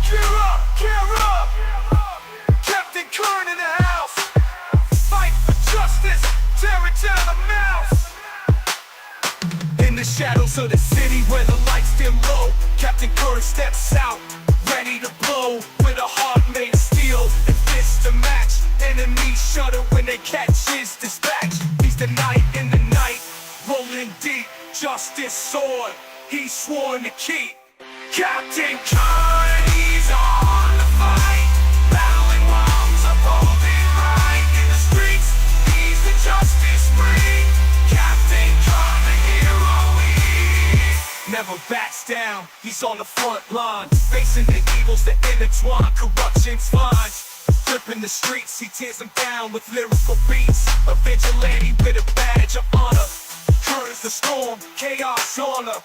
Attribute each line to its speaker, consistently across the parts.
Speaker 1: gear up, gear up. Captain Kern in the house. Fight for justice, tear it down the mouse. In the shadows of the city where the lights dim low, Captain Kern steps out, ready to blow. With a heart made of steel and fists to match. Enemies shudder when they catch his dispatch. He's the knight in the night, rolling deep. Justice sword, he's sworn to keep. Captain Kern, he's on the fight. Battling wrongs, upholding right. In the streets, he's the justice free. Captain Kern, the hero he never backs down, he's on the front line. Facing the evils that intertwine, corruption's lines. Flipping the streets, he tears them down with lyrical beats. A vigilante with a badge of honor. Kern's the storm, chaos honor.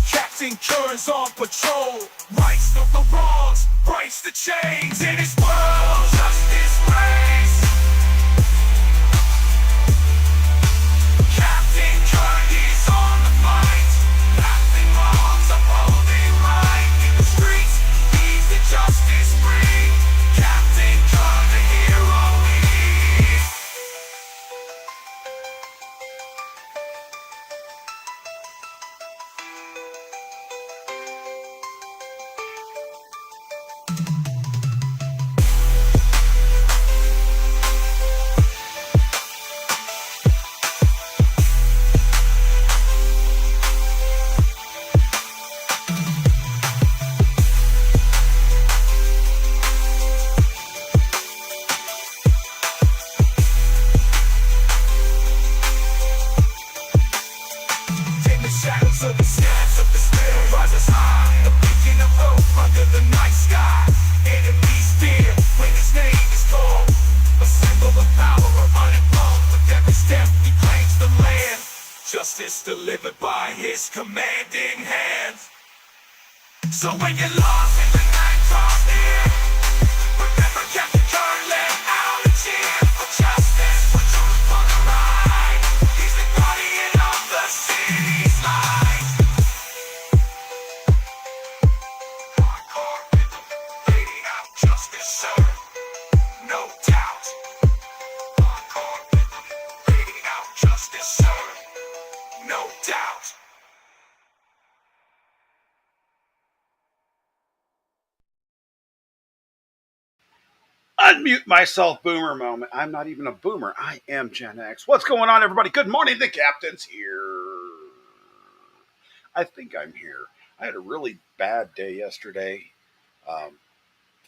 Speaker 1: Captain Kern's on patrol. Rights the wrongs, breaks the chains. In his world, justice reigns. Captain Kern, he's on the fight. Battling wrongs, upholding right. In the streets, he's the justice free. Captain Kern, the hero he is. In the shadows of the stairs of despair rises high, a beacon of hope under the night sky. Enemies fear when his name is called, a symbol of power uninvolved. With every step he claims the land, justice delivered by his commanding hand. So when you're lost and the night draws near, remember Captain Kern, let out a cheer for justice, for truth, for the right. He's the guardian of the city's light. Hardcore rhythm, fading out justice served, no doubt. Hardcore rhythm, fading out justice served, no doubt.
Speaker 2: Unmute myself, boomer moment. I'm not even a boomer. I am Gen X. What's going on, everybody? Good morning. The captain's here. I think I'm here. I had a really bad day yesterday. Um,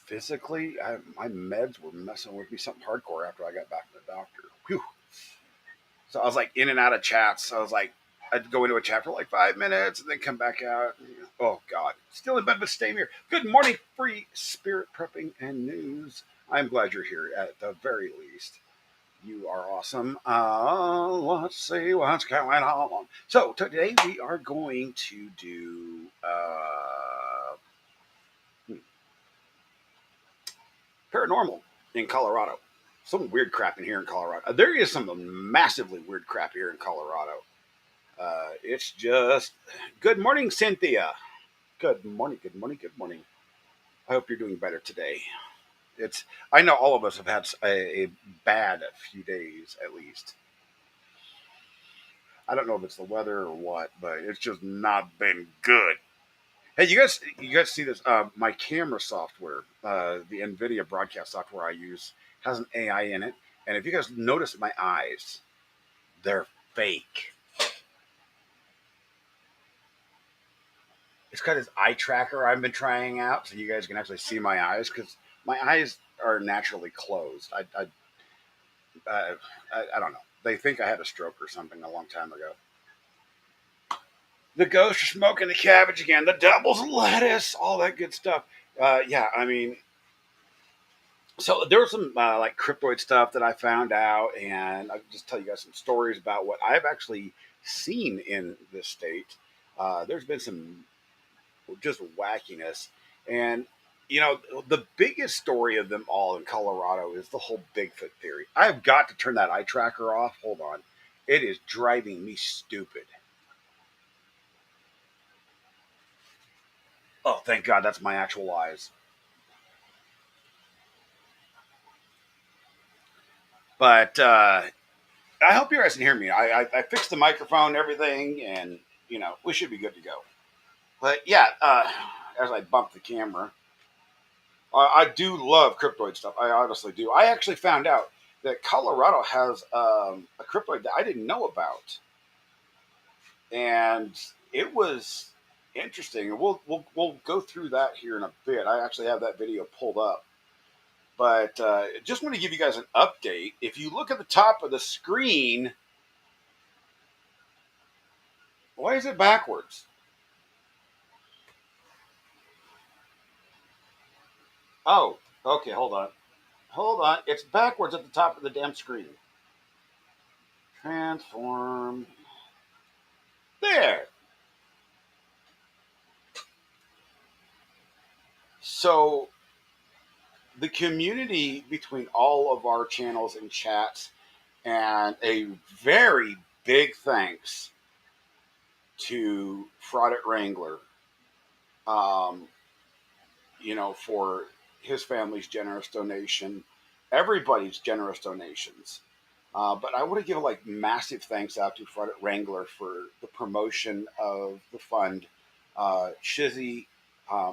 Speaker 2: Physically, my meds were messing with me something hardcore after I got back from the doctor. Whew. So I was like in and out of chats. I was like, I'd go into a chat for like 5 minutes and then come back out. Oh, God. Still in bed, but staying here. Good morning, free spirit prepping and news. I'm glad you're here at the very least. You are awesome. Let's see what's going on. So today we are going to do paranormal in Colorado. Some weird crap in here in Colorado. There is some massively weird crap here in Colorado. It's just good morning, Cynthia. Good morning, good morning, good morning. I hope you're doing better today. I know all of us have had a bad few days at least. I don't know if it's the weather or what, but it's just not been good. Hey, you guys see this? My camera software, the NVIDIA broadcast software I use, has an AI in it, and if you guys notice my eyes, they're fake. It's got this eye tracker I've been trying out, so you guys can actually see my eyes because my eyes are naturally closed. I don't know. They think I had a stroke or something a long time ago. The ghosts are smoking the cabbage again. The devil's lettuce, all that good stuff. Yeah, I mean, so there was some like cryptoid stuff that I found out, and I'll just tell you guys some stories about what I've actually seen in this state. There's been some just wackiness, and the biggest story of them all in Colorado is the whole Bigfoot theory. I've got to turn that eye tracker off. Hold on, it is driving me stupid. Oh, thank God, that's my actual eyes. But I hope you guys can hear me. I fixed the microphone, everything, and we should be good to go. But yeah, as I bump the camera, I do love cryptoid stuff. I honestly do. I actually found out that Colorado has a cryptoid that I didn't know about, and it was interesting. And we'll go through that here in a bit. I actually have that video pulled up, but just want to give you guys an update. If you look at the top of the screen, why is it backwards? Oh, okay. Hold on. Hold on. It's backwards at the top of the damn screen. Transform. There. So the community between all of our channels and chats, and a very big thanks to Fraudit Wrangler, um, for his family's generous donation, everybody's generous donations. But I want to give like massive thanks out to Fraudit Wrangler for the promotion of the fund. Shizzy,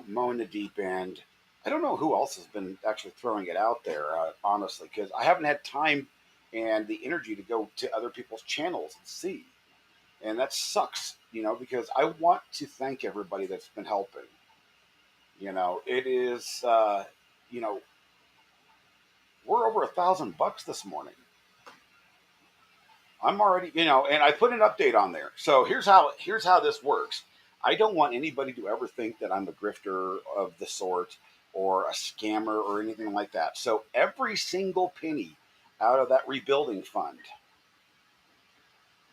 Speaker 2: Mo in the Deep End. I don't know who else has been actually throwing it out there, honestly, because I haven't had time and the energy to go to other people's channels and see. And that sucks, because I want to thank everybody that's been helping. It is, you know, we're over $1,000 this morning. I'm already, and I put an update on there. So here's how this works. I don't want anybody to ever think that I'm a grifter of the sort or a scammer or anything like that. So every single penny out of that rebuilding fund,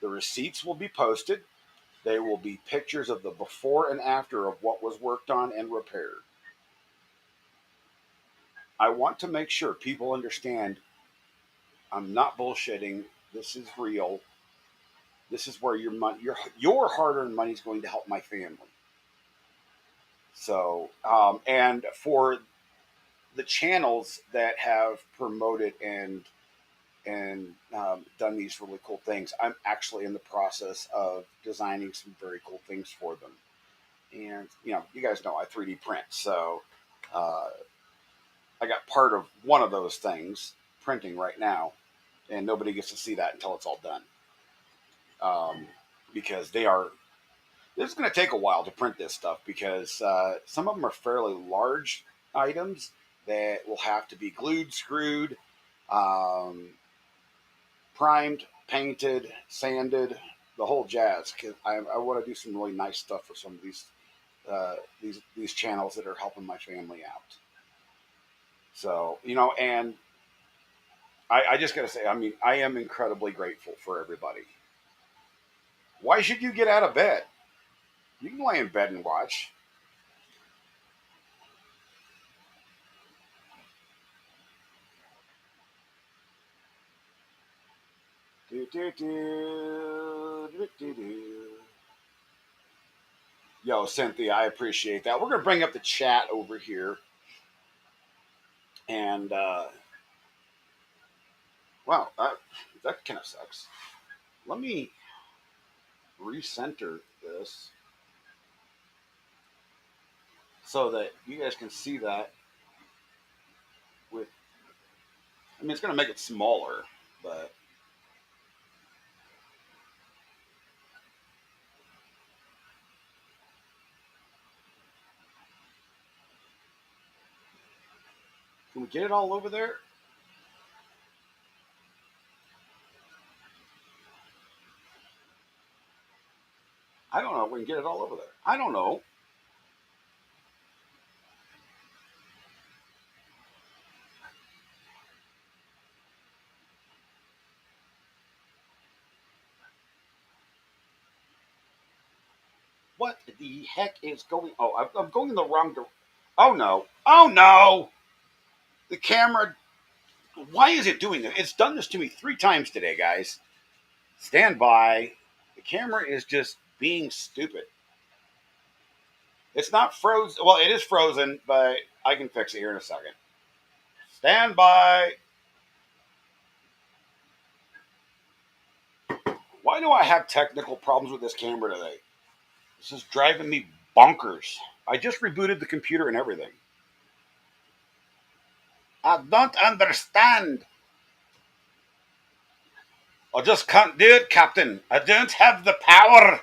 Speaker 2: the receipts will be posted. They will be pictures of the before and after of what was worked on and repaired. I want to make sure people understand I'm not bullshitting. This is real. This is where your hard-earned money is going to help my family. So, and for the channels that have promoted and done these really cool things, I'm actually in the process of designing some very cool things for them. And you guys know I 3D print, so uh, I got part of one of those things printing right now, and nobody gets to see that until it's all done. Because they are this is going to take a while to print this stuff because some of them are fairly large items that will have to be glued, screwed, um, primed, painted, sanded, the whole jazz. Because I want to do some really nice stuff for some of these channels that are helping my family out. So and I just got to say, I mean, I am incredibly grateful for everybody. Why should you get out of bed? You can lay in bed and watch. Do, do, do, do, do, do. Yo, Cynthia, I appreciate that. We're going to bring up the chat over here. And, wow, that kind of sucks. Let me recenter this so that you guys can see that with, I mean, it's going to make it smaller, but can we get it all over there? I don't know. We can get it all over there. I don't know. What the heck is going? Oh, I'm going in the wrong direction. Oh no! Oh no! The camera. Why is it doing it? It's done this to me 3 times today, guys. Stand by. The camera is just being stupid. It's not frozen. Well, it is frozen, but I can fix it here in a second. Stand by. Why do I have technical problems with this camera today? This is driving me bonkers. I just rebooted the computer and everything. I don't understand. I just can't do it, Captain. I don't have the power.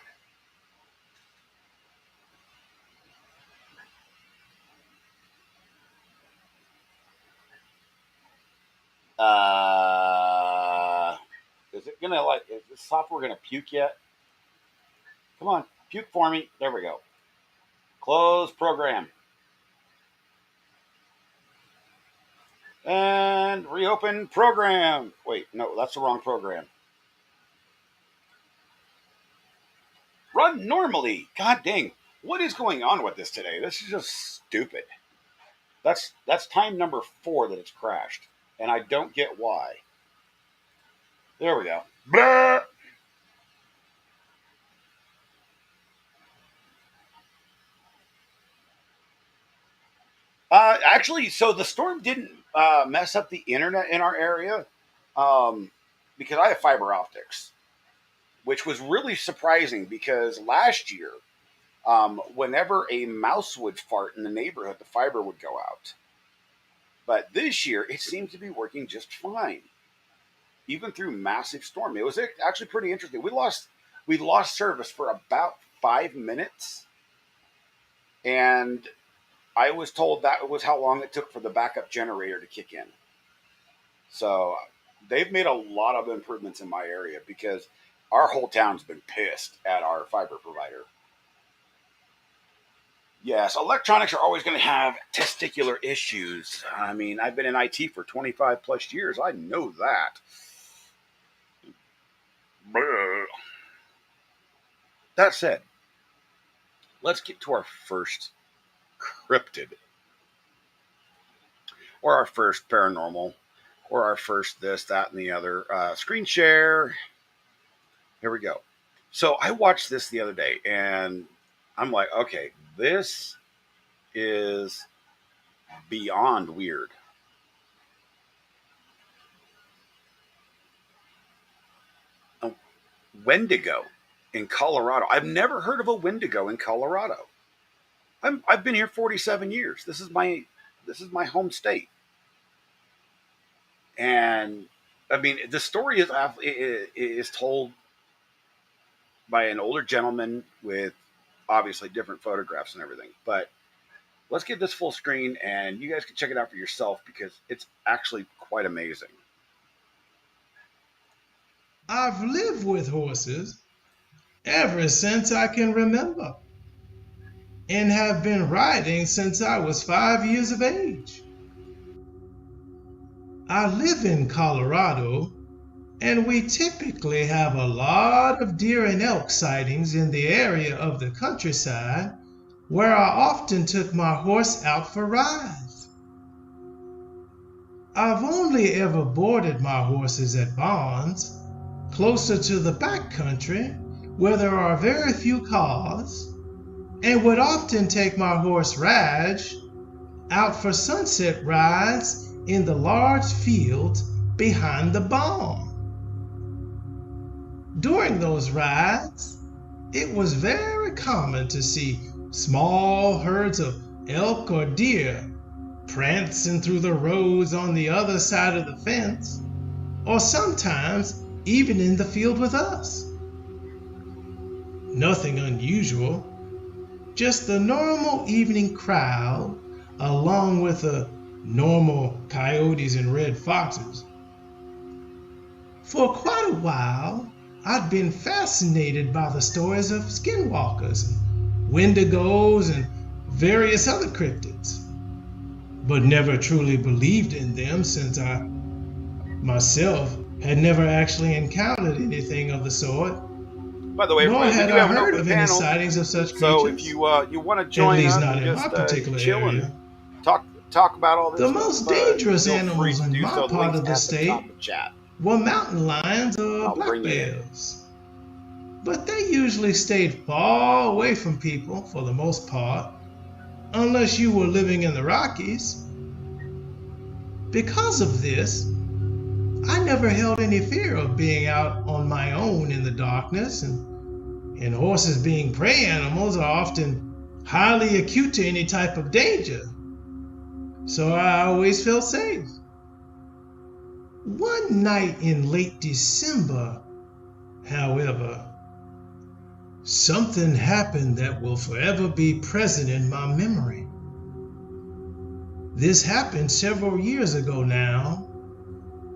Speaker 2: Is it gonna is this software gonna puke yet? Come on, puke for me. There we go. Close program. And reopen program. Wait, no, that's the wrong program. Run normally. God dang. What is going on with this today? This is just stupid. That's time number 4 that it's crashed. And I don't get why. There we go. Blah! Actually, so the storm didn't mess up the internet in our area because I have fiber optics, which was really surprising because last year, whenever a mouse would fart in the neighborhood, the fiber would go out. But this year, it seems to be working just fine, even through massive storm. It was actually pretty interesting. We lost service for about 5 minutes, and I was told that was how long it took for the backup generator to kick in. So they've made a lot of improvements in my area because our whole town's been pissed at our fiber provider. Yes, electronics are always going to have testicular issues. I mean, I've been in IT for 25 plus years. I know that. Blah. That said, let's get to our first cryptid, or our first paranormal, or our first this, that, and the other. Screen share. Here we go. So I watched this the other day, and I'm like, okay, this is beyond weird. A Wendigo in Colorado. I've never heard of a Wendigo in Colorado. I've been here 47 years. This is my home state, and I mean the story is told by an older gentleman with obviously different photographs and everything. But let's get this full screen, and you guys can check it out for yourself because it's actually quite amazing.
Speaker 3: I've lived with horses ever since I can remember and have been riding since I was 5 years of age. I live in Colorado, and we typically have a lot of deer and elk sightings in the area of the countryside where I often took my horse out for rides. I've only ever boarded my horses at barns, closer to the back country where there are very few cars, and would often take my horse Raj out for sunset rides in the large fields behind the barn. During those rides, it was very common to see small herds of elk or deer prancing through the roads on the other side of the fence, or sometimes even in the field with us. Nothing unusual, just the normal evening crowd along with the normal coyotes and red foxes. For quite a while, I'd been fascinated by the stories of skinwalkers and wendigos and various other cryptids, but never truly believed in them since I myself had never actually encountered anything of the sort,
Speaker 2: By the way,
Speaker 3: nor
Speaker 2: everybody, we
Speaker 3: had
Speaker 2: do
Speaker 3: I
Speaker 2: have an
Speaker 3: heard
Speaker 2: open
Speaker 3: of any
Speaker 2: panel.
Speaker 3: sightings of such
Speaker 2: So
Speaker 3: creatures,
Speaker 2: if you want to
Speaker 3: at
Speaker 2: join
Speaker 3: least
Speaker 2: us
Speaker 3: not
Speaker 2: and
Speaker 3: in my
Speaker 2: just
Speaker 3: particular
Speaker 2: chill
Speaker 3: area.
Speaker 2: and talk about all this
Speaker 3: The
Speaker 2: stuff,
Speaker 3: most dangerous
Speaker 2: feel free
Speaker 3: animals
Speaker 2: to
Speaker 3: in
Speaker 2: do
Speaker 3: my
Speaker 2: so. The
Speaker 3: part
Speaker 2: link's
Speaker 3: of the
Speaker 2: at the top
Speaker 3: state
Speaker 2: of the chat.
Speaker 3: were mountain lions or
Speaker 2: I'll
Speaker 3: black
Speaker 2: bring you in.
Speaker 3: bears, but they usually stayed far away from people for the most part unless you were living in the Rockies. Because of this, I never held any fear of being out on my own in the darkness, and horses being prey animals are often highly acute to any type of danger. So I always felt safe. One night in late December, however, something happened that will forever be present in my memory. This happened several years ago now,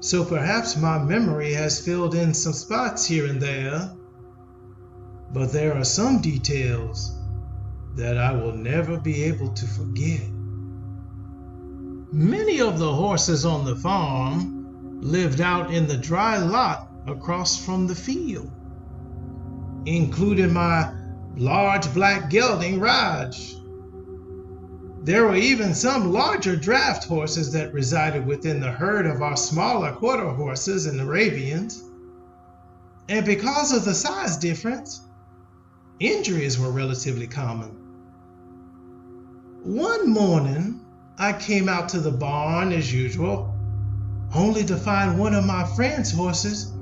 Speaker 3: so perhaps my memory has filled in some spots here and there, but there are some details that I will never be able to forget. Many of the horses on the farm lived out in the dry lot across from the field, including my large black gelding Raj. There were even some larger draft horses that resided within the herd of our smaller quarter horses and Arabians. And because of the size difference, injuries were relatively common. One morning, I came out to the barn as usual, only to find one of my friend's horses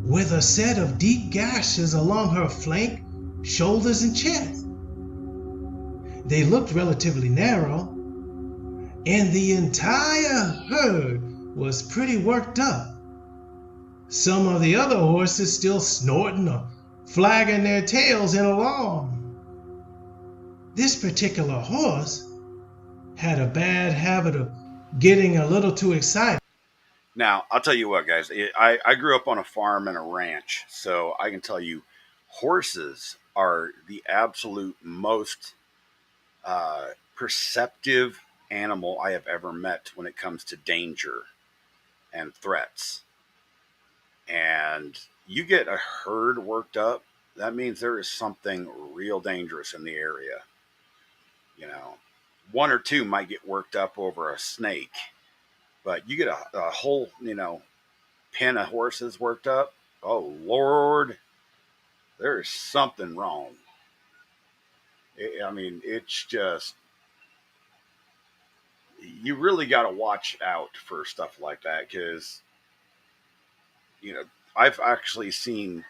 Speaker 3: with a set of deep gashes along her flank, shoulders, and chest. They looked relatively narrow, and the entire herd was pretty worked up. Some of the other horses still snorting or flagging their tails in alarm. This particular horse had a bad habit of getting a little too excited.
Speaker 2: Now, I'll tell you what, guys. I grew up on a farm and a ranch, so I can tell you horses are the absolute most perceptive animal I have ever met when it comes to danger and threats. And you get a herd worked up, that means there is something real dangerous in the area. You know, one or two might get worked up over a snake, but you get a whole, pen of horses worked up. Oh, Lord, there is something wrong. It's just, you really got to watch out for stuff like that because, I've actually seen,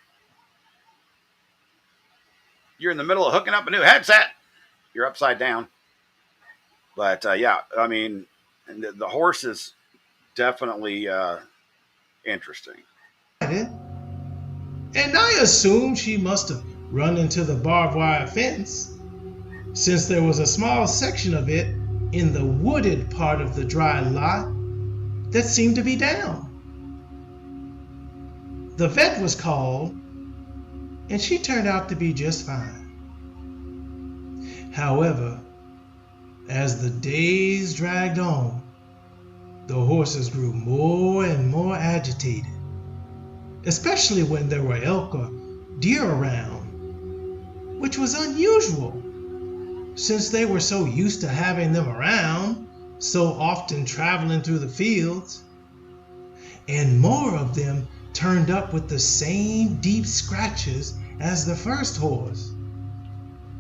Speaker 2: you're in the middle of hooking up a new headset, you're upside down. But the horse is definitely interesting.
Speaker 3: And I assumed she must have run into the barbed wire fence, since there was a small section of it in the wooded part of the dry lot that seemed to be down. The vet was called, and she turned out to be just fine. However, as the days dragged on, the horses grew more and more agitated, especially when there were elk or deer around, which was unusual since they were so used to having them around, so often traveling through the fields. And more of them turned up with the same deep scratches as the first horse,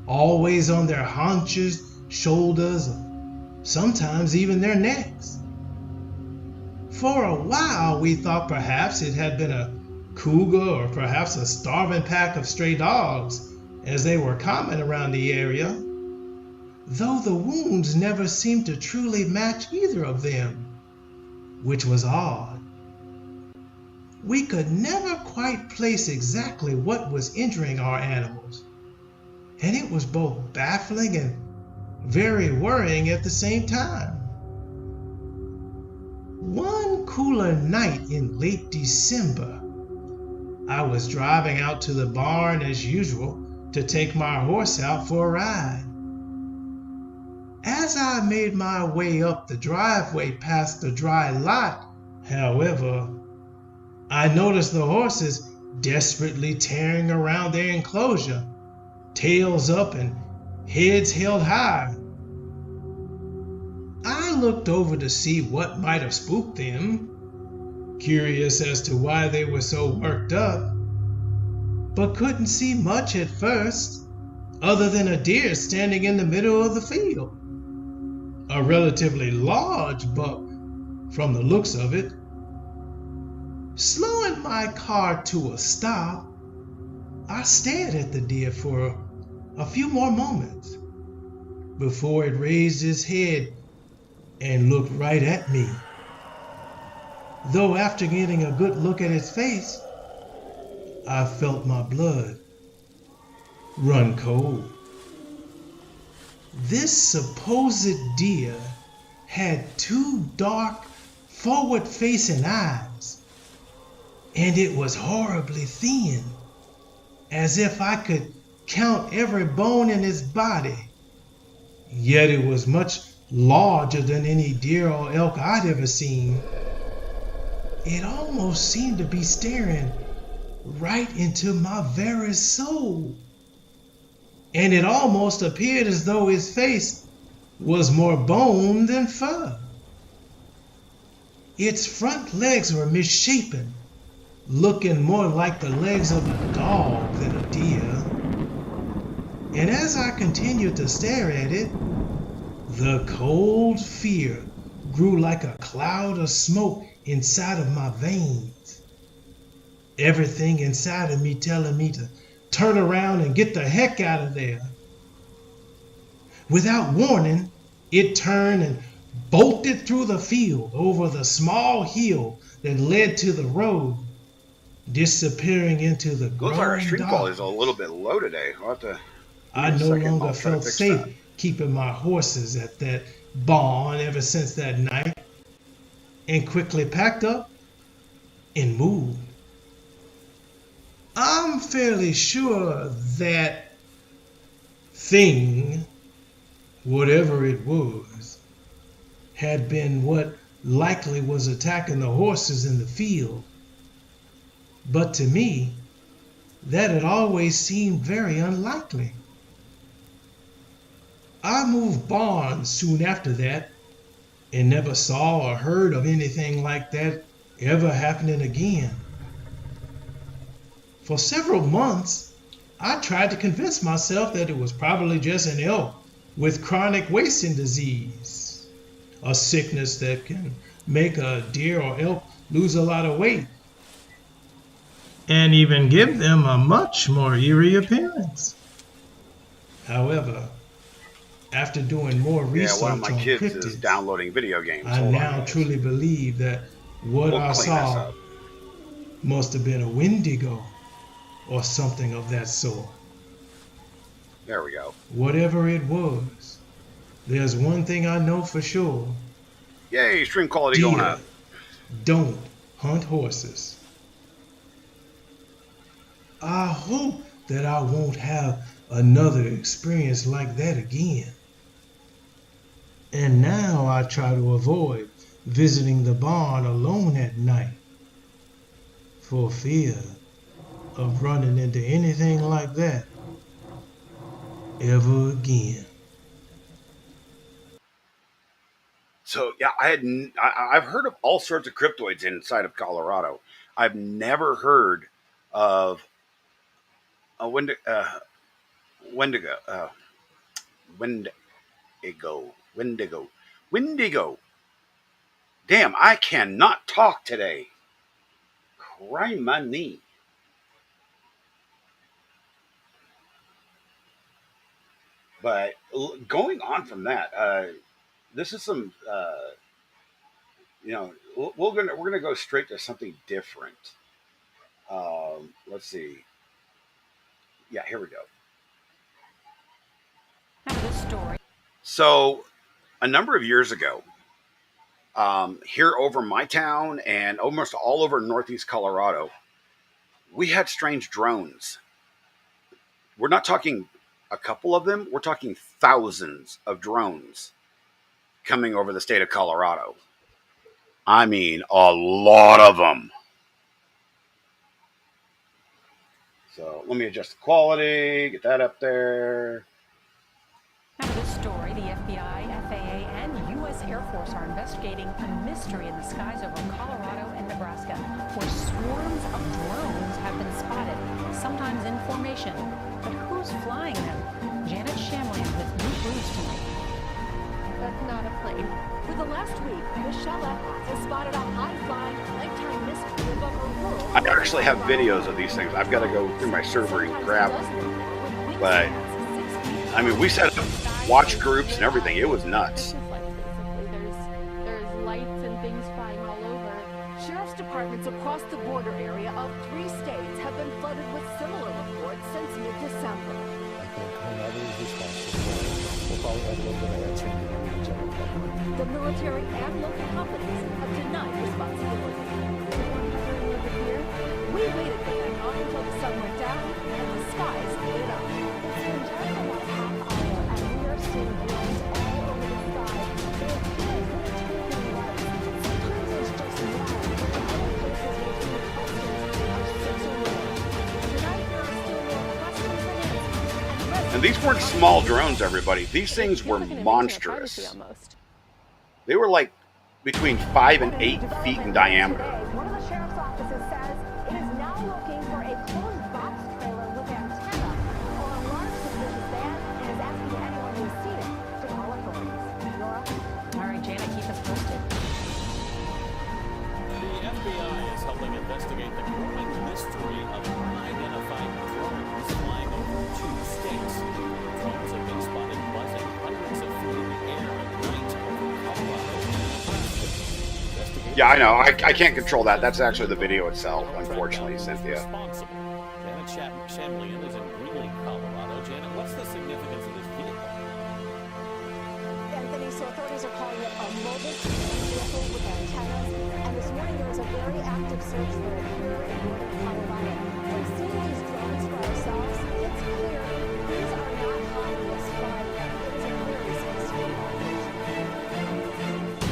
Speaker 3: always on their haunches, shoulders, or sometimes even their necks. For a while we thought perhaps it had been a cougar or perhaps a starving pack of stray dogs, as they were common around the area, though the wounds never seemed to truly match either of them, which was odd. We could never quite place exactly what was injuring our animals, and it was both baffling and very worrying at the same time. One cooler night in late December, I was driving out to the barn as usual to take my horse out for a ride. As I made my way up the driveway past the dry lot, however, I noticed the horses desperately tearing around their enclosure, tails up and heads held high. I looked over to see what might have spooked them, curious as to why they were so worked up, but couldn't see much at first, other than a deer standing in the middle of the field. a relatively large buck from the looks of it. Slowing my car to a stop, I stared at the deer for a few more moments before it raised its head and looked right at me. Though after getting a good look at its face, I felt my blood run cold. This supposed deer had two dark, forward-facing eyes, and it was horribly thin, as if I could count every bone in its body. Yet it was much larger than any deer or elk I'd ever seen. It almost seemed to be staring right into my very soul. And it almost appeared as though his face was more bone than fur. Its front legs were misshapen, looking more like the legs of a dog than a deer. And as I continued to stare at it, the cold fear grew like a cloud of smoke inside of my veins. Everything inside of me telling me to turn around and get the heck out of there. Without warning, it turned and bolted through the field over the small hill that led to the road, disappearing into the
Speaker 2: Looks like our
Speaker 3: growing
Speaker 2: stream quality is
Speaker 3: dark.
Speaker 2: a little bit low today. I'll have to.
Speaker 3: I
Speaker 2: Give me a
Speaker 3: no
Speaker 2: second,
Speaker 3: longer
Speaker 2: I'll try to
Speaker 3: felt
Speaker 2: fix
Speaker 3: safe
Speaker 2: that.
Speaker 3: keeping my horses at that barn ever since that night, and quickly packed up and moved. I'm fairly sure that thing, whatever it was, had been what likely was attacking the horses in the field. But to me, that had always seemed very unlikely. I moved barns soon after that and never saw or heard of anything like that ever happening again. For several months, I tried to convince myself that it was probably just an elk with chronic wasting disease, a sickness that can make a deer or elk lose a lot of weight and even give them a much more eerie appearance. However, after doing more
Speaker 2: Yeah,
Speaker 3: research
Speaker 2: one of my
Speaker 3: on
Speaker 2: kids is
Speaker 3: cryptids,
Speaker 2: downloading video games.
Speaker 3: I
Speaker 2: Hold on,
Speaker 3: now
Speaker 2: guys.
Speaker 3: truly believe that what
Speaker 2: We'll
Speaker 3: I
Speaker 2: clean this
Speaker 3: saw
Speaker 2: up.
Speaker 3: must have been a wendigo or something of that sort.
Speaker 2: There we go.
Speaker 3: Whatever it was, there's one thing I know for sure.
Speaker 2: Yay, stream quality going
Speaker 3: Deer
Speaker 2: up.
Speaker 3: don't hunt horses. I hope that I won't have another experience like that again. And now I try to avoid visiting the barn alone at night for fear of running into anything like that ever again.
Speaker 2: So yeah, I've heard of all sorts of cryptoids inside of Colorado. I've never heard of a Wendigo, Wendigo. Damn, I cannot talk today. Cry my knee. But going on from that, this is some, we're gonna go straight to something different. Let's see. Yeah, here we go.
Speaker 4: This story.
Speaker 2: So, a number of years ago, here over my town and almost all over northeast Colorado, we had strange drones. We're not talking a couple of them, we're talking thousands of drones coming over the state of Colorado. I mean, a lot of them. So let me adjust the quality, get that up there.
Speaker 4: Now, this story, the FBI, FAA, and U.S. Air Force are investigating a mystery in the skies over Colorado and Nebraska, where swarms of drones have been spotted, sometimes in formation. But who's flying them? Janet Shamlian with new clues tonight.
Speaker 5: That's not a plane. For the last week, Michelle Evans has spotted a high-flying nighttime mystery above her rural.
Speaker 2: I actually have videos of these things. I've got to go through my server and grab them. But, I mean, we set up watch groups and everything. It was nuts.
Speaker 5: There's lights and things flying all over. Sheriff's departments across the border area of 3 states have been flooded with similar reports since mid-December.
Speaker 6: I think whomever is responsible will probably have a little bit of answering to the general public.
Speaker 5: The military and local companies have denied responsibility. We waited for them not until the sun went down and the skies lit up. It's been just about a half hour and we are seeing drones all over the sky. They appear military lights. Sometimes it's just one, but in other places we're seeing clusters of 6 or more. Tonight there are still more questions than answers.
Speaker 2: And these weren't small drones, everybody. These things were monstrous. They were like between 5 and 8 feet in diameter.
Speaker 5: One of the sheriff's offices says it is now looking for a closed box trailer with antenna or a large suspicious van and is asking anyone who's seen it to call authorities. Nora?
Speaker 4: All right, Janet, keep us posted.
Speaker 7: The FBI is helping investigate the growing mystery of unidentified drones flying over 2 states. Drones have been spotted buzzing hundreds of feet in the air at night over Colorado and Nebraska.
Speaker 2: Yeah, I know. I can't control that. That's actually the video itself, unfortunately, Cynthia.
Speaker 7: Janet Shamlian is in Greeley, Colorado. Janet, what's the significance of this vehicle?
Speaker 5: Anthony, so authorities are calling it a mobile vehicle with antennas. And this morning there was a very active search for it here in northern Colorado. From seeing these drones for ourselves, it's clear these are not harmless flying. It is a clear response to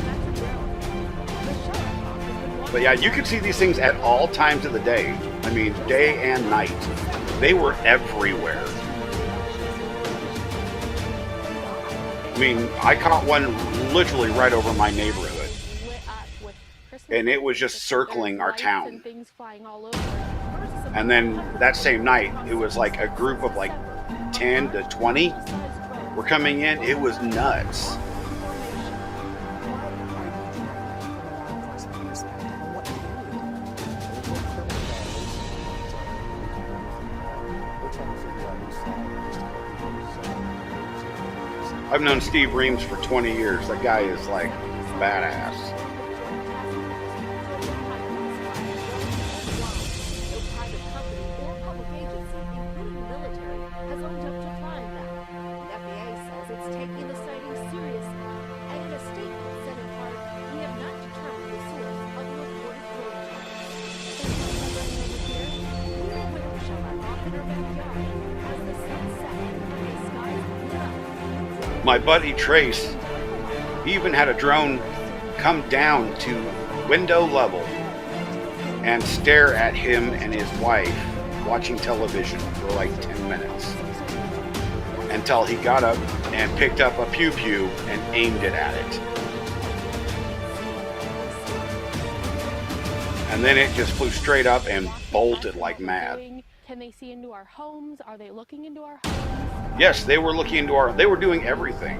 Speaker 5: That's a drone. The sheriff's office has been
Speaker 2: But yeah, you could see these things at all times of the day. I mean, day and night. They were everywhere. I mean, I caught one literally right over my neighborhood. And it was just circling our town. And then that same night, it was like a group of like 10 to 20 were coming in. It was nuts. I've known Steve Reams for 20 years. That guy is like badass. My buddy Trace, he even had a drone come down to window level and stare at him and his wife watching television for like 10 minutes until he got up and picked up a pew-pew and aimed it at it. And then it just flew straight up and bolted like mad.
Speaker 5: Can they see into our homes? Are they looking into our homes?
Speaker 2: Yes, they were looking into they were doing everything.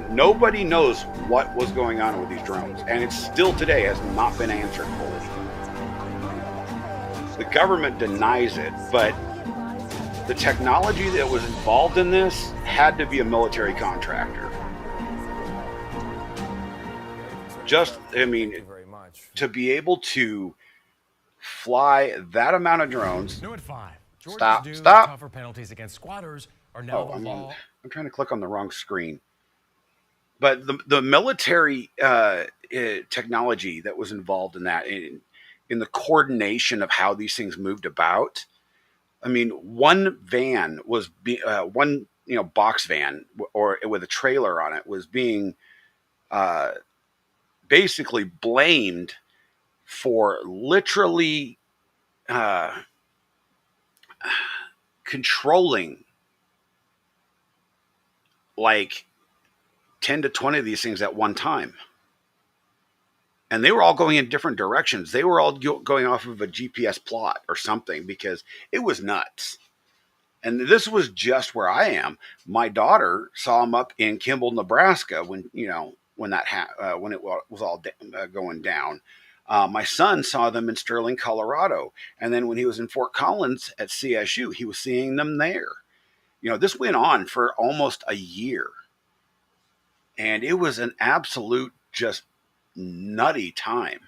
Speaker 2: Nobody knows what was going on with these drones, and it still today has not been answered fully. The government denies it, but the technology that was involved in this had to be a military contractor. To be able to fly that amount of drones.
Speaker 8: New at 5.
Speaker 2: Stop.
Speaker 8: Tougher penalties against squatters are now the law.
Speaker 2: I'm trying to click on the wrong screen. But the military technology that was involved in that, in the coordination of how these things moved about. I mean, one van was one box van or with a trailer on it was being basically blamed for literally controlling like 10 to 20 of these things at one time. And they were all going in different directions. They were all going off of a GPS plot or something because it was nuts. and this was just where I am. My daughter saw them up in Kimball, Nebraska, when when when it was all going down. My son saw them in Sterling, Colorado, and then when he was in Fort Collins at CSU, he was seeing them there. This went on for almost a year, and it was an absolute just nutty time.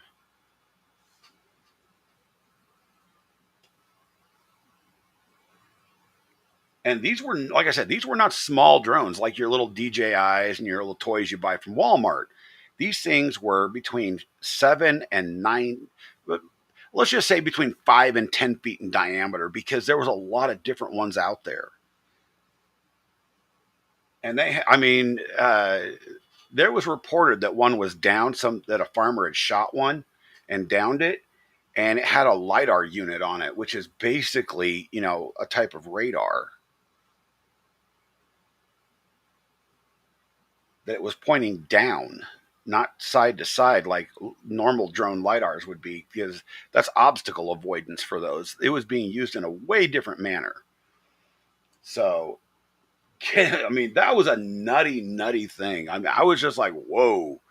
Speaker 2: And these were, like I said, these were not small drones like your little DJIs and your little toys you buy from Walmart. These things were between 7 and 9, let's just say between 5 and 10 feet in diameter, because there was a lot of different ones out there. And there was reported that one was down, that a farmer had shot one and downed it, and it had a LiDAR unit on it, which is basically, a type of radar that it was pointing down, not side to side like normal drone LiDARs would be, because that's obstacle avoidance for those. It was being used in a way different manner. So, that was a nutty, nutty thing. I was just like, whoa,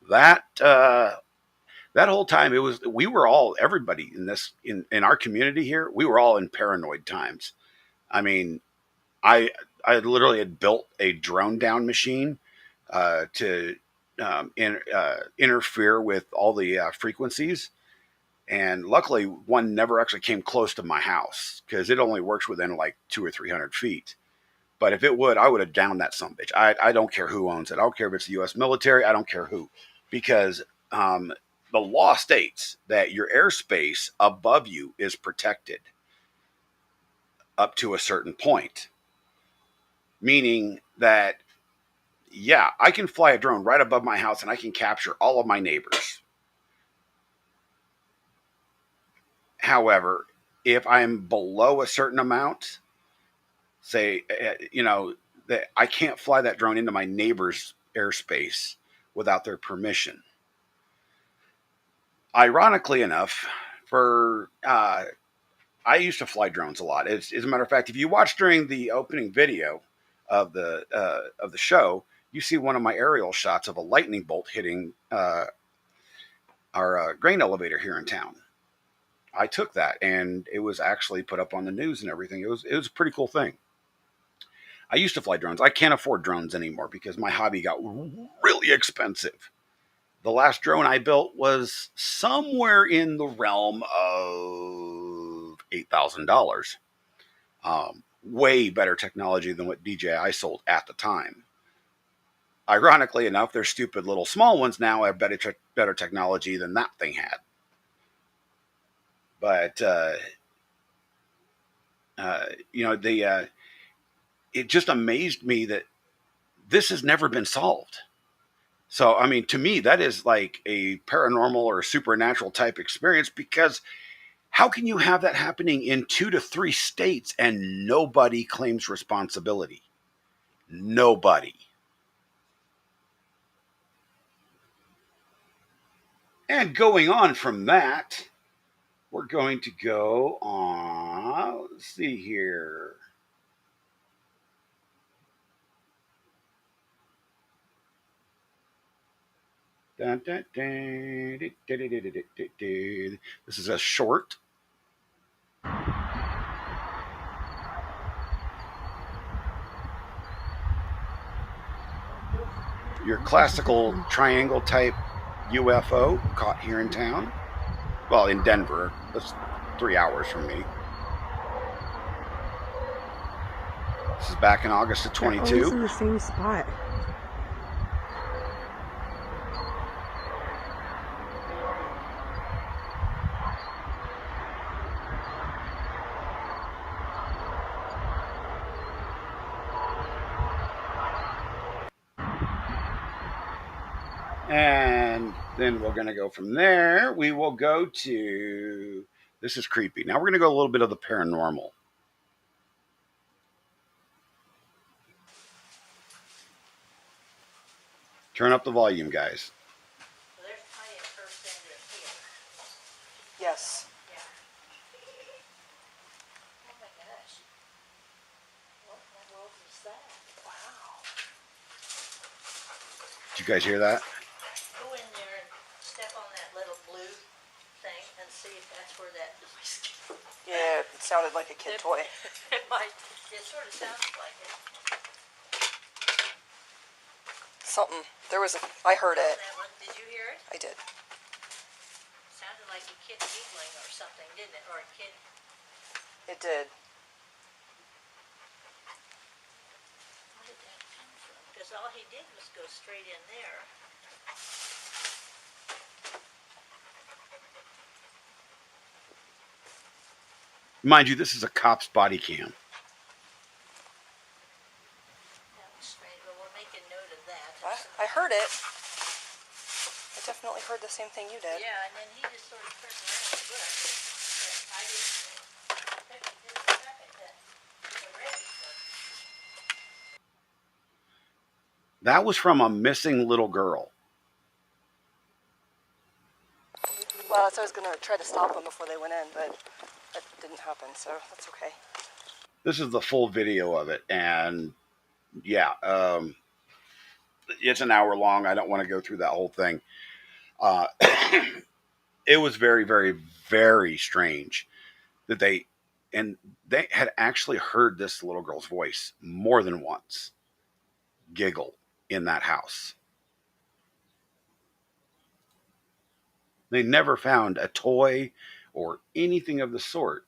Speaker 2: that whole time we were all, everybody in our community here, we were all in paranoid times. I literally had built a drone down machine to interfere with all the frequencies. And luckily, one never actually came close to my house, because it only works within like 200 or 300 feet. But if it would, I would have downed that sumbitch. I don't care who owns it. I don't care if it's the U.S. military. I don't care who, because the law states that your airspace above you is protected up to a certain point, meaning that, yeah, I can fly a drone right above my house and I can capture all of my neighbors. However, if I'm below a certain amount, say, that I can't fly that drone into my neighbor's airspace without their permission. Ironically enough, I used to fly drones a lot. As a matter of fact, if you watch during the opening video of the show, you see one of my aerial shots of a lightning bolt hitting our grain elevator here in town. I took that, and it was actually put up on the news and everything. It was a pretty cool thing. I used to fly drones. I can't afford drones anymore because my hobby got really expensive. The last drone I built was somewhere in the realm of $8,000. Way better technology than what DJI sold at the time. Ironically enough, their stupid little small ones now have better technology than that thing had. But it just amazed me that this has never been solved. So, to me, that is like a paranormal or supernatural type experience, because how can you have that happening in 2 to 3 states and nobody claims responsibility? Nobody. And going on from that, we're going to go on. Let's see here. Dun, dun, dun, this is a short. Your classical triangle type UFO caught here in town. Well, in Denver. That's 3 hours from me. This is back in August of 22.
Speaker 9: Always in the same spot.
Speaker 2: And then we're going to go from there. We will go to, this is creepy. Now we're going to go a little bit of the paranormal. Turn up the volume, guys.
Speaker 10: Well, there's plenty of person here.
Speaker 9: Yes.
Speaker 10: Yeah. Oh my gosh.
Speaker 2: You guys hear that?
Speaker 10: Go in there and step on that little blue thing and see if that's where that noise came.
Speaker 9: Yeah, it sounded like a kid toy.
Speaker 10: It might. It sort of sounds like it.
Speaker 9: Something. There was a. I heard it.
Speaker 10: That one, did you hear it?
Speaker 9: I did.
Speaker 10: Sounded like a kid giggling or something, didn't it? Or a kid.
Speaker 9: It did.
Speaker 10: Where did that come from? Because all he did was go straight in there.
Speaker 2: Mind you, this is a cop's body cam.
Speaker 10: That was strange. Well, we'll make a note of that.
Speaker 9: I heard it. I definitely heard the same thing you did.
Speaker 10: Yeah, and then he just sort of turned around and looked. But I didn't expect it to raise.
Speaker 2: That was from a missing little girl.
Speaker 9: Well, so I was going to try to stop them before they went in, but that didn't happen, so that's okay.
Speaker 2: This is the full video of it, and yeah, it's an hour long. I don't want to go through that whole thing. It was very, very, very strange that they had actually heard this little girl's voice more than once giggle in that house. They never found a toy or anything of the sort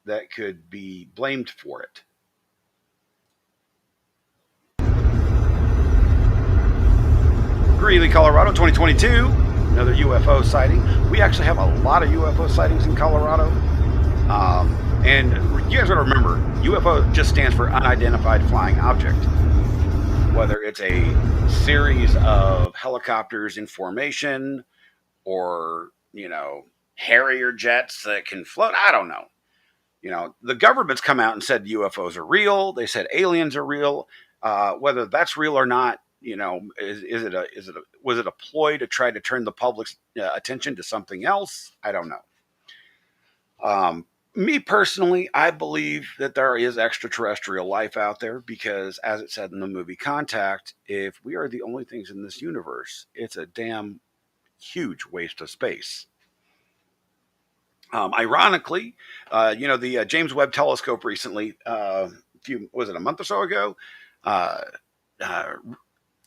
Speaker 2: that could be blamed for it. Greeley, Colorado, 2022. Another UFO sighting. We actually have a lot of UFO sightings in Colorado. And you guys got to remember, UFO just stands for Unidentified Flying Object. Whether it's a series of helicopters in formation or, Harrier jets that can float, I don't know. The government's come out and said UFOs are real. They said aliens are real. Whether that's real or not, was it a ploy to try to turn the public's attention to something else? I don't know. Me personally, I believe that there is extraterrestrial life out there because, as it said in the movie Contact, if we are the only things in this universe, it's a damn huge waste of space. Ironically, the James Webb Telescope recently, a month or so ago,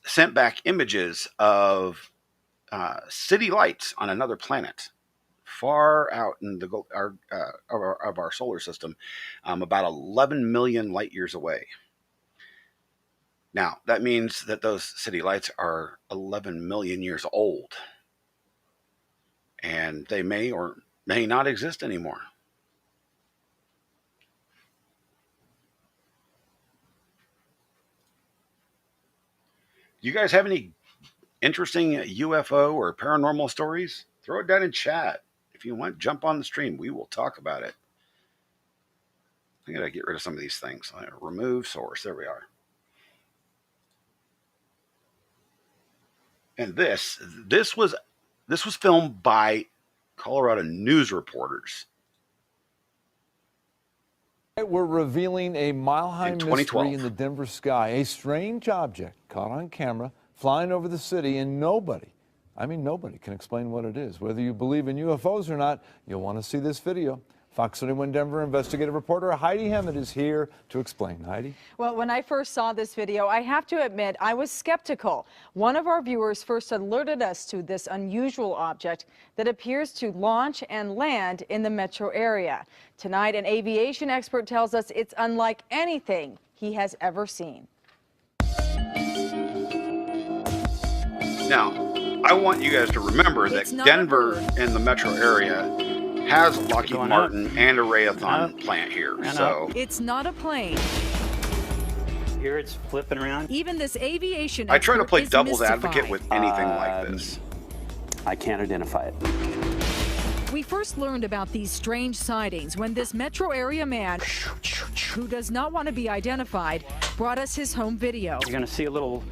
Speaker 2: sent back images of city lights on another planet, far out in of our solar system, about 11 million light years away. Now, that means that those city lights are 11 million years old, and they may or may not exist anymore. You guys have any interesting UFO or paranormal stories? Throw it down in chat. If you want, jump on the stream. We will talk about it. I gotta get rid of some of these things. Remove source. There we are. And this was filmed by Colorado news reporters.
Speaker 11: We're revealing a mile-high mystery in the Denver sky. A strange object caught on camera flying over the city, and nobody can explain what it is. Whether you believe in UFOs or not, you'll want to see this video. Fox 31 Denver investigative reporter Heidi Hammett is here to explain. Heidi?
Speaker 12: Well, when I first saw this video, I have to admit I was skeptical. One of our viewers first alerted us to this unusual object that appears to launch and land in the metro area. Tonight, an aviation expert tells us it's unlike anything he has ever seen.
Speaker 2: Now, I want you guys to remember that Denver and the metro area has Lockheed Martin and a Raytheon plant here. So
Speaker 12: it's not a plane.
Speaker 13: Here it's flipping around.
Speaker 12: Even this aviation
Speaker 2: I try to play
Speaker 12: expert is
Speaker 2: devil's
Speaker 12: mystified.
Speaker 2: advocate with anything like this.
Speaker 13: I can't identify it.
Speaker 12: We first learned about these strange sightings when this metro area man, who does not want to be identified, brought us his home video.
Speaker 13: You're going to see a little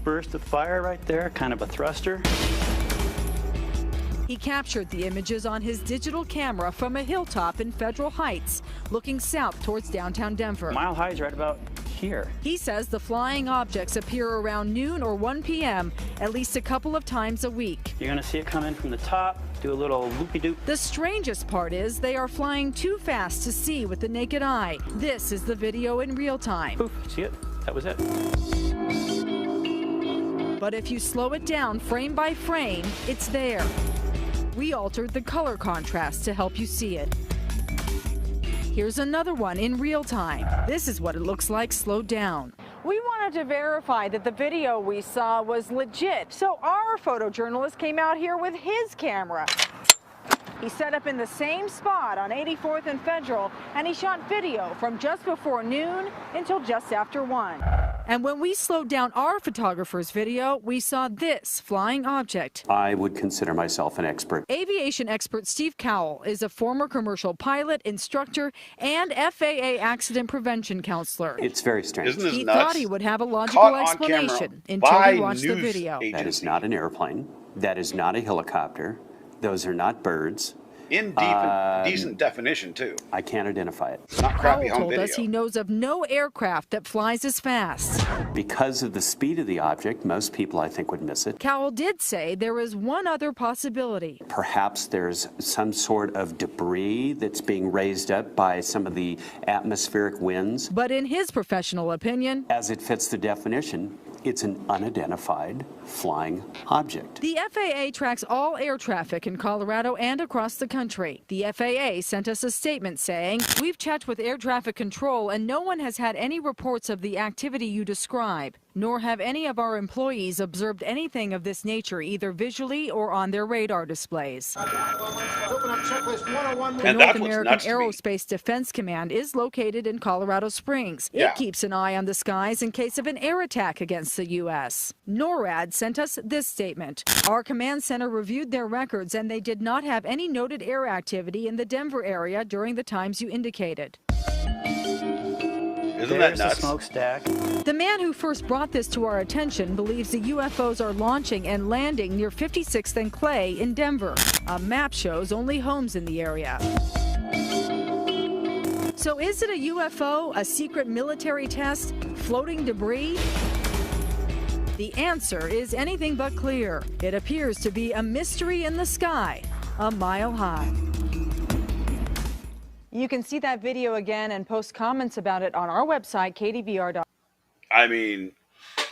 Speaker 13: burst of fire right there, kind of a thruster.
Speaker 12: He captured the images on his digital camera from a hilltop in Federal Heights, looking south towards downtown Denver.
Speaker 13: Mile High is right about here.
Speaker 12: He says the flying objects appear around noon or 1 p.m. at least a couple of times a week.
Speaker 13: You're gonna see it come in from the top, do a little loopy-doop.
Speaker 12: The strangest part is they are flying too fast to see with the naked eye. This is the video in real time.
Speaker 13: Poof, see it? That was it.
Speaker 12: But if you slow it down frame by frame, it's there. We altered the color contrast to help you see it. Here's another one in real time. This is what it looks like slowed down. We wanted to verify that the video we saw was legit, so our photojournalist came out here with his camera. He set up in the same spot on 84th and Federal, and he shot video from just before noon until just after 1. And when we slowed down our photographer's video, we saw this flying object.
Speaker 14: I would consider myself an expert.
Speaker 12: Aviation expert Steve Cowell is a former commercial pilot, instructor, and FAA accident prevention counselor.
Speaker 14: It's very strange.
Speaker 2: Isn't this
Speaker 12: He
Speaker 2: nuts?
Speaker 12: thought he would have a logical explanation until he watched the video.
Speaker 14: That is not an airplane. That is not a helicopter. Those are not birds.
Speaker 2: In decent definition, too.
Speaker 14: I can't identify it.
Speaker 2: Not crappy
Speaker 12: Cowell
Speaker 2: home
Speaker 12: told
Speaker 2: video.
Speaker 12: us he knows of no aircraft that flies as fast.
Speaker 14: Because of the speed of the object, most people, I think, would miss it.
Speaker 12: Cowell did say there is one other possibility.
Speaker 14: Perhaps there's some sort of debris that's being raised up by some of the atmospheric winds.
Speaker 12: But in his professional opinion,
Speaker 14: as it fits the definition, it's an unidentified flying object.
Speaker 12: The FAA tracks all air traffic in Colorado and across the country. The FAA sent us a statement saying, "We've checked with air traffic control and no one has had any reports of the activity you describe, nor have any of our employees observed anything of this nature either visually or on their radar displays." The North American Aerospace Defense Command is located in Colorado Springs. It keeps an eye on the skies in case of an air attack against the U.S. NORAD sent us this statement. Our command center reviewed their records and they did not have any noted air activity in the Denver area during the times you indicated.
Speaker 2: Isn't that nuts?
Speaker 13: The smokestack.
Speaker 12: The man who first brought this to our attention believes the UFOs are launching and landing near 56th and Clay in Denver. A map shows only homes in the area. So is it a UFO, a secret military test, floating debris? The answer is anything but clear. It appears to be a mystery in the sky, a mile high. You can see that video again and post comments about it on our website, kdvr.com.
Speaker 2: I mean,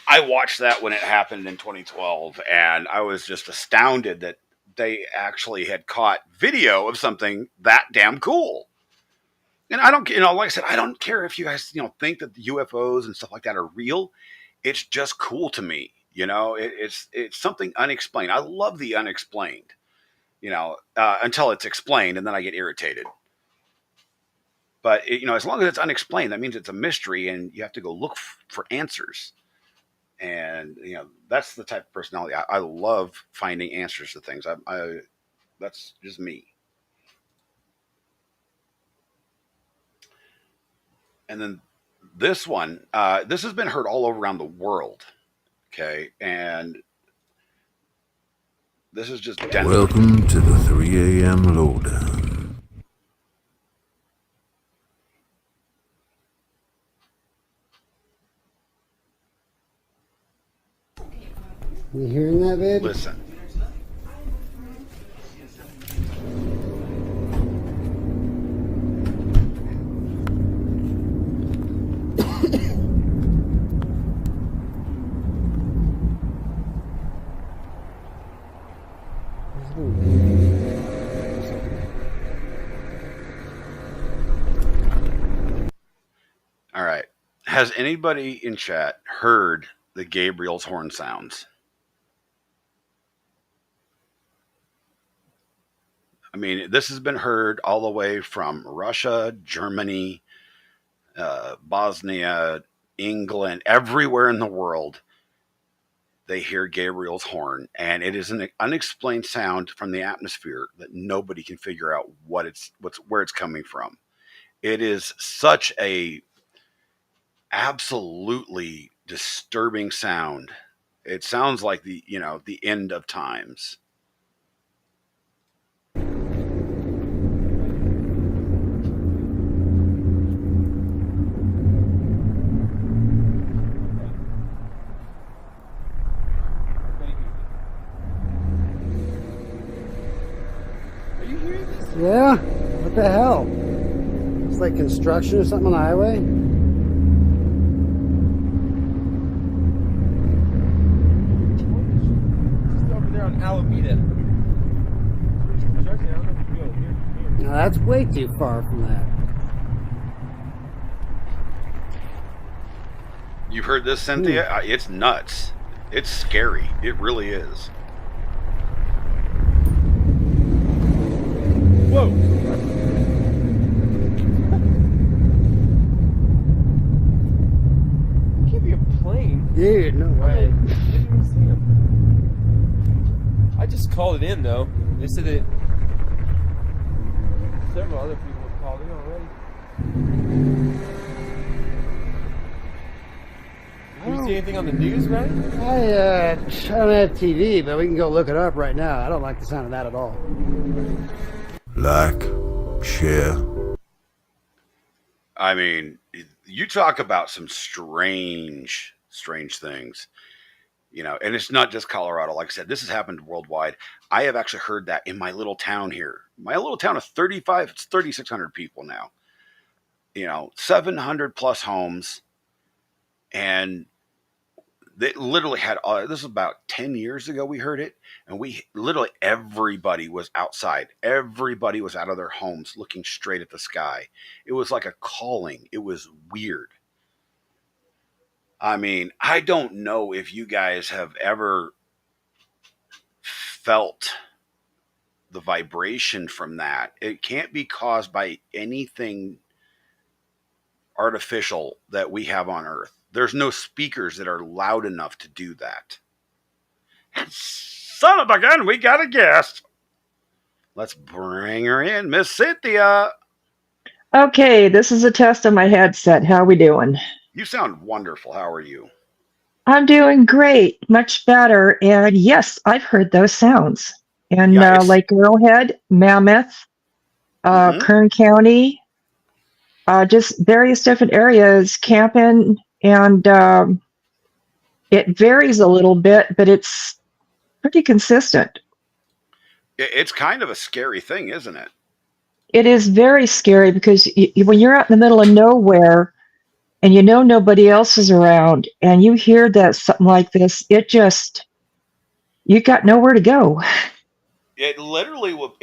Speaker 2: I watched that when it happened in 2012, and I was just astounded that they actually had caught video of something that damn cool. And I don't, like I said, I don't care if you guys, think that the UFOs and stuff like that are real. It's just cool to me. It's something unexplained. I love the unexplained, until it's explained, and then I get irritated. But, as long as it's unexplained, that means it's a mystery, and you have to go look for answers. And, that's the type of personality. I love finding answers to things. That's just me. And then this one, this has been heard all over around the world. Okay. And this is just Denver.
Speaker 15: Welcome to the 3 a.m. lowdown.
Speaker 16: You hearing that, babe?
Speaker 2: Listen. All right. Has anybody in chat heard the Gabriel's horn sounds? I mean, this has been heard all the way from Russia, Germany, Bosnia, England, everywhere in the world. They hear Gabriel's horn, and it is an unexplained sound from the atmosphere that nobody can figure out where it's coming from. It is such a absolutely disturbing sound. It sounds like the end of times.
Speaker 16: Yeah? What the hell? It's like construction or something on the highway?
Speaker 6: Over there on Alameda.
Speaker 16: Now that's way too far from that.
Speaker 2: You've heard this, Cynthia? It's nuts. It's scary. It really is.
Speaker 6: Whoa! It can't be a plane.
Speaker 16: Dude, no way.
Speaker 6: I didn't even see him. I just called it in though. They said that several other people have called in already. Did you see anything on the news, right?
Speaker 16: I don't have TV, but we can go look it up right now. I don't like the sound of that at all.
Speaker 15: Like, share.
Speaker 2: I mean, you talk about some strange things, you know, and it's not just Colorado. Like I said, this has happened worldwide. I have actually heard that in my little town here. My little town of 3,600 people now, you know, 700 plus homes. And they literally had, this was about 10 years ago we heard it. And everybody was outside. Everybody was out of their homes looking straight at the sky. It was like a calling. It was weird. I mean, I don't know if you guys have ever felt the vibration from that. It can't be caused by anything artificial that we have on Earth. There's no speakers that are loud enough to do that. Son of a gun, we got a guest. Let's bring her in, Miss Cynthia.
Speaker 17: Okay, this is a test of my headset. How we doing?
Speaker 2: You sound wonderful. How are you?
Speaker 17: I'm doing great, much better. And yes, I've heard those sounds. And Lake Arrowhead, Mammoth, Kern County, just various different areas, camping, and it varies a little bit, but it's pretty consistent.
Speaker 2: It's kind of a scary thing, isn't it?
Speaker 17: It is very scary because when you're out in the middle of nowhere and you know nobody else is around and you hear that something like this, you got nowhere to go.
Speaker 2: It literally will.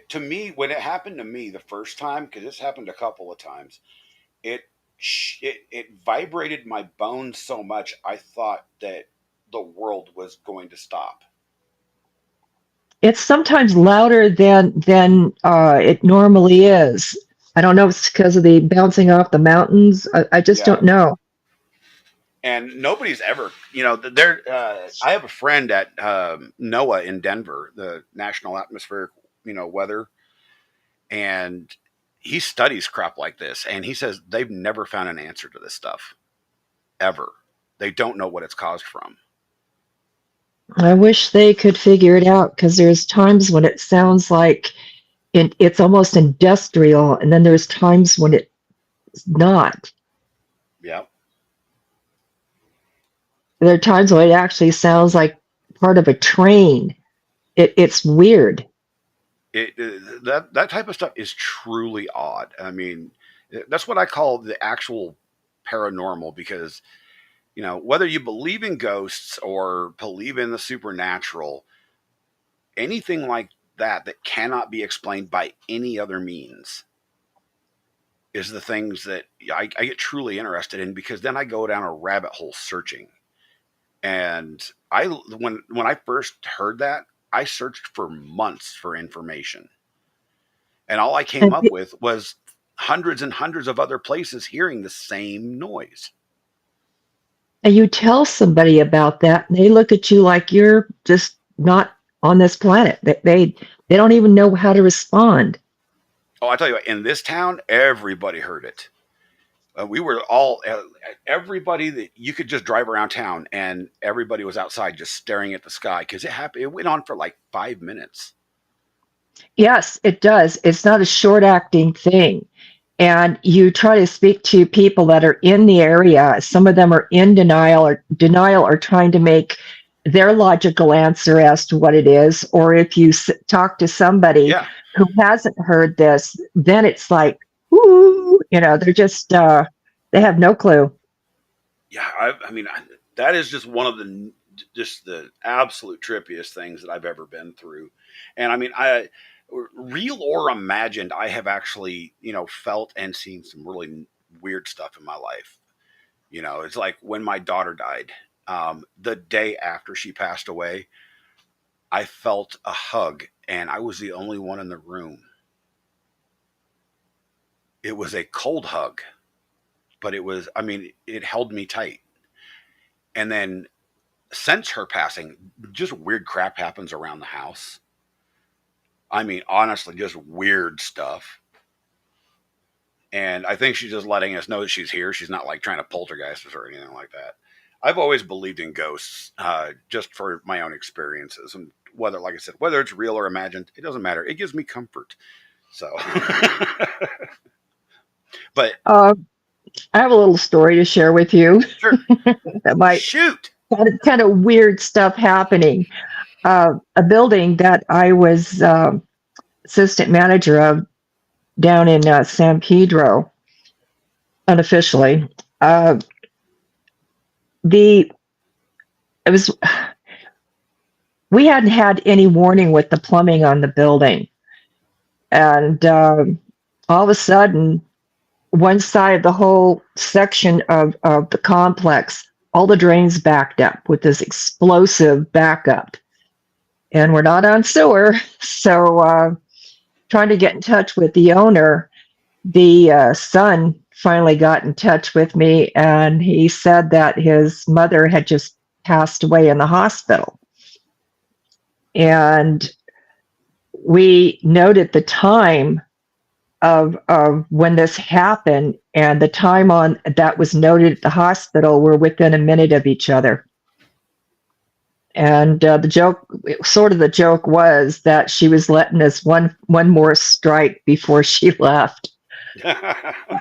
Speaker 2: To me, when it happened to me the first time, because this happened a couple of times, it vibrated my bones so much I thought that the world was going to stop.
Speaker 17: It's sometimes louder than it normally is. I don't know if it's because of the bouncing off the mountains. I just don't know.
Speaker 2: And nobody's ever, you know, I have a friend at NOAA in Denver, the National Atmospheric, Weather, and he studies crap like this, and he says they've never found an answer to this stuff, ever. They don't know what it's caused from.
Speaker 17: I wish they could figure it out, because there's times when it sounds like it's almost industrial, and then there's times when it's not.
Speaker 2: Yeah.
Speaker 17: There are times when it actually sounds like part of a train. It's weird.
Speaker 2: That type of stuff is truly odd. I mean, that's what I call the actual paranormal, because, whether you believe in ghosts or believe in the supernatural, anything like that cannot be explained by any other means is the things that I get truly interested in, because then I go down a rabbit hole searching. And when I first heard that, I searched for months for information. And all I came up with was hundreds and hundreds of other places hearing the same noise.
Speaker 17: And you tell somebody about that, and they look at you like you're just not on this planet. They don't even know how to respond.
Speaker 2: Oh, I tell you what, in this town, everybody heard it. We were all, everybody that you could just drive around town, and everybody was outside just staring at the sky, because it went on for like 5 minutes.
Speaker 17: Yes, it does. It's not a short acting thing. And you try to speak to people that are in the area. Some of them are in denial or trying to make their logical answer as to what it is. Or if you talk to somebody who hasn't heard this, then it's like, ooh, they're just, they have no clue.
Speaker 2: Yeah, I mean, that is just one of the absolute trippiest things that I've ever been through. And I mean, real or imagined, I have actually, felt and seen some really weird stuff in my life. It's like when my daughter died, the day after she passed away, I felt a hug, and I was the only one in the room. It was a cold hug, but it held me tight. And then since her passing, just weird crap happens around the house. I mean, honestly, just weird stuff. And I think she's just letting us know that she's here. She's not like trying to poltergeist us or anything like that. I've always believed in ghosts, just for my own experiences. And whether, like I said, whether it's real or imagined, it doesn't matter. It gives me comfort. So, but
Speaker 17: I have a little story to share with you.
Speaker 2: Sure.
Speaker 17: That might
Speaker 2: shoot.
Speaker 17: Kind of weird stuff happening. A building that I was assistant manager of down in San Pedro, unofficially. We hadn't had any warning with the plumbing on the building, and all of a sudden, one side of the whole section of the complex, all the drains backed up with this explosive backup. And we're not on sewer, so trying to get in touch with the owner, the son finally got in touch with me, and he said that his mother had just passed away in the hospital. And we noted the time of when this happened, and the time on that was noted at the hospital were within a minute of each other. And the joke was that she was letting us one more strike before she left.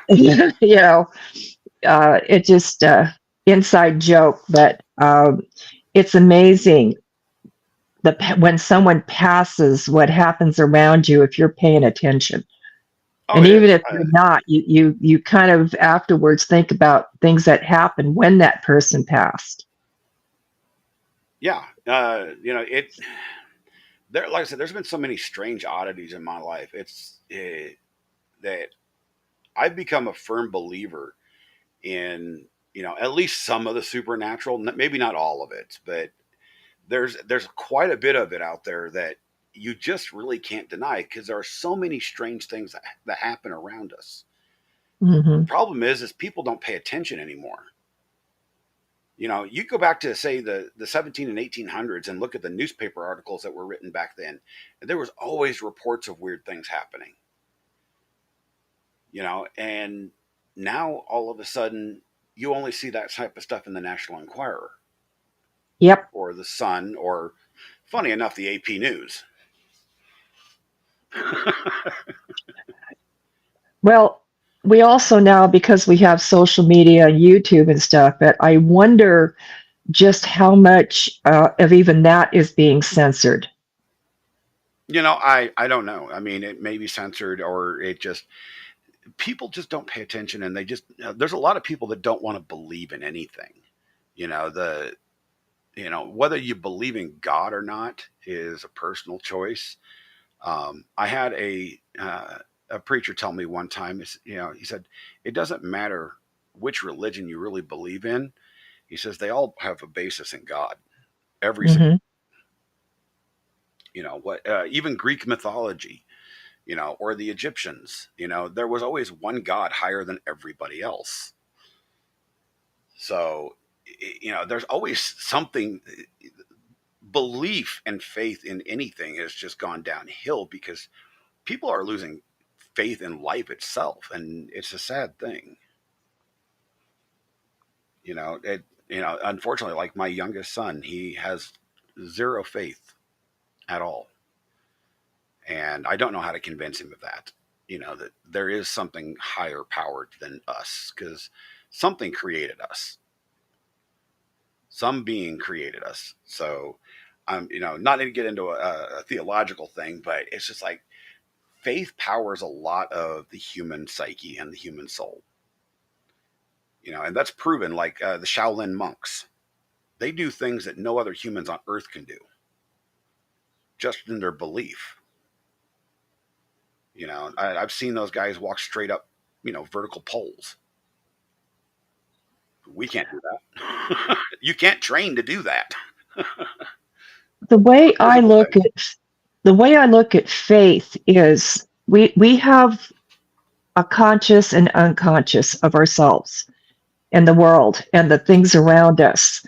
Speaker 17: It just inside joke, but it's amazing when someone passes, what happens around you if you're paying attention. And even if you're not, you kind of afterwards think about things that happened when that person passed.
Speaker 2: Yeah, like I said, there's been so many strange oddities in my life. It's that I've become a firm believer in, at least some of the supernatural. Maybe not all of it, but there's quite a bit of it out there that you just really can't deny, because there are so many strange things that happen around us.
Speaker 17: Mm-hmm.
Speaker 2: The problem is people don't pay attention anymore. You go back to, say, the 17 and 1800s and look at the newspaper articles that were written back then, and there was always reports of weird things happening. And now all of a sudden you only see that type of stuff in the National Enquirer.
Speaker 17: Yep.
Speaker 2: Or the Sun, or funny enough, the AP News.
Speaker 17: Well, we also now, because we have social media, YouTube and stuff, but I wonder just how much of even that is being censored.
Speaker 2: I don't know. I mean, it may be censored, or people just don't pay attention, and there's a lot of people that don't want to believe in anything. Whether you believe in God or not is a personal choice. I had a preacher tell me one time, he said, it doesn't matter which religion you really believe in. He says they all have a basis in God. Every single, even Greek mythology, or the Egyptians, there was always one God higher than everybody else. So, there's always something. Belief and faith in anything has just gone downhill because people are losing faith in life itself, and it's a sad thing. Unfortunately, like my youngest son, he has zero faith at all, and I don't know how to convince him of that. That there is something higher powered than us, because something created us. Some being created us. So, not to get into a theological thing, but it's just like, faith powers a lot of the human psyche and the human soul. And that's proven. Like the Shaolin monks, they do things that no other humans on Earth can do, just in their belief. I've seen those guys walk straight up, vertical poles. We can't do that. You can't train to do that.
Speaker 17: The way I look at faith is we have a conscious and unconscious of ourselves and the world and the things around us.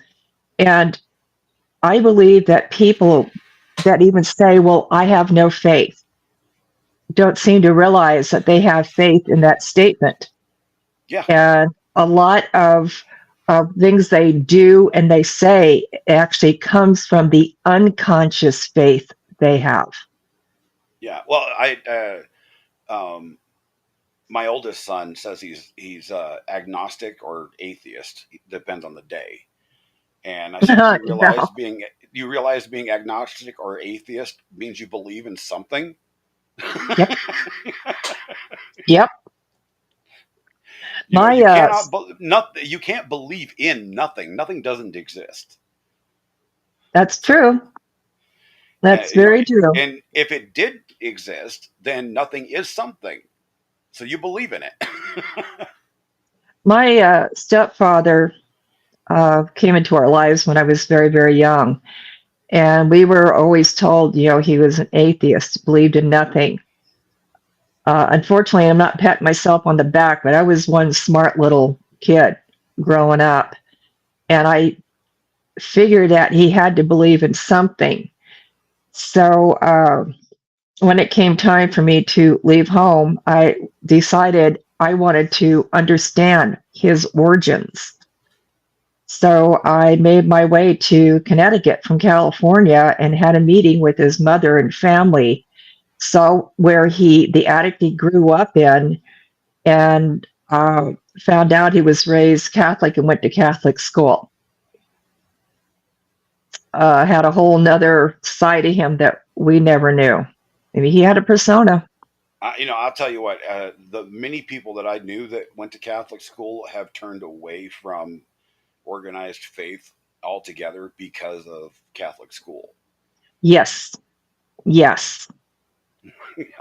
Speaker 17: And I believe that people that even say, well, I have no faith, don't seem to realize that they have faith in that statement.
Speaker 2: Yeah.
Speaker 17: And a lot of things they do and they say actually comes from the unconscious faith they have.
Speaker 2: Yeah. Well, my oldest son says he's agnostic or atheist. It depends on the day. And I said, do you realize being agnostic or atheist means you believe in something?
Speaker 17: Yep. Yep.
Speaker 2: You can't believe in nothing. Nothing doesn't exist.
Speaker 17: That's true. That's very true.
Speaker 2: And if it did exist, then nothing is something. So you believe in it.
Speaker 17: My stepfather came into our lives when I was very, very young. And we were always told, he was an atheist, believed in nothing. Unfortunately, I'm not patting myself on the back, but I was one smart little kid growing up. And I figured that he had to believe in something. So when it came time for me to leave home, I decided I wanted to understand his origins. So I made my way to Connecticut from California and had a meeting with his mother and family. So where the attic he grew up in, and found out he was raised Catholic and went to Catholic school. Had a whole nother side of him that we never knew. I mean, he had a persona.
Speaker 2: I'll tell you what, the many people that I knew that went to Catholic school have turned away from organized faith altogether because of Catholic school.
Speaker 17: Yes. Yes.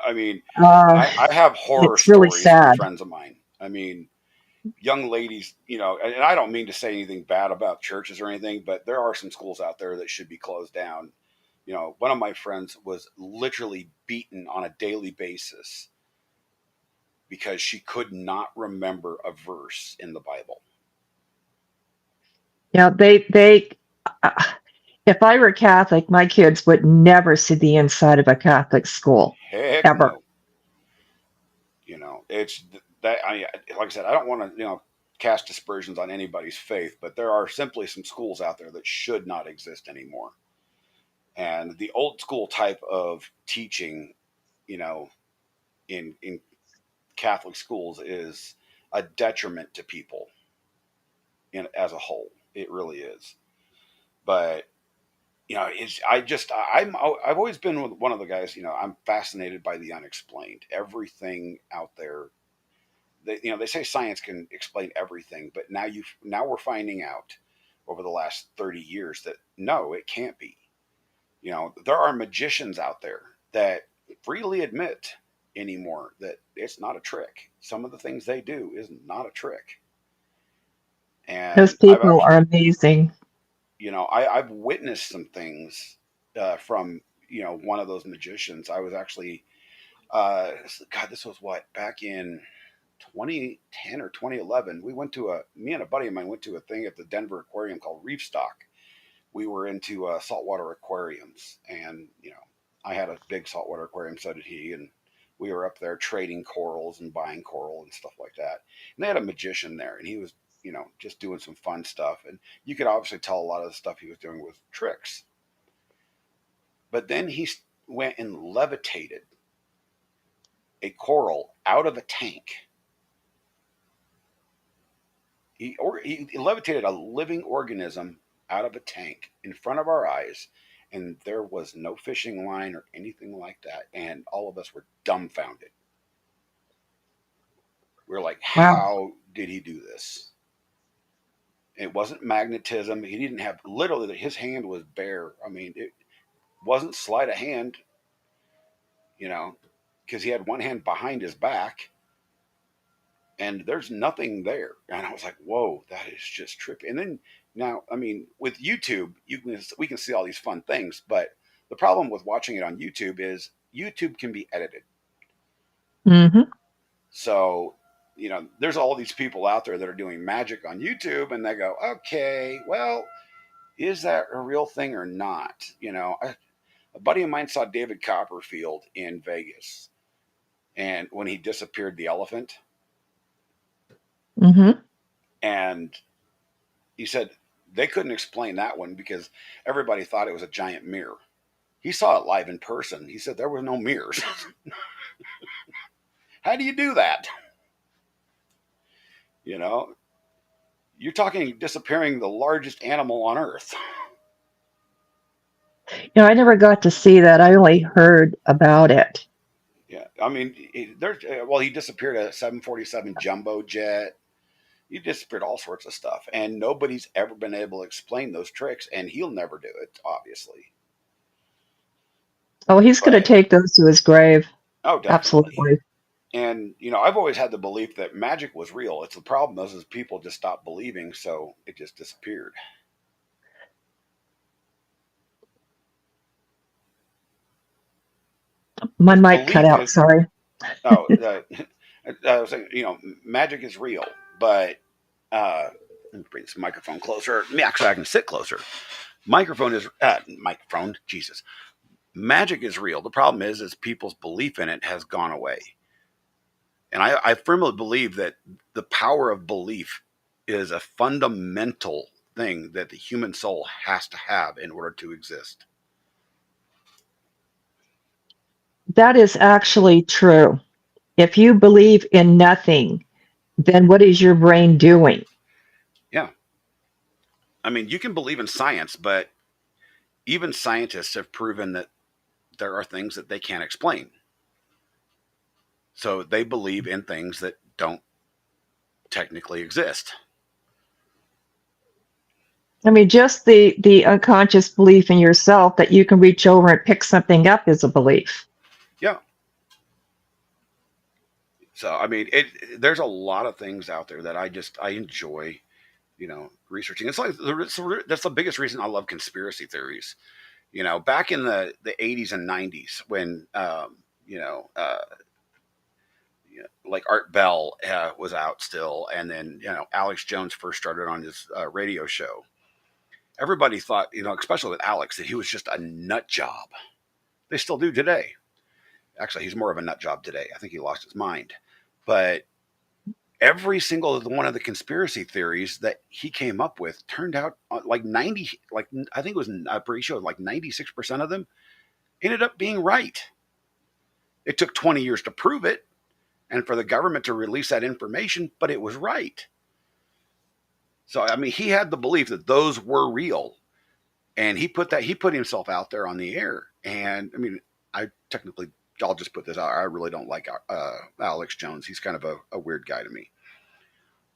Speaker 2: I mean, I have horror stories from friends of mine. I mean, young ladies, and I don't mean to say anything bad about churches or anything, but there are some schools out there that should be closed down. One of my friends was literally beaten on a daily basis because she could not remember a verse in the Bible.
Speaker 17: Yeah, if I were Catholic, my kids would never see the inside of a Catholic school.
Speaker 2: Heck
Speaker 17: ever.
Speaker 2: No. It's that like I said, I don't want to, cast aspersions on anybody's faith, but there are simply some schools out there that should not exist anymore. And the old school type of teaching, in Catholic schools is a detriment to people as a whole. It really is. But I've always been one of the guys. I'm fascinated by the unexplained. Everything out there. They say science can explain everything, but now we're finding out over the last 30 years that no, it can't be. There are magicians out there that freely admit anymore that it's not a trick. Some of the things they do is not a trick. And
Speaker 17: those people are amazing.
Speaker 2: I've witnessed some things from one of those magicians. I was actually this was back in 2010 or 2011. Me and a buddy of mine went to a thing at the Denver Aquarium called Reef Stock. We were into saltwater aquariums, and I had a big saltwater aquarium, so did he, and we were up there trading corals and buying coral and stuff like that. And they had a magician there, and he was just doing some fun stuff, and you could obviously tell a lot of the stuff he was doing was tricks. But then he went and levitated a coral out of a tank. He levitated a living organism out of a tank in front of our eyes and there was no fishing line or anything like that, and all of us were dumbfounded. We're like,
Speaker 17: Wow.
Speaker 2: how did he do this? It wasn't magnetism. He didn't have, literally, his hand was bare. I mean, it wasn't sleight of hand, you know, because he had one hand behind his back and there's nothing there. And I was like, whoa, that is just trippy. And then now, I mean, with YouTube, we can see all these fun things, but the problem with watching it on YouTube is YouTube can be edited.
Speaker 17: Mm-hmm.
Speaker 2: So, you know, there's all these people out there that are doing magic on YouTube, and they go, okay, well, is that a real thing or not? You know, a buddy of mine saw David Copperfield in Vegas, and when he disappeared the elephant,
Speaker 17: Mm-hmm.
Speaker 2: and he said they couldn't explain that one because everybody thought it was a giant mirror. He saw it live in person. He said there were no mirrors. How do you do that? You know, you're talking disappearing the largest animal on earth.
Speaker 17: You know, I never got to see that. I only heard about it.
Speaker 2: Yeah, I mean, he disappeared a 747 jumbo jet. He disappeared all sorts of stuff, and nobody's ever been able to explain those tricks, and he'll never do it, obviously.
Speaker 17: Oh, he's going to take those to his grave.
Speaker 2: Oh, definitely.
Speaker 17: Absolutely.
Speaker 2: And, you know, I've always had the belief that magic was real. It's the problem is people just stopped believing, so it just disappeared.
Speaker 17: My mic cut out, sorry.
Speaker 2: I was saying, you know, magic is real, but let me bring this microphone closer. Actually, I can sit closer. Jesus. Magic is real. The problem is people's belief in it has gone away. And I firmly believe that the power of belief is a fundamental thing that the human soul has to have in order to exist.
Speaker 17: That is actually true. If you believe in nothing, then what is your brain doing?
Speaker 2: Yeah. I mean, you can believe in science, but even scientists have proven that there are things that they can't explain. So they believe in things that don't technically exist.
Speaker 17: I mean, just the unconscious belief in yourself that you can reach over and pick something up is a belief.
Speaker 2: Yeah. So, I mean, there's a lot of things out there that I enjoy, you know, researching. It's like, that's the biggest reason I love conspiracy theories. You know, back in the 80s and 90s when, like Art Bell was out still, and then, you know, Alex Jones first started on his radio show. Everybody thought, you know, especially with Alex, that he was just a nut job. They still do today. Actually, he's more of a nut job today. I think he lost his mind. But every single one of the conspiracy theories that he came up with turned out like I think it was, I'm pretty sure like 96% of them ended up being right. It took 20 years to prove it and for the government to release that information, but it was right. So, I mean, he had the belief that those were real, and he put himself out there on the air. And I mean, I'll just put this out. I really don't like Alex Jones. He's kind of a weird guy to me,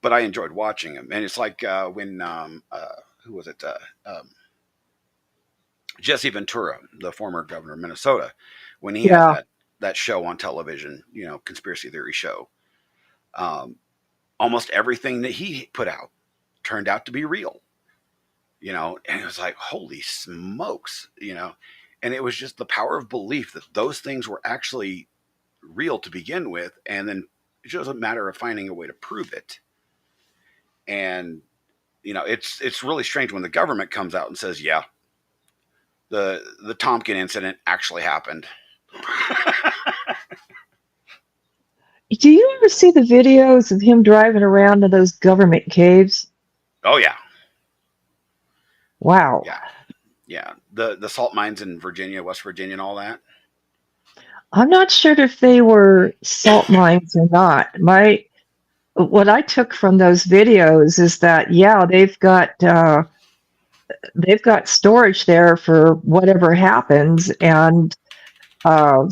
Speaker 2: but I enjoyed watching him. And it's like when who was it? Jesse Ventura, the former governor of Minnesota, when he had that show on television, you know, conspiracy theory show. Almost everything that he put out turned out to be real, you know, and it was like, holy smokes, you know, and it was just the power of belief that those things were actually real to begin with. And then it just a matter of finding a way to prove it. And, you know, it's really strange when the government comes out and says, yeah, the Tompkin incident actually happened.
Speaker 17: Do you ever see the videos of him driving around in those government caves?
Speaker 2: Oh, yeah.
Speaker 17: Wow.
Speaker 2: Yeah. The salt mines in Virginia, West Virginia, and all that.
Speaker 17: I'm not sure if they were salt mines or not. What I took from those videos is that, yeah, they've got they've got storage there for whatever happens, and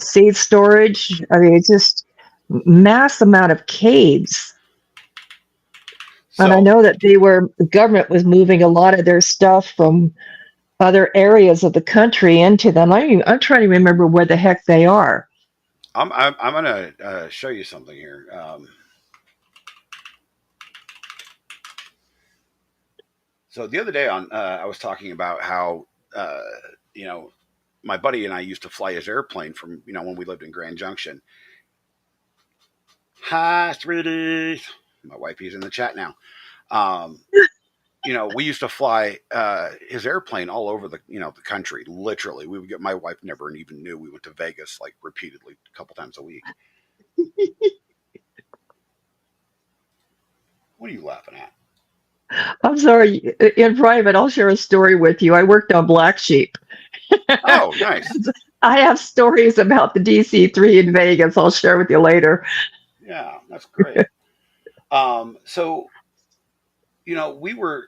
Speaker 17: seed storage. I mean, it's just mass amount of caves. And I
Speaker 2: So
Speaker 17: know that the government was moving a lot of their stuff from other areas of the country into them. I'm trying to remember where the heck they are.
Speaker 2: I'm going to show you something here. So the other day I was talking about how you know, my buddy and I used to fly his airplane from, when we lived in Grand Junction. Hi, sweetie. My wifey's in the chat now. Um, we used to fly his airplane all over the country. Literally, we would get. My wife never even knew we went to Vegas like repeatedly, a couple times a week. What are you laughing at?
Speaker 17: I'm sorry. In private, I'll share a story with you. I worked on Black Sheep.
Speaker 2: Oh, nice.
Speaker 17: I have stories about the DC-3 in Vegas. I'll share with you later.
Speaker 2: Yeah, that's great. So we were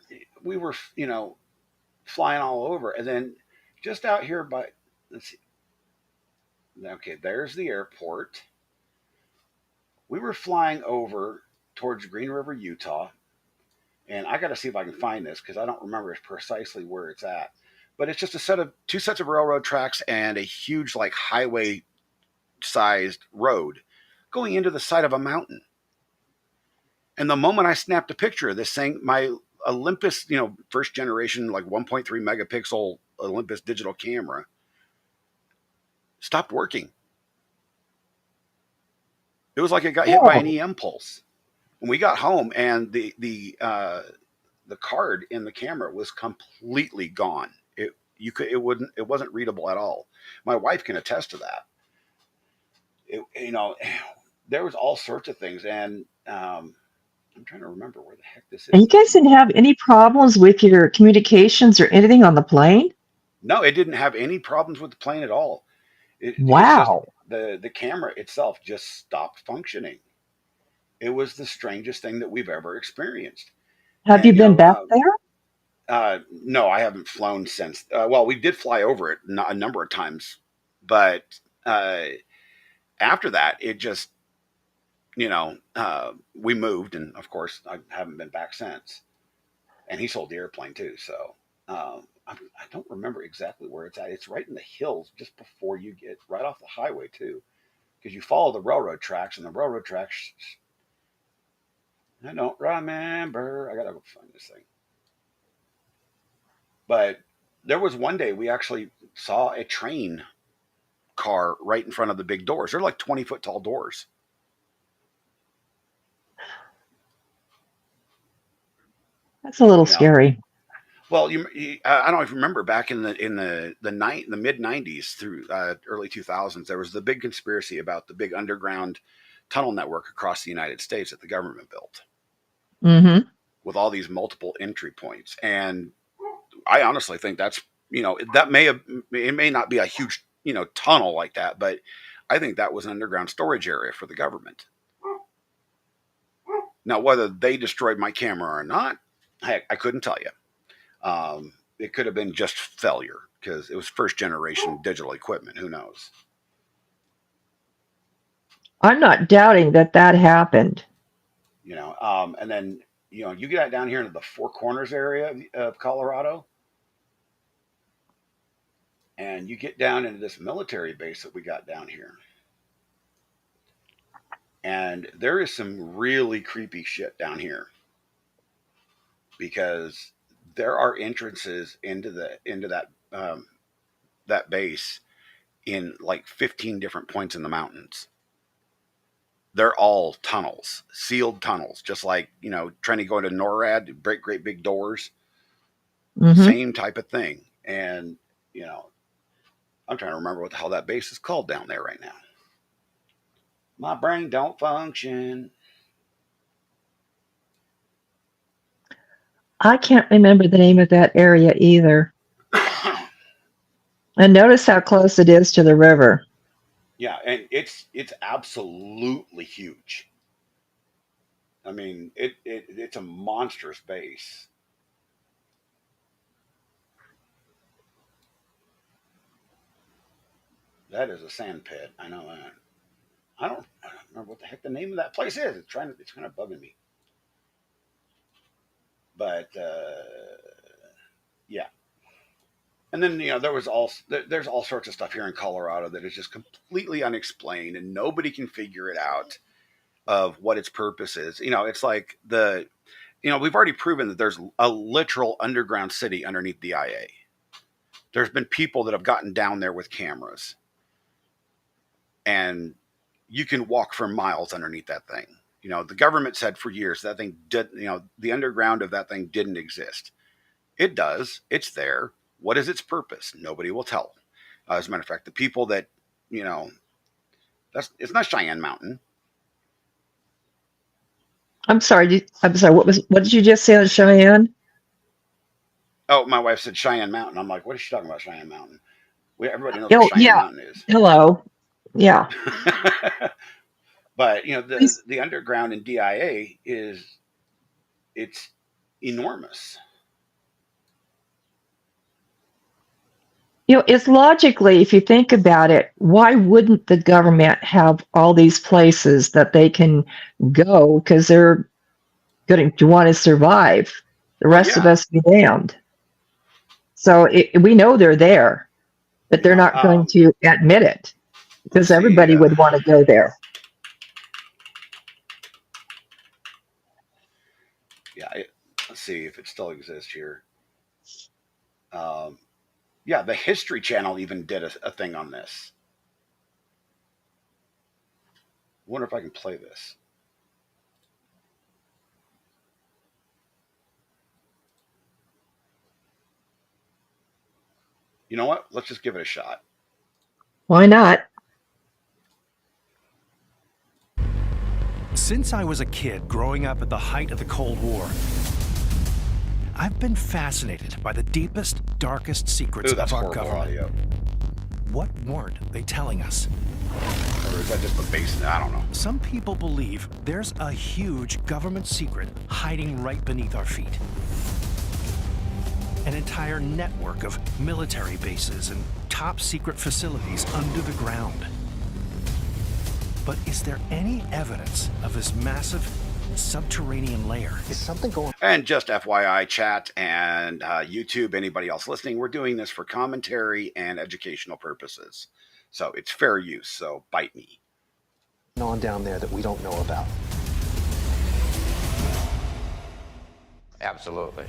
Speaker 2: flying all over, and then just out here by, let's see. Okay, there's the airport. We were flying over towards Green River, Utah, and I got to see if I can find this because I don't remember precisely where it's at. But it's just two sets of railroad tracks and a huge like highway sized road going into the side of a mountain. And the moment I snapped a picture of this thing, my Olympus, first generation like 1.3 megapixel Olympus digital camera stopped working. It was like it got hit by an EM pulse. When we got home, and the card in the camera was completely gone. It wasn't readable at all. My wife can attest to that. There was all sorts of things, and I'm trying to remember where the heck this
Speaker 17: And
Speaker 2: is.
Speaker 17: you guys didn't have any problems with your communications or anything on the plane?
Speaker 2: No, it didn't have any problems with the plane at all. It's just
Speaker 17: Wow.
Speaker 2: the camera itself just stopped functioning. It was the strangest thing that we've ever experienced.
Speaker 17: Have you
Speaker 2: And
Speaker 17: been back there?
Speaker 2: no, I haven't flown since. Well, we did fly over it a number of times, but after that, it just, we moved, and of course, I haven't been back since. And he sold the airplane too, so I don't remember exactly where it's at. It's right in the hills, just before you get right off the highway too, because you follow the railroad tracks, and the railroad tracks. I don't remember. I gotta go find this thing. But there was one day we actually saw a train car right in front of the big doors. They're like 20-foot tall doors.
Speaker 17: That's a little scary.
Speaker 2: Well, I don't know if you remember back in the mid 90s through early 2000s, there was the big conspiracy about the big underground tunnel network across the United States that the government built, with all these multiple entry points. And I honestly think that's, it may not be a huge, tunnel like that, but I think that was an underground storage area for the government. Now, whether they destroyed my camera or not, heck, I couldn't tell you. It could have been just failure because it was first generation digital equipment. Who knows?
Speaker 17: I'm not doubting that happened.
Speaker 2: And then, you get down here into the Four Corners area of Colorado, and you get down into this military base that we got down here. And there is some really creepy shit down here because there are entrances into that base in like 15 different points in the mountains. They're all tunnels, sealed tunnels, just like, trying to go into NORAD to break great big doors. Same type of thing. And, I'm trying to remember what the hell that base is called down there right now. My brain don't function.
Speaker 17: I can't remember the name of that area either. And notice how close it is to the river.
Speaker 2: Yeah, and it's absolutely huge. I mean, it's a monstrous base. That is a sand pit. I know that. I don't remember what the heck the name of that place is. It's kind of bugging me. But yeah. And then there's all sorts of stuff here in Colorado that is just completely unexplained, and nobody can figure it out of what its purpose is. It's like we've already proven that there's a literal underground city underneath the IA. There's been people that have gotten down there with cameras, and you can walk for miles underneath that thing. The government said for years that thing did, the underground of that thing didn't exist. It does. It's there. What is its purpose? Nobody will tell. As a matter of fact, the people that, it's not Cheyenne Mountain.
Speaker 17: I'm sorry. What did you just say on Cheyenne?
Speaker 2: Oh, my wife said Cheyenne Mountain. I'm like, what is she talking about, Cheyenne Mountain? Everybody knows what Cheyenne Mountain is.
Speaker 17: Hello. Yeah.
Speaker 2: But the underground in DIA it's enormous.
Speaker 17: It's logically, if you think about it, why wouldn't the government have all these places that they can go because they're going to want to survive? The rest of us be damned. So we know they're there, but they're not going to admit it because everybody would want to go there.
Speaker 2: Yeah, let's see if it still exists here. Yeah, the History Channel even did a thing on this. Wonder if I can play this. You know what? Let's just give it a shot.
Speaker 17: Why not?
Speaker 18: Since I was a kid growing up at the height of the Cold War, I've been fascinated by the deepest, darkest secrets of our government.
Speaker 2: Audio.
Speaker 18: What weren't they telling us?
Speaker 2: Or is that just the bass? I don't know.
Speaker 18: Some people believe there's a huge government secret hiding right beneath our feet. An entire network of military bases and top secret facilities under the ground. But is there any evidence of this massive subterranean layer? Is something going on?
Speaker 2: And just FYI, chat and YouTube, anybody else listening, we're doing this for commentary and educational purposes. So it's fair use, so bite me.
Speaker 18: On down there that we don't know about.
Speaker 19: Absolutely.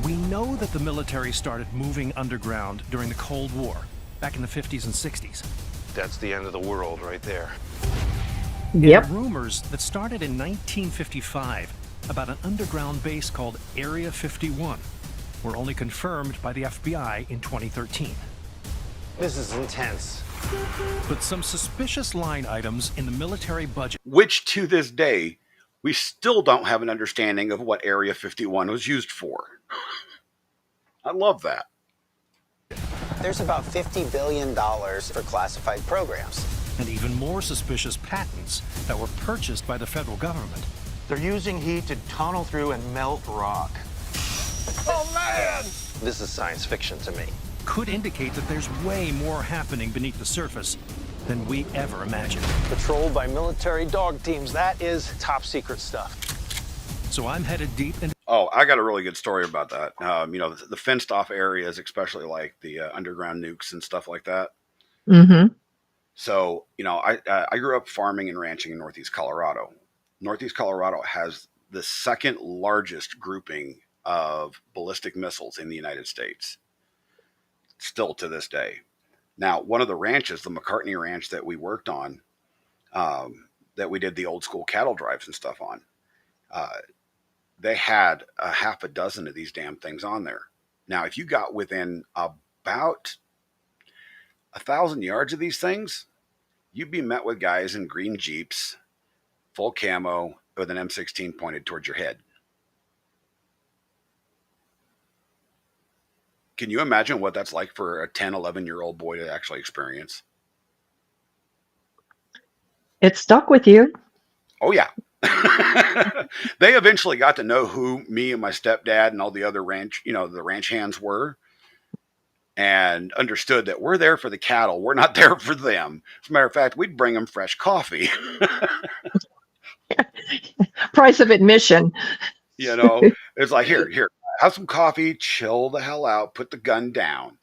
Speaker 18: We know that the military started moving underground during the Cold War, back in the 50s and 60s.
Speaker 19: That's the end of the world right there.
Speaker 17: Yep.
Speaker 18: And rumors that started in 1955 about an underground base called Area 51 were only confirmed by the FBI in 2013.
Speaker 19: This is intense.
Speaker 18: But some suspicious line items in the military budget,
Speaker 2: which to this day, we still don't have an understanding of what Area 51 was used for. I love that.
Speaker 20: There's about $50 billion for classified programs.
Speaker 18: And even more suspicious patents that were purchased by the federal government.
Speaker 19: They're using heat to tunnel through and melt rock. Oh, man! This is science fiction to me.
Speaker 18: Could indicate that there's way more happening beneath the surface than we ever imagined.
Speaker 19: Patrolled by military dog teams. That is top secret stuff.
Speaker 18: So I'm headed deep into...
Speaker 2: Oh, I got a really good story about that. The fenced off areas, especially like the underground nukes and stuff like that.
Speaker 17: Mm-hmm.
Speaker 2: So, I grew up farming and ranching in Northeast Colorado. Northeast Colorado has the second largest grouping of ballistic missiles in the United States, still to this day. Now, one of the ranches, the McCartney Ranch that we worked on, that we did the old school cattle drives and stuff on, they had a half a dozen of these damn things on there. Now, if you got within about 1,000 yards of these things, you'd be met with guys in green Jeeps, full camo, with an M16 pointed towards your head. Can you imagine what that's like for a 10, 11-year-old boy to actually experience?
Speaker 17: It stuck with you.
Speaker 2: Oh, yeah. They eventually got to know who me and my stepdad and all the other ranch, the ranch hands were. and understood that we're there for the cattle. We're not there for them. As a matter of fact, we'd bring them fresh coffee.
Speaker 17: Price of admission.
Speaker 2: You know, it's like, here, have some coffee, chill the hell out, put the gun down.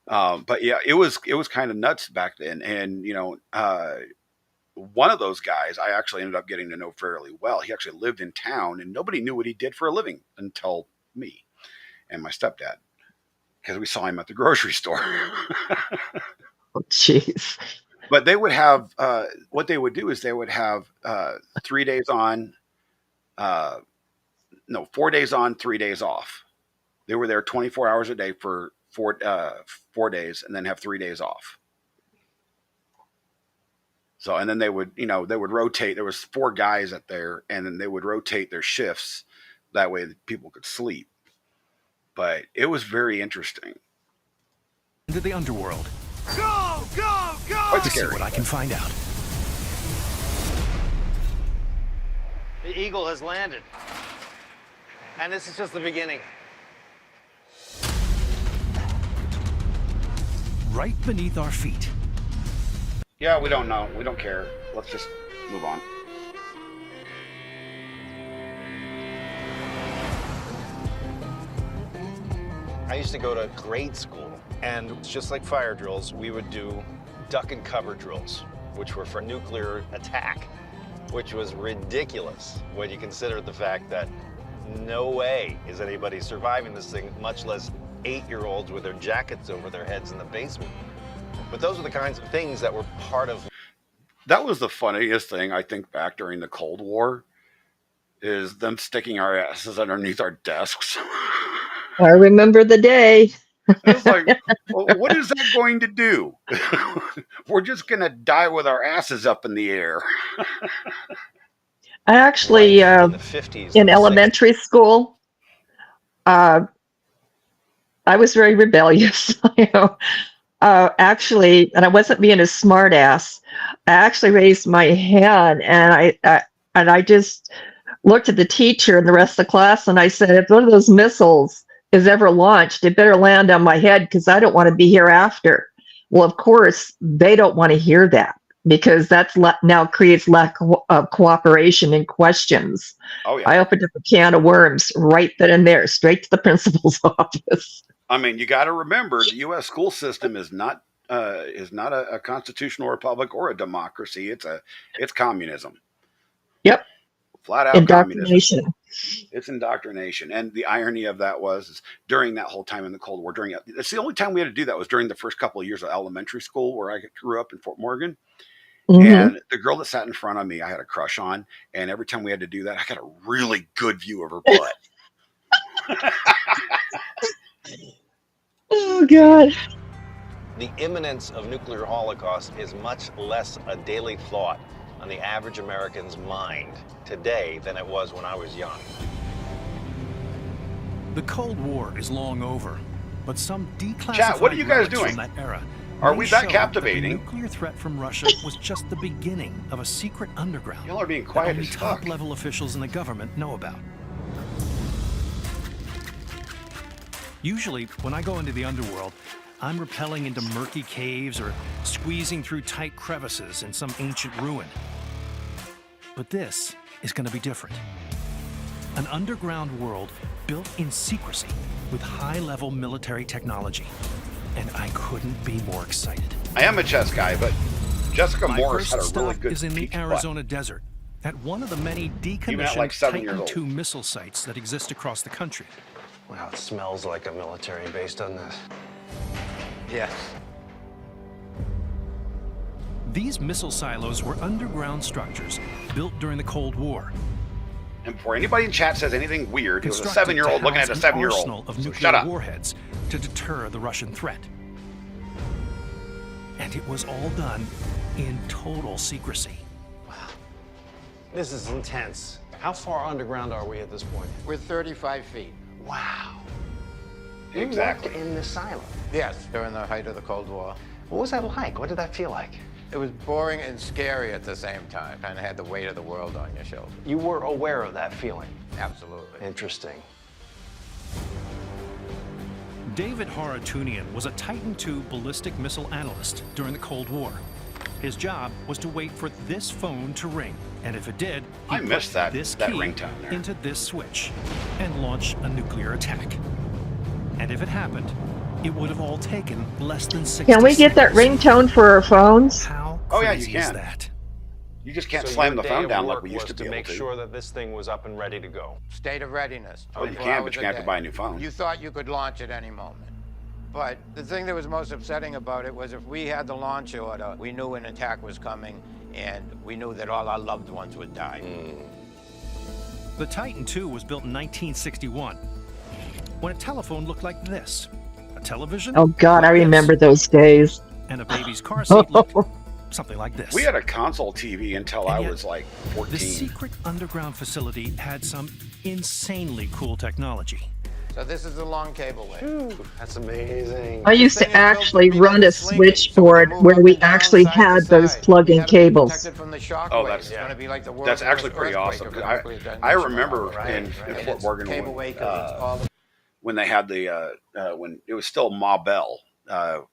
Speaker 2: But yeah, it was kind of nuts back then. And, you know, one of those guys I actually ended up getting to know fairly well. He actually lived in town and nobody knew what he did for a living until me and my stepdad, because we saw him at the grocery store.
Speaker 17: Oh, jeez.
Speaker 2: But they would have, what they would do is they would have 3 days on, 4 days on, 3 days off. They were there 24 hours a day for 4 days and then have 3 days off. So, and then they would rotate. There was 4 guys up there, and then they would rotate their shifts. That way people could sleep. But it was very interesting.
Speaker 18: Into the underworld.
Speaker 1: Go, go, go!
Speaker 2: Quite
Speaker 18: To see
Speaker 2: scary.
Speaker 18: what I can find out.
Speaker 19: The Eagle has landed. And this is just the beginning.
Speaker 18: Right beneath our feet.
Speaker 2: Yeah, we don't know. We don't care. Let's just move on.
Speaker 19: I used to go to grade school, and just like fire drills, we would do duck and cover drills, which were for nuclear attack, which was ridiculous when you consider the fact that no way is anybody surviving this thing, much less 8-year-olds with their jackets over their heads in the basement. But those are the kinds of things that were part of.
Speaker 2: That was the funniest thing, I think, back during the Cold War, is them sticking our asses underneath our desks.
Speaker 17: I remember the day.
Speaker 2: It's like, well, what is that going to do? We're just going to die with our asses up in the air.
Speaker 17: I actually,
Speaker 19: in the 50s,
Speaker 17: in elementary school, I was very rebellious. Actually, and I wasn't being a smart ass. I actually raised my hand, and I just looked at the teacher and the rest of the class, and I said, if one of those missiles is ever launched, it better land on my head because I don't want to be here after. Well, of course, they don't want to hear that because that's now creates lack of cooperation and questions.
Speaker 2: Oh, yeah.
Speaker 17: I opened up a can of worms right then and there, straight to the principal's office.
Speaker 2: I mean, you got to remember the U.S. school system is not a constitutional republic or a democracy. It's communism.
Speaker 17: Yep.
Speaker 2: Flat out
Speaker 17: Indoctrination.
Speaker 2: communism. It's indoctrination. And the irony of that is during that whole time in the Cold War, it's the only time we had to do that was during the first couple of years of elementary school where I grew up in Fort Morgan.
Speaker 17: Mm-hmm.
Speaker 2: And the girl that sat in front of me, I had a crush on. And every time we had to do that, I got a really good view of her butt.
Speaker 17: Oh, God.
Speaker 19: The imminence of nuclear holocaust is much less a daily thought on the average American's mind today than it was when I was young.
Speaker 18: The Cold War is long over, but some declassified
Speaker 2: Chat, what are you guys
Speaker 18: relics
Speaker 2: doing?
Speaker 18: from that era
Speaker 2: Are
Speaker 18: may
Speaker 2: we that
Speaker 18: show
Speaker 2: captivating?
Speaker 18: The nuclear threat from Russia was just the beginning of a secret underground
Speaker 2: Y'all are being
Speaker 18: that
Speaker 2: quiet
Speaker 18: only
Speaker 2: as fuck.
Speaker 18: top-level officials in the government know about. Usually, when I go into the underworld, I'm rappelling into murky caves or squeezing through tight crevices in some ancient ruin. But this is going to be different. An underground world built in secrecy with high-level military technology. And I couldn't be more excited.
Speaker 2: I am a chess guy, but Jessica
Speaker 18: My
Speaker 2: Morris
Speaker 18: first
Speaker 2: had a really
Speaker 18: stop
Speaker 2: good
Speaker 18: is in the
Speaker 2: peach butt.
Speaker 18: Arizona desert, at one of the many
Speaker 2: Even at
Speaker 18: decommissioned
Speaker 2: like 7 years
Speaker 18: Titan
Speaker 2: old.
Speaker 18: II missile sites that exist across the country.
Speaker 19: Wow, it smells like a military base, doesn't it? Yes.
Speaker 18: These missile silos were underground structures built during the Cold War.
Speaker 2: And before anybody in chat says anything weird, it was a
Speaker 18: Constructed
Speaker 2: 7-year-old
Speaker 18: to
Speaker 2: looking at a
Speaker 18: house an
Speaker 2: 7-year-old.
Speaker 18: arsenal of
Speaker 2: So
Speaker 18: nuclear
Speaker 2: shut up.
Speaker 18: warheads to deter the Russian threat. And it was all done in total secrecy.
Speaker 19: This is intense. How far underground are we at this point?
Speaker 21: We're 35 feet.
Speaker 19: Wow.
Speaker 2: Exactly.
Speaker 19: You worked in the silo.
Speaker 21: Yes, during the height of the Cold War.
Speaker 19: What was that like? What did that feel like?
Speaker 21: It was boring and scary at the same time. Kind of had the weight of the world on your shoulders.
Speaker 19: You were aware of that feeling.
Speaker 21: Absolutely.
Speaker 19: Interesting.
Speaker 18: David Haratunian was a Titan II ballistic missile analyst during the Cold War. His job was to wait for this phone to ring, and if it did,
Speaker 2: I missed that
Speaker 18: this
Speaker 2: that
Speaker 18: key
Speaker 2: ringtone there.
Speaker 18: into this switch and launch a nuclear attack. And if it happened, it would have all taken less than 60
Speaker 17: Can we get that
Speaker 18: seconds.
Speaker 17: ringtone for our phones?
Speaker 18: How
Speaker 2: Oh yeah, you
Speaker 18: crazy is
Speaker 2: can.
Speaker 18: that?
Speaker 2: You just can't
Speaker 19: So
Speaker 2: slam
Speaker 19: your
Speaker 2: the
Speaker 19: day
Speaker 2: phone
Speaker 19: of
Speaker 2: down like
Speaker 19: work
Speaker 2: we used
Speaker 19: was
Speaker 2: to be
Speaker 19: make
Speaker 2: able to.
Speaker 19: sure that this thing was up and ready to go.
Speaker 21: State of readiness.
Speaker 2: Oh, you
Speaker 21: 24
Speaker 2: can,
Speaker 21: hours
Speaker 2: but you
Speaker 21: a
Speaker 2: have to
Speaker 21: day.
Speaker 2: buy a new phone.
Speaker 21: You thought you could launch at any moment. But the thing that was most upsetting about it was if we had the launch order, we knew an attack was coming, and we knew that all our loved ones would die.
Speaker 18: The Titan II was built in 1961, when a telephone looked like this. A television?
Speaker 17: Oh God, I
Speaker 18: like this.
Speaker 17: remember those days.
Speaker 18: And a baby's car seat looked something like this.
Speaker 2: We had a console TV until
Speaker 18: And
Speaker 2: I
Speaker 18: yet,
Speaker 2: was like 14.
Speaker 18: The secret underground facility had some insanely cool technology.
Speaker 21: So this is the long cableway.
Speaker 19: That's amazing.
Speaker 17: I used to actually run a switchboard where we actually had those plug-in cables.
Speaker 21: Protected from the shock
Speaker 2: Oh,
Speaker 21: wave.
Speaker 2: that's
Speaker 21: It's going to be like the
Speaker 2: that's
Speaker 21: world's
Speaker 2: actually
Speaker 21: worst
Speaker 2: pretty
Speaker 21: earthquake
Speaker 2: awesome.
Speaker 21: of a
Speaker 2: 'Cause
Speaker 21: nuclear detonation.
Speaker 2: I remember
Speaker 21: Right,
Speaker 2: in
Speaker 21: right.
Speaker 2: Fort
Speaker 21: It's
Speaker 2: Morgan
Speaker 21: cableway 'cause it's all the
Speaker 2: when they had the when it was still Ma Bell,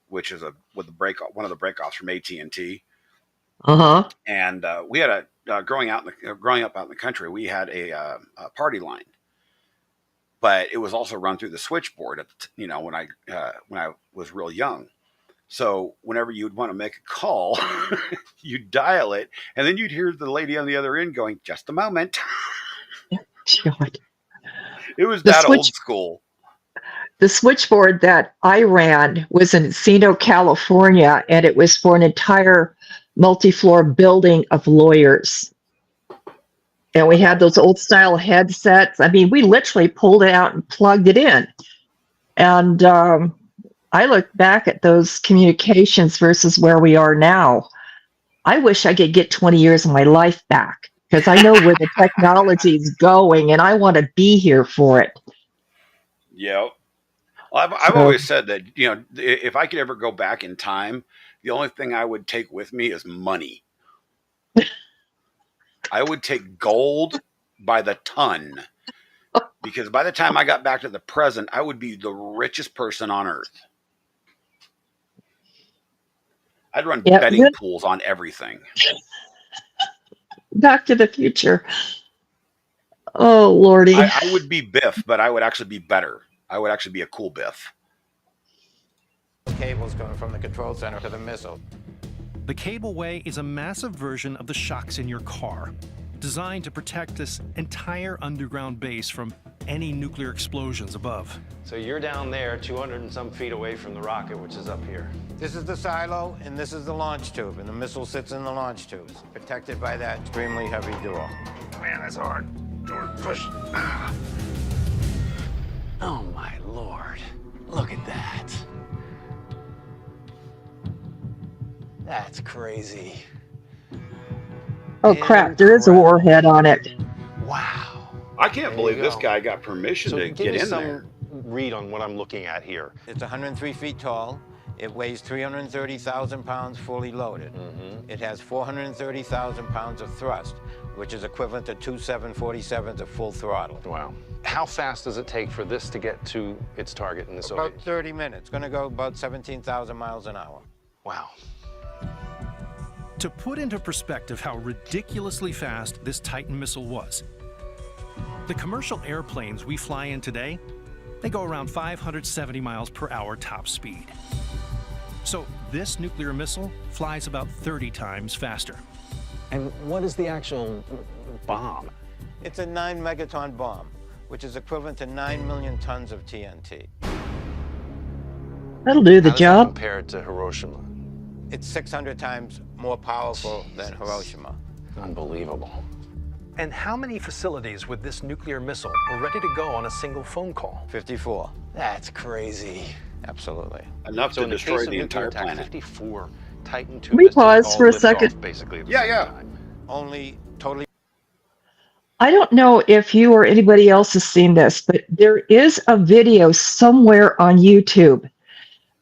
Speaker 2: which is one of the breakoffs from AT&T.
Speaker 17: Uh-huh.
Speaker 2: And we had growing up out in the country, we had a party line, but it was also run through the switchboard at when I was real young. So whenever you'd want to make a call, you'd dial it, and then you'd hear the lady on the other end going, "Just a moment."
Speaker 17: God.
Speaker 2: It was
Speaker 17: The
Speaker 2: that
Speaker 17: switch-
Speaker 2: old school.
Speaker 17: The switchboard that I ran was in Encino, California, and it was for an entire multi-floor building of lawyers. And we had those old style headsets. I mean, we literally pulled it out and plugged it in. And I look back at those communications versus where we are now. I wish I could get 20 years of my life back because I know where the technology is going and I want to be here for it.
Speaker 2: Yeah. Well, I've always said that, if I could ever go back in time, the only thing I would take with me is money. I would take gold by the ton, because by the time I got back to the present, I would be the richest person on earth. I'd run betting pools on everything.
Speaker 17: Back to the Future. Oh, Lordy.
Speaker 2: I would be Biff, but I would actually be better. I would actually be a cool Biff.
Speaker 21: cables going from the control center to the missile.
Speaker 18: The cableway is a massive version of the shocks in your car, designed to protect this entire underground base from any nuclear explosions above.
Speaker 19: So you're down there 200 and some feet away from the rocket, which is up here.
Speaker 21: This is the silo, and this is the launch tube, and the missile sits in the launch tubes, protected by that extremely heavy door.
Speaker 19: Man, that's hard. Door push. Oh my Lord. Look at that. That's crazy.
Speaker 17: Oh, crap. There is a warhead on it.
Speaker 19: Wow.
Speaker 2: I can't believe this guy got permission to
Speaker 19: give
Speaker 2: get
Speaker 19: me
Speaker 2: in
Speaker 19: some
Speaker 2: there.
Speaker 19: read on what I'm looking at here.
Speaker 21: It's 103 feet tall. It weighs 330,000 pounds fully loaded. It has 430,000 pounds of thrust, which is equivalent to two 747s at full throttle.
Speaker 19: Wow. How fast does it take for this to get to its target in the Soviet?
Speaker 21: About 30 minutes. Going to go about 17,000 miles an hour.
Speaker 19: Wow.
Speaker 18: To put into perspective how ridiculously fast this Titan missile was, the commercial airplanes we fly in today, they go around 570 miles per hour top speed. So this nuclear missile flies about 30 times faster.
Speaker 19: And what is the actual bomb?
Speaker 21: It's a 9 megaton bomb, which is equivalent to 9 million tons of TNT.
Speaker 17: That'll do the
Speaker 19: How does that
Speaker 17: job.
Speaker 19: compare it to Hiroshima?
Speaker 21: It's 600 times more powerful than Hiroshima.
Speaker 19: Unbelievable.
Speaker 18: And how many facilities with this nuclear missile were ready to go on a single phone call?
Speaker 21: 54.
Speaker 19: That's crazy.
Speaker 21: Absolutely.
Speaker 2: Enough
Speaker 19: So
Speaker 2: to
Speaker 19: in the
Speaker 2: destroy
Speaker 19: case of
Speaker 2: the
Speaker 19: nuclear
Speaker 2: entire
Speaker 19: attack,
Speaker 2: planet.
Speaker 19: 54 Titan II
Speaker 17: Can we
Speaker 19: missiles
Speaker 17: pause
Speaker 19: all
Speaker 17: for a
Speaker 19: lift off
Speaker 17: second?
Speaker 19: basically at the
Speaker 2: Yeah,
Speaker 19: same
Speaker 2: yeah.
Speaker 19: time.
Speaker 21: Only totally.
Speaker 17: I don't know if you or anybody else has seen this, but there is a video somewhere on YouTube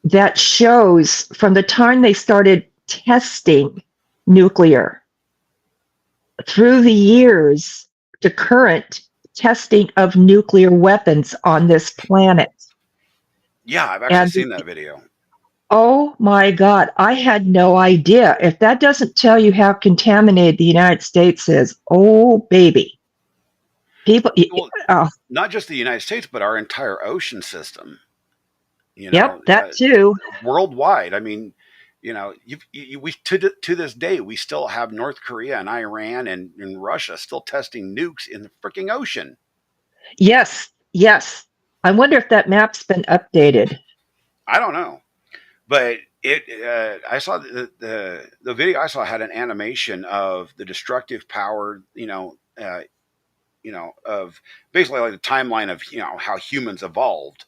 Speaker 17: that shows from the time they started testing nuclear through the years to current testing of nuclear weapons on this planet.
Speaker 2: Yeah, I've actually
Speaker 17: And
Speaker 2: seen that video.
Speaker 17: oh my God, I had no idea. If that doesn't tell you how contaminated the United States is, oh baby. People,
Speaker 2: Well, not just the United States, but our entire ocean system. You know,
Speaker 17: yep, that too.
Speaker 2: worldwide. I mean, you know, we to this day we still have North Korea and Iran and Russia still testing nukes in the freaking ocean.
Speaker 17: Yes, yes. I wonder if that map's been updated.
Speaker 2: I don't know, but I saw the video I saw had an animation of the destructive power. Of basically like the timeline of how humans evolved,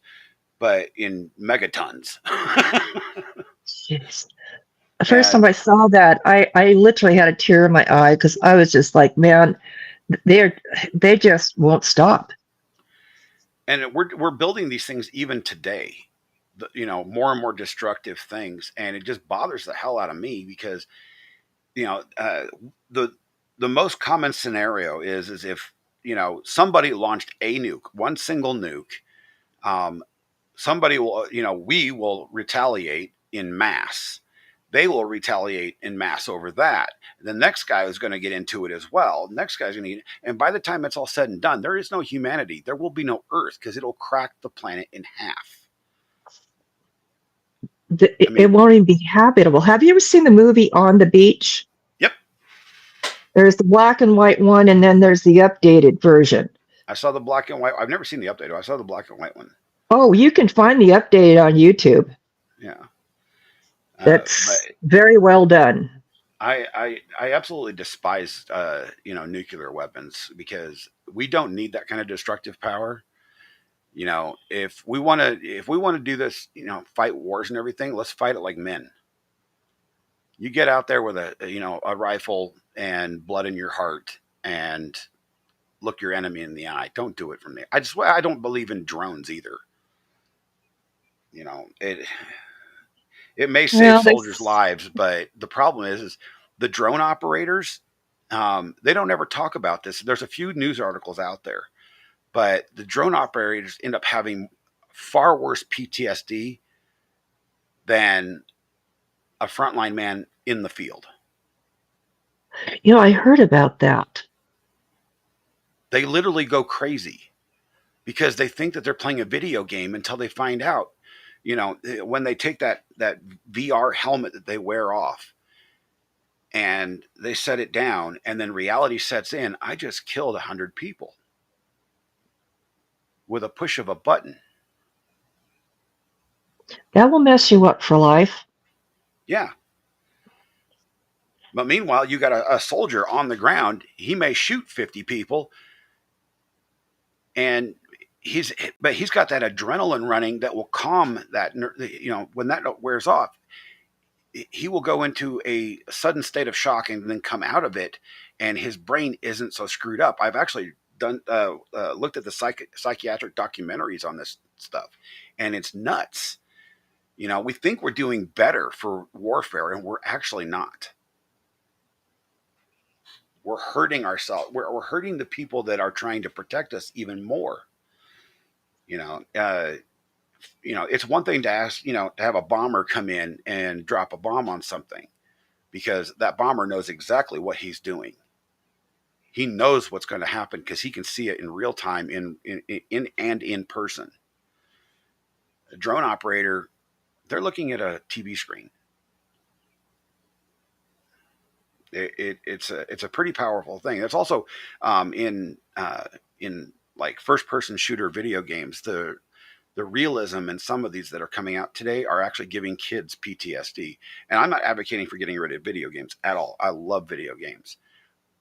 Speaker 2: but in megatons.
Speaker 17: Jeez. The first time
Speaker 2: And
Speaker 17: I saw that, I literally had a tear in my eye because I was just like, man, they just won't stop.
Speaker 2: and we're building these things even today, more and more destructive things, and it just bothers the hell out of me because the the most common scenario is if somebody launched a nuke, one single nuke, somebody will we will retaliate in mass. They will retaliate in mass over that. The next guy is going to get into it as well. The next guy's going to get, and by the time it's all said and done, there is no humanity. There will be no Earth because it'll crack the planet in half.
Speaker 17: It won't even be habitable. Have you ever seen the movie On the Beach?
Speaker 2: Yep.
Speaker 17: There's the black and white one, and then there's the updated version.
Speaker 2: I saw the black and white. I've never seen the updated. I saw the black and white one.
Speaker 17: Oh, you can find the updated on YouTube.
Speaker 2: Yeah.
Speaker 17: That's very well done.
Speaker 2: I absolutely despise nuclear weapons because we don't need that kind of destructive power. If we want to do this, fight wars and everything, let's fight it like men. You get out there with a rifle and blood in your heart and look your enemy in the eye. Don't do it from there. I don't believe in drones either. It may save soldiers' lives, but the problem is the drone operators, they don't ever talk about this. There's a few news articles out there, but the drone operators end up having far worse PTSD than a frontline man in the field.
Speaker 17: I heard about that.
Speaker 2: They literally go crazy because they think that they're playing a video game until they find out, when they take that VR helmet that they wear off and they set it down and then reality sets in. I just killed 100 people with a push of a button.
Speaker 17: That will mess you up for life.
Speaker 2: Yeah. But meanwhile, you got a soldier on the ground. He may shoot 50 people, and he's got that adrenaline running that will calm that. When that wears off, he will go into a sudden state of shock and then come out of it, and his brain isn't so screwed up. I've actually looked at the psychiatric documentaries on this stuff, and it's nuts. We think we're doing better for warfare, and we're actually not. We're hurting ourselves. We're hurting the people that are trying to protect us even more. It's one thing to ask, to have a bomber come in and drop a bomb on something, because that bomber knows exactly what he's doing. He knows what's going to happen because he can see it in real time, in person. A drone operator, they're looking at a TV screen. It's a pretty powerful thing. It's also in like first person shooter video games. The realism in some of these that are coming out today are actually giving kids PTSD. And I'm not advocating for getting rid of video games at all. I love video games.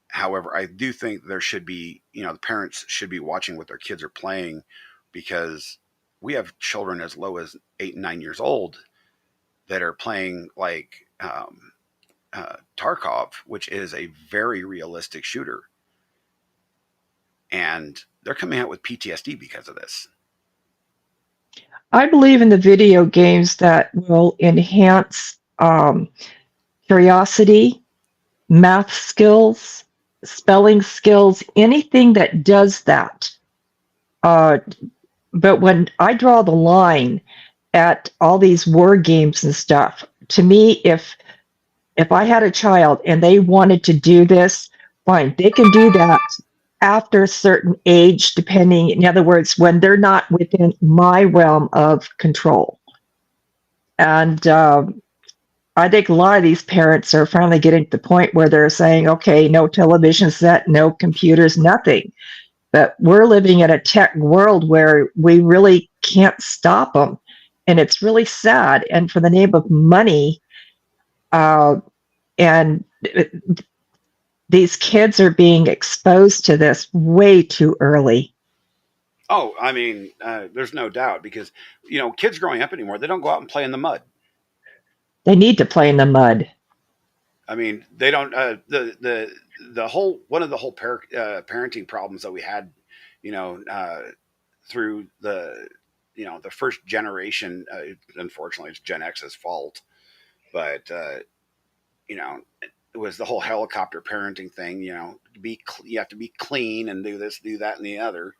Speaker 2: However, I do think there should be, the parents should be watching what their kids are playing, because we have children as low as 8 and 9 years old that are playing like Tarkov, which is a very realistic shooter. And they're coming out with PTSD because of this.
Speaker 17: I believe in the video games that will enhance curiosity, math skills, spelling skills, anything that does that. But when I draw the line at all these war games and stuff. To me, if I had a child and they wanted to do this, fine, they can do that after a certain age, depending, in other words, when they're not within my realm of control. And I think a lot of these parents are finally getting to the point where they're saying, okay, no television set, no computers, nothing. But we're living in a tech world where we really can't stop them. And it's really sad. And for the name of money, and these kids are being exposed to this way too early.
Speaker 2: Oh, I mean, there's no doubt because, kids growing up anymore, they don't go out and play in the mud.
Speaker 17: They need to play in the mud.
Speaker 2: I mean, they don't. The whole one of the whole parenting problems that we had, through the first generation. Unfortunately, it's Gen X's fault, but it was the whole helicopter parenting thing. You have to be clean and do this, do that, and the other.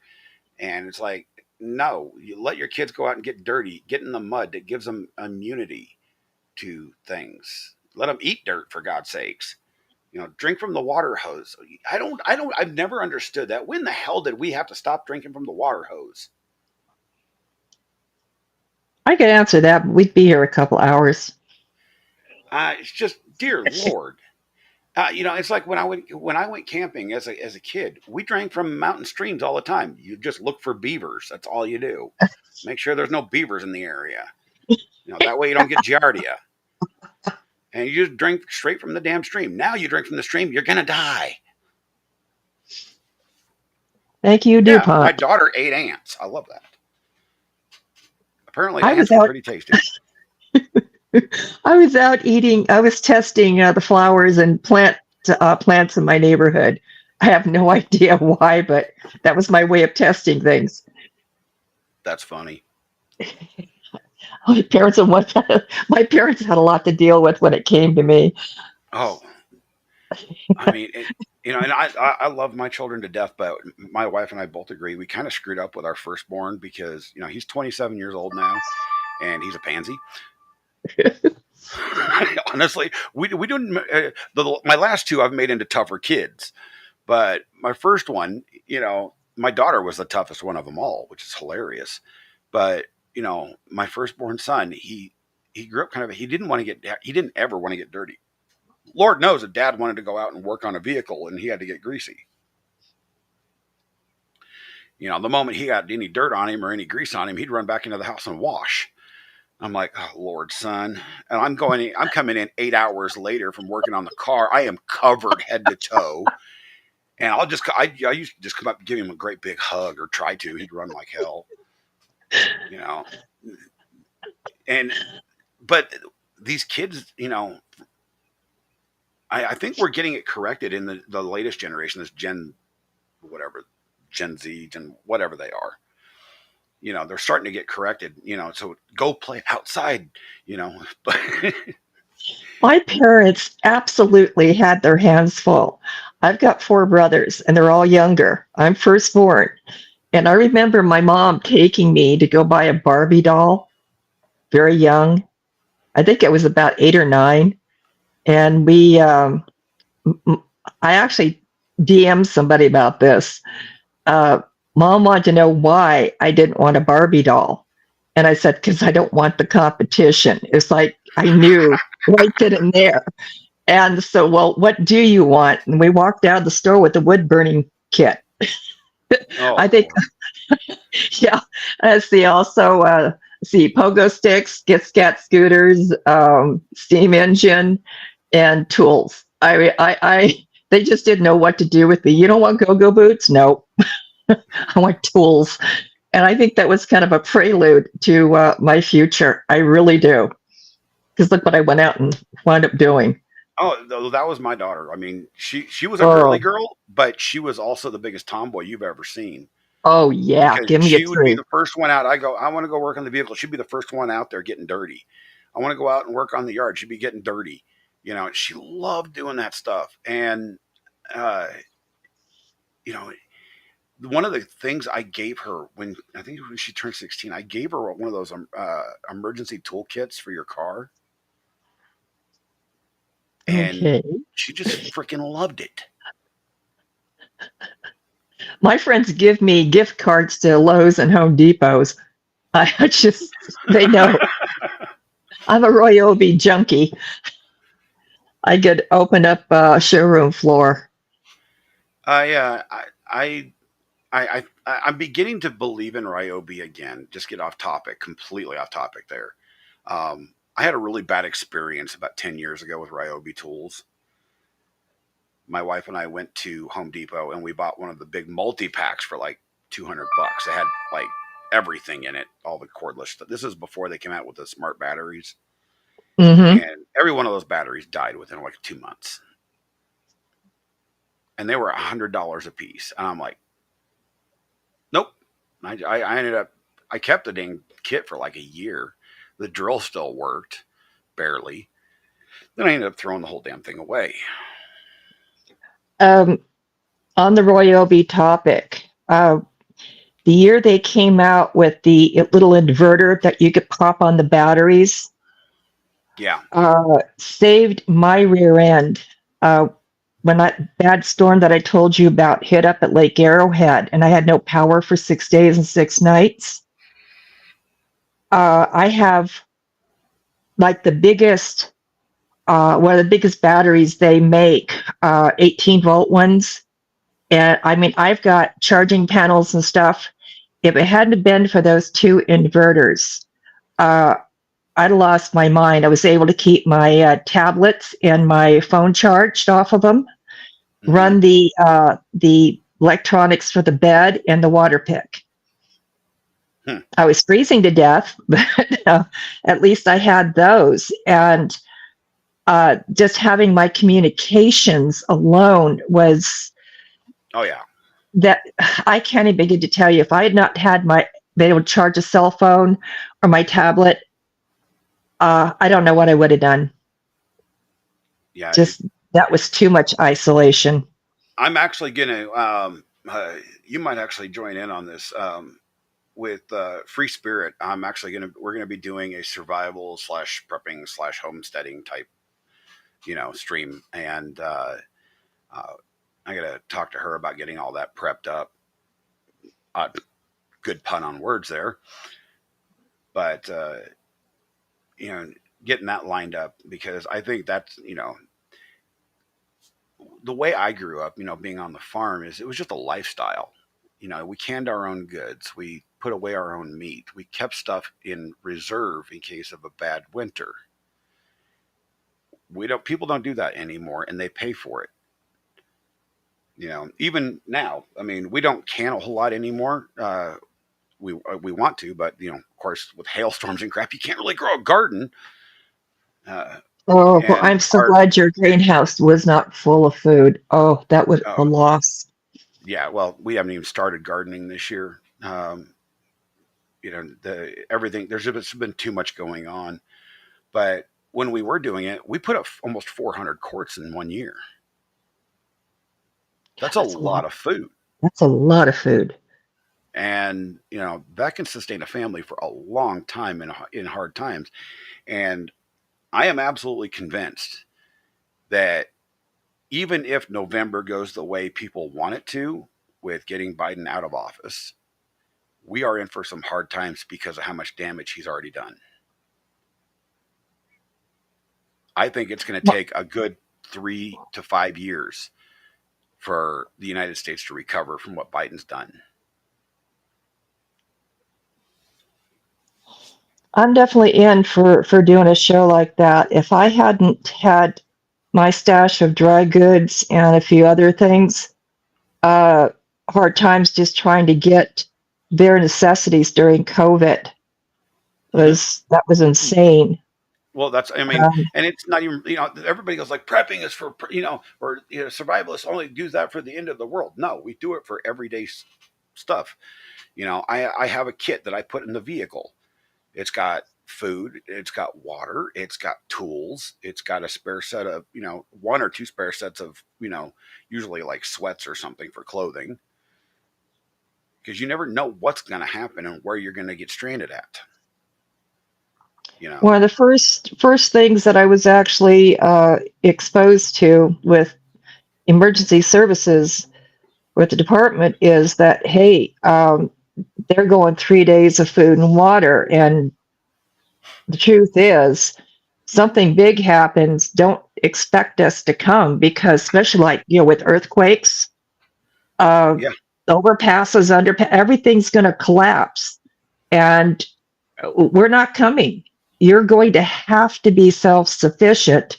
Speaker 2: And it's like, no, you let your kids go out and get dirty, get in the mud. That gives them immunity to things. Let them eat dirt, for God's sakes. Drink from the water hose. I've never understood that. When the hell did we have to stop drinking from the water hose?
Speaker 17: I could answer that, but we'd be here a couple hours.
Speaker 2: It's just, dear Lord. It's like when I went camping as a kid, we drank from mountain streams all the time. You just look for beavers. That's all you do. Make sure there's no beavers in the area. That way you don't get giardia. And you just drink straight from the damn stream. Now you drink from the stream, you're gonna die.
Speaker 17: Thank you, DuPont.
Speaker 2: Yeah, my daughter ate ants. I love that. Apparently, ants are pretty tasty.
Speaker 17: I was out eating. I was testing the flowers and plants in my neighborhood. I have no idea why, but that was my way of testing things.
Speaker 2: That's funny.
Speaker 17: My parents had a lot to deal with when it came to me.
Speaker 2: Oh, I mean, and I love my children to death, but my wife and I both agree we kind of screwed up with our firstborn because he's 27 years old now, and he's a pansy. Honestly, we didn't. My last two I've made into tougher kids, but my first one, my daughter was the toughest one of them all, which is hilarious. But my firstborn son, he grew up he didn't ever want to get dirty. Lord knows that dad wanted to go out and work on a vehicle and he had to get greasy. The moment he got any dirt on him or any grease on him, he'd run back into the house and wash. I'm like, oh, Lord, son. And I'm coming in 8 hours later from working on the car. I am covered head to toe. And I used to just come up and give him a great big hug or try to. He'd run like hell. But these kids, I think we're getting it corrected in the latest generation, this Gen Z, Gen whatever they are. They're starting to get corrected, so go play outside,
Speaker 17: My parents absolutely had their hands full. I've got 4 brothers and they're all younger. I'm firstborn. And I remember my mom taking me to go buy a Barbie doll, very young. I think it was about 8 or 9. And I actually DM'd somebody about this. Mom wanted to know why I didn't want a Barbie doll. And I said, because I don't want the competition. It's like I knew right then and there. And so, well, what do you want? And we walked out of the store with the wood burning kit.
Speaker 2: Oh,
Speaker 17: I think, yeah. See pogo sticks, Scat scooters, steam engine, and tools. They just didn't know what to do with me. You don't want go-go boots? No. I want tools. And I think that was kind of a prelude to my future. I really do. Because look what I went out and wound up doing.
Speaker 2: Oh, that was my daughter. I mean, she was a girly girl, but she was also the biggest tomboy you've ever seen.
Speaker 17: Oh, yeah.
Speaker 2: Because
Speaker 17: Give me
Speaker 2: she
Speaker 17: a
Speaker 2: would be
Speaker 17: 3.
Speaker 2: the first one out. I want to go work on the vehicle. She'd be the first one out there getting dirty. I want to go out and work on the yard. She'd be getting dirty. She loved doing that stuff. And, one of the things I gave her when I think when she turned 16, I gave her one of those emergency toolkits for your car, and
Speaker 17: Okay.
Speaker 2: she just freaking loved it.
Speaker 17: My friends give me gift cards to Lowe's and Home Depots. I just, they know I'm a Roy Obi junkie. I could open up a showroom floor.
Speaker 2: I'm beginning to believe in Ryobi again. Just get off topic, completely off topic there. I had a really bad experience about 10 years ago with Ryobi tools. My wife and I went to Home Depot and we bought one of the big multi-packs for like $200. It had like everything in it, all the cordless stuff. This is before they came out with the smart batteries.
Speaker 17: Mm-hmm.
Speaker 2: And every one of those batteries died within like 2 months. And they were $100 a piece. And I'm like, nope. I ended up, I kept the dang kit for like a year. The drill still worked, barely. Then I ended up throwing the whole damn thing away.
Speaker 17: On the Roy Obi topic, the year they came out with the little inverter that you could pop on the batteries,
Speaker 2: yeah,
Speaker 17: saved my rear end. When that bad storm that I told you about hit up at Lake Arrowhead, and I had no power for 6 days and 6 nights, I have like the biggest, one of the biggest batteries they make, 18-volt ones. And I mean, I've got charging panels and stuff. If it hadn't been for those 2 inverters, I'd have lost my mind. I was able to keep my tablets and my phone charged off of them, run the electronics for the bed and the water pick. I was freezing to death, but at least I had those. And just having my communications alone was,
Speaker 2: oh yeah,
Speaker 17: that I can't even begin to tell you. If I had not had been able to charge a cell phone or my tablet, I don't know what I would have done.
Speaker 2: Yeah,
Speaker 17: just that was too much isolation.
Speaker 2: I'm actually gonna. You might actually join in on this with Free Spirit. We're gonna be doing a survival / prepping / homesteading type, stream, and I gotta talk to her about getting all that prepped up. Good pun on words there, but getting that lined up, because I think that's the way I grew up. Being on the farm it was just a lifestyle. We canned our own goods. We put away our own meat. We kept stuff in reserve in case of a bad winter. People don't do that anymore, and they pay for it. Even now, I mean, we don't can a whole lot anymore. We want to, but of course, with hailstorms and crap, you can't really grow a garden.
Speaker 17: Well, I'm so glad your greenhouse was not full of food. Oh, that was a loss.
Speaker 2: Yeah, well, we haven't even started gardening this year. Everything, there's just been too much going on. But when we were doing it, we put up almost 400 quarts in 1 year. That's a lot of food.
Speaker 17: That's a lot of food.
Speaker 2: And, that can sustain a family for a long time in hard times. And I am absolutely convinced that even if November goes the way people want it to, with getting Biden out of office, we are in for some hard times because of how much damage he's already done. I think it's going to take a good 3 to 5 years for the United States to recover from what Biden's done.
Speaker 17: I'm definitely in for doing a show like that. If I hadn't had my stash of dry goods and a few other things, hard times just trying to get their necessities during COVID that was insane.
Speaker 2: Well, and it's not even, everybody goes like prepping is for, or survivalists only do that for the end of the world. No, we do it for everyday stuff. I have a kit that I put in the vehicle. It's got food, it's got water, it's got tools, it's got a spare set of, 1 or 2 spare sets of, usually like sweats or something for clothing. because you never know what's going to happen and where you're going to get stranded at. You know,
Speaker 17: One of the first things that I was actually exposed to with emergency services with the department is that, hey, they're going 3 days of food and water, and the truth is, something big happens, don't expect us to come, because especially like, with earthquakes, overpasses, everything's going to collapse, and we're not coming. You're going to have to be self-sufficient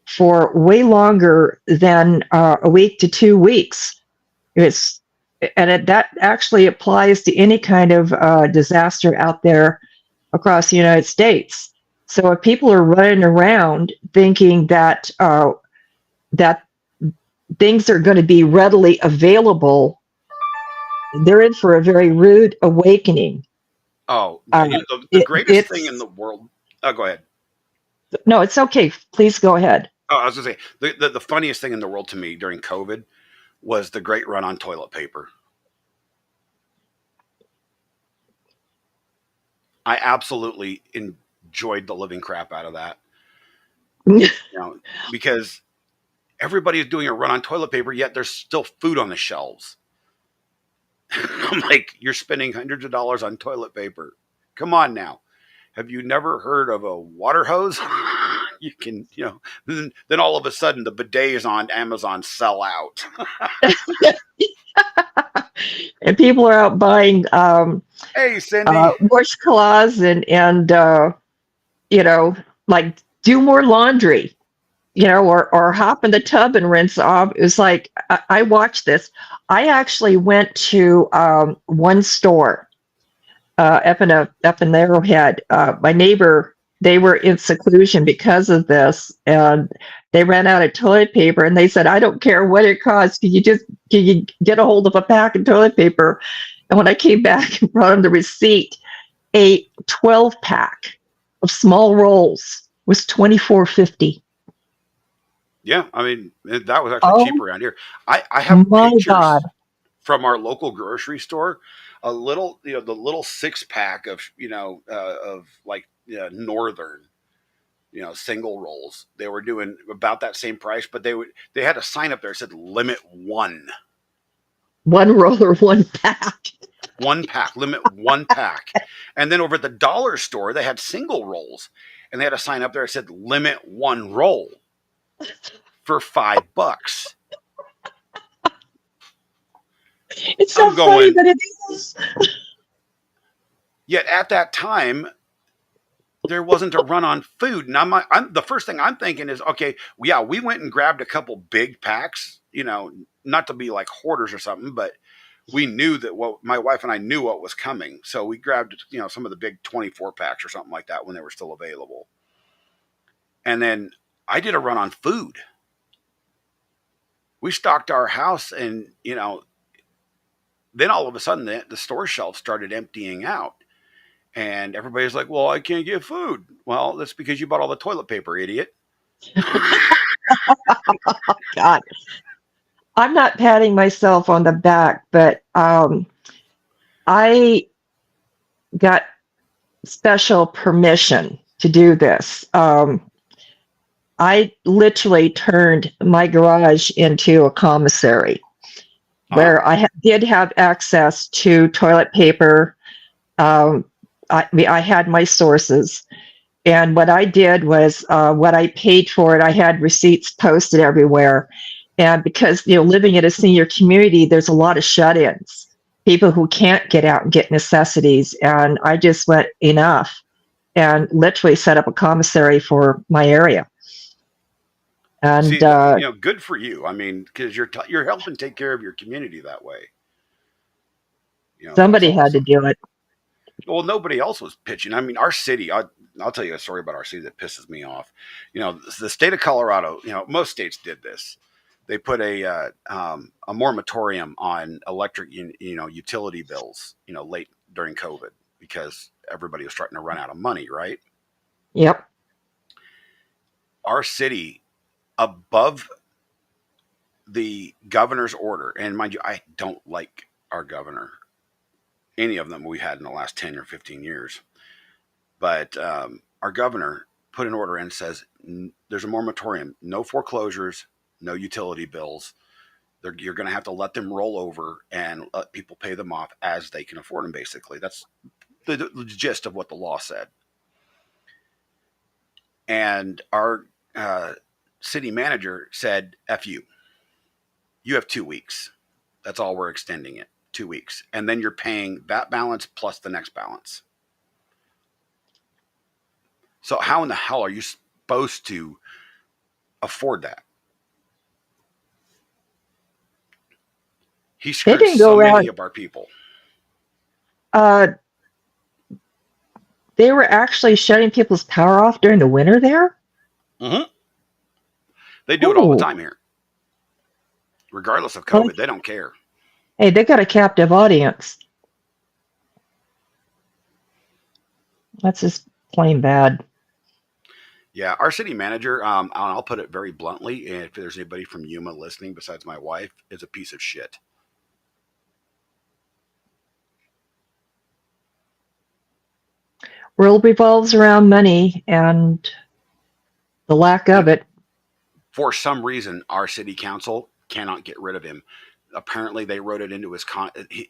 Speaker 17: for way longer than a week to 2 weeks. That actually applies to any kind of disaster out there across the United States. So if people are running around thinking that that things are going to be readily available, they're in for a very rude awakening.
Speaker 2: Oh, the greatest thing in the world. Oh, go ahead.
Speaker 17: No, it's okay. Please go ahead.
Speaker 2: Oh, I was going to say, the funniest thing in the world to me during COVID was the great run on toilet paper. I absolutely enjoyed the living crap out of that. Because everybody is doing a run on toilet paper, yet there's still food on the shelves. I'm like, you're spending hundreds of dollars on toilet paper. Come on now. Have you never heard of a water hose? You can, then all of a sudden the bidets on Amazon sell out.
Speaker 17: And people are out buying
Speaker 2: hey, Cindy,
Speaker 17: washcloths and like do more laundry, or hop in the tub and rinse off. It was like, I watched this. I actually went to one store up in Arrowhead. My neighbor, they were in seclusion because of this, and they ran out of toilet paper, and they said, I don't care what it costs. Can you get a hold of a pack of toilet paper? And when I came back and brought them the receipt, a 12-pack of small rolls was $24.50.
Speaker 2: Yeah, I mean, that was actually cheap around here. I have pictures from our local grocery store. A little, the little 6-pack of, Northern, single rolls. They were doing about that same price, but they had a sign up there that said limit one.
Speaker 17: One roll or one pack.
Speaker 2: One pack, limit one pack. And then over at the dollar store, they had single rolls, and they had a sign up there that said limit one roll for $5.
Speaker 17: It's so funny that it is.
Speaker 2: Yet at that time, there wasn't a run on food. And I'm the first thing I'm thinking is, okay, yeah, we went and grabbed a couple big packs, not to be like hoarders or something, but we knew that my wife and I knew what was coming. So we grabbed, some of the big 24 packs or something like that when they were still available. And then I did a run on food. We stocked our house, and, then all of a sudden the store shelves started emptying out. And everybody's like, well, I can't get food. Well, that's because you bought all the toilet paper, idiot.
Speaker 17: God. I'm not patting myself on the back, but I got special permission to do this. I literally turned my garage into a commissary where I did have access to toilet paper. I had my sources, and what I did was what I paid for it, I had receipts posted everywhere. And because, living in a senior community, there's a lot of shut-ins, people who can't get out and get necessities. And I just went enough and literally set up a commissary for my area. And
Speaker 2: see, good for you. I mean, because you're helping take care of your community that way.
Speaker 17: Somebody had to do it.
Speaker 2: Well, nobody else was pitching. I mean, our city, I'll tell you a story about our city that pisses me off. The state of Colorado, most states did this. They put a moratorium on electric, utility bills, late during COVID, because everybody was starting to run out of money, right?
Speaker 17: Yep.
Speaker 2: Our city, above the governor's order, and mind you, I don't like our governor. any of them we had in the last 10 or 15 years. But our governor put an order in and says there's a moratorium, no foreclosures, no utility bills. You're going to have to let them roll over and let people pay them off as they can afford them, basically. That's the gist of what the law said. And our city manager said, F you. You have 2 weeks. That's all we're extending it, 2 weeks. And then you're paying that balance plus the next balance. So how in the hell are you supposed to afford that? He
Speaker 17: They
Speaker 2: screwed
Speaker 17: didn't
Speaker 2: so
Speaker 17: go
Speaker 2: many
Speaker 17: out.
Speaker 2: of our people.
Speaker 17: They were actually shutting people's power off during the winter there?
Speaker 2: Mm-hmm. They do it all the time here. Regardless of COVID, they don't care.
Speaker 17: Hey, they got a captive audience. That's just plain bad.
Speaker 2: Yeah, our city manager, I'll put it very bluntly, and if there's anybody from Yuma listening besides my wife, is a piece of shit.
Speaker 17: World revolves around money and the lack of it.
Speaker 2: For some reason, our city council cannot get rid of him. Apparently, they wrote it into his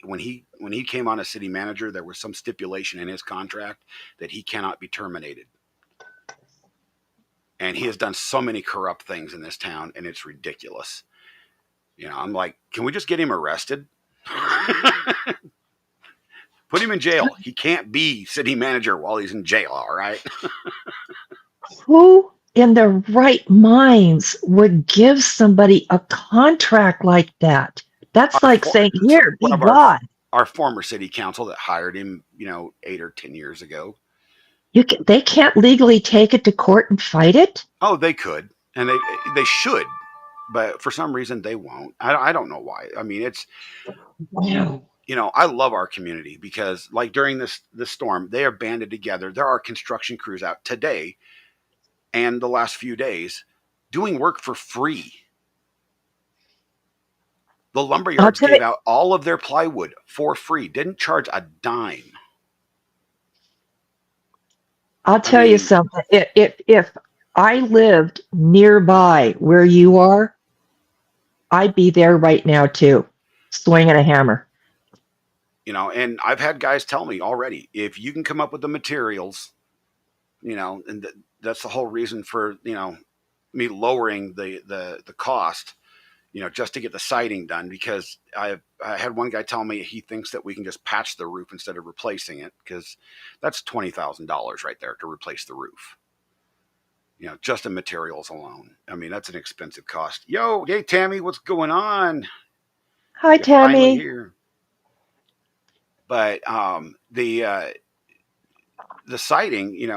Speaker 2: when he came on as city manager, there was some stipulation in his contract that he cannot be terminated. And he has done so many corrupt things in this town, and it's ridiculous. You know, I'm like, can we just get him arrested? Put him in jail. He can't be city manager while he's in jail, all right?
Speaker 17: Who in their right minds would give somebody a contract like that? That's like saying, here,
Speaker 2: One
Speaker 17: be
Speaker 2: of
Speaker 17: God.
Speaker 2: our former city council that hired him, 8 or 10 years ago.
Speaker 17: They can't legally take it to court and fight it?
Speaker 2: Oh, they could, and they should, but for some reason they won't. I don't know why. I mean, it's
Speaker 17: wow.
Speaker 2: I love our community because, like, during this storm, they are banded together. There are construction crews out today and the last few days doing work for free. The lumberyards gave out all of their plywood for free, didn't charge a dime.
Speaker 17: I'll tell you something. If I lived nearby where you are, I'd be there right now too, swinging a hammer.
Speaker 2: And I've had guys tell me already, if you can come up with the materials, and that's the whole reason for, me lowering the cost, just to get the siding done, because I had one guy tell me he thinks that we can just patch the roof instead of replacing it, because that's $20,000 right there to replace the roof. Just the materials alone. I mean, that's an expensive cost. Hey, Tammy, what's going on?
Speaker 17: Hi,
Speaker 2: You're finally
Speaker 17: Tammy.
Speaker 2: here. But the siding,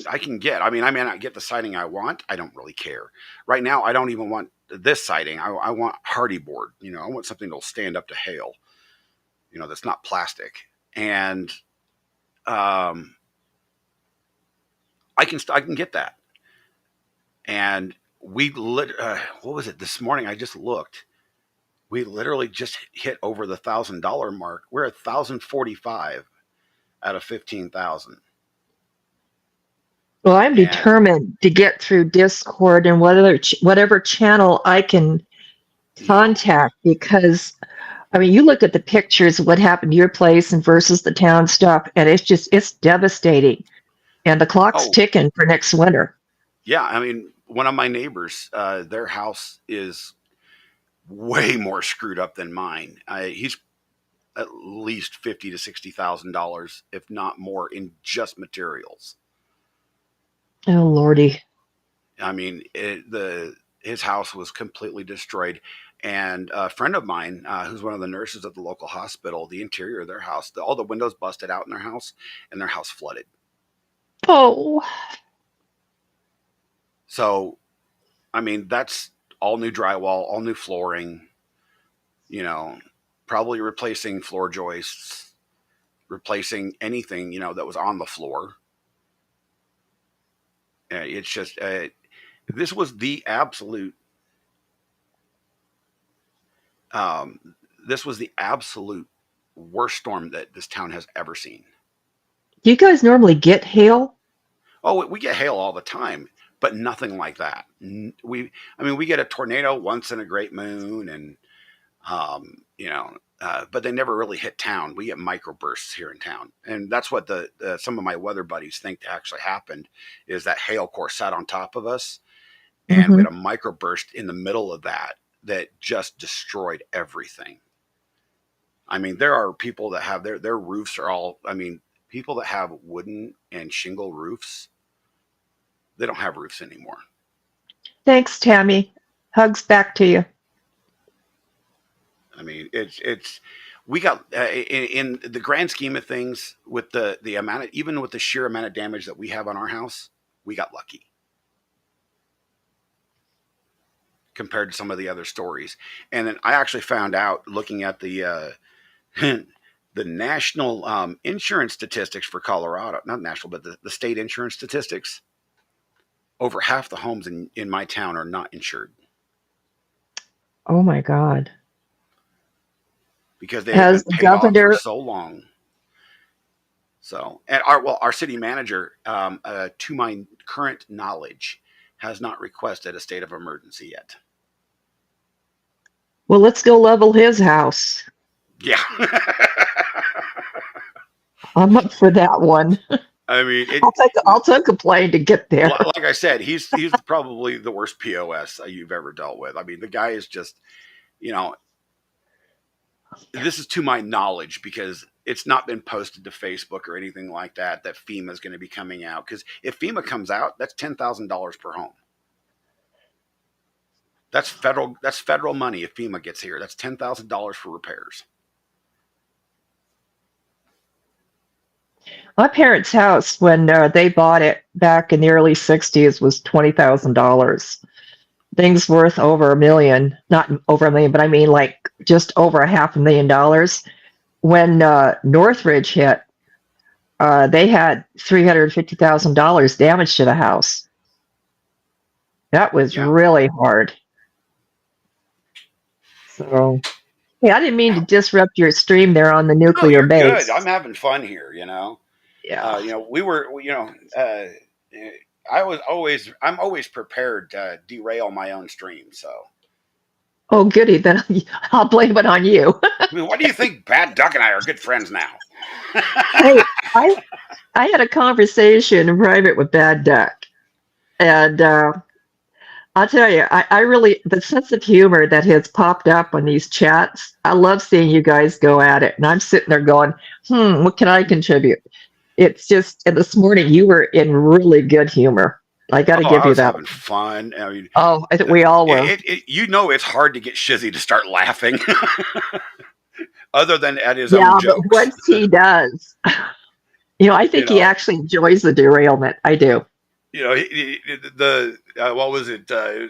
Speaker 2: I can get. I mean, I may not get the siding I want. I don't really care. Right now, I don't even want this siding. I want hardy board. I want something that'll stand up to hail. That's not plastic. And I can get that. And what was it this morning? I just looked. We literally just hit over the $1,000 mark. We're at $1,045 out of 15,000.
Speaker 17: Well, I'm determined to get through Discord and whatever channel I can contact, because I mean, you look at the pictures of what happened to your place and versus the town stuff, and it's devastating. And the clock's ticking for next winter.
Speaker 2: Yeah, I mean, one of my neighbors, their house is way more screwed up than mine. He's at least $50,000 to $60,000, if not more, in just materials.
Speaker 17: Oh Lordy!
Speaker 2: I mean, his house was completely destroyed. And a friend of mine, who's one of the nurses at the local hospital, the interior of their house, all the windows busted out in their house, and their house flooded.
Speaker 17: Oh.
Speaker 2: So, I mean, that's all new drywall, all new flooring, probably replacing floor joists, replacing anything, that was on the floor. It's just, this was the absolute, worst storm that this town has ever seen.
Speaker 17: Do you guys normally get hail?
Speaker 2: Oh, we get hail all the time, but nothing like that. We get a tornado once in a great moon, and but they never really hit town. We get microbursts here in town, and that's what some of my weather buddies think actually happened. Is that hail core sat on top of us, and we had a microburst in the middle of that just destroyed everything. I mean, there are people that have their roofs are all. I mean, people that have wooden and shingle roofs, they don't have roofs anymore.
Speaker 17: Thanks, Tammy. Hugs back to you.
Speaker 2: I mean, we got in the grand scheme of things with the amount of, even with the sheer amount of damage that we have on our house, we got lucky compared to some of the other stories. And then I actually found out looking at the the national insurance statistics for Colorado, not national, but the state insurance statistics. Over half the homes in my town are not insured.
Speaker 17: Oh my God.
Speaker 2: Because they have been paid off for so long. So, and our city manager, to my current knowledge, has not requested a state of emergency yet.
Speaker 17: Well, let's go level his house.
Speaker 2: Yeah.
Speaker 17: I'm up for that one.
Speaker 2: I mean,
Speaker 17: I'll take a plane to get there.
Speaker 2: Like I said, he's probably the worst POS you've ever dealt with. I mean, the guy is just, this is to my knowledge because it's not been posted to Facebook or anything like that FEMA is going to be coming out. Because if FEMA comes out, that's $10,000 per home. That's federal money if FEMA gets here. That's $10,000 for repairs.
Speaker 17: My parents' house, when they bought it back in the early 60s, was $20,000. Things worth over $1 million, not over $1 million, but I mean like just over $500,000. When Northridge hit, they had $350,000 damage to the house. That was really hard. So, hey, I didn't mean to disrupt your stream there on the nuclear base.
Speaker 2: Good. I'm having fun here,
Speaker 17: Yeah.
Speaker 2: I'm always prepared to derail my own stream. So.
Speaker 17: Oh, goody. Then I'll blame it on you.
Speaker 2: I mean, why do you think Bad Duck and I are good friends now?
Speaker 17: Hey, I had a conversation in private with Bad Duck, and I'll tell you, I really, the sense of humor that has popped up on these chats, I love seeing you guys go at it. And I'm sitting there going, what can I contribute? It's just, and this morning you were in really good humor. I got to give you that.
Speaker 2: Having fun. I mean,
Speaker 17: I think we all were.
Speaker 2: It's hard to get Shizzy to start laughing, other than at his own jokes.
Speaker 17: Yeah, but once he does, I think he actually enjoys the derailment. I do.
Speaker 2: What was it? I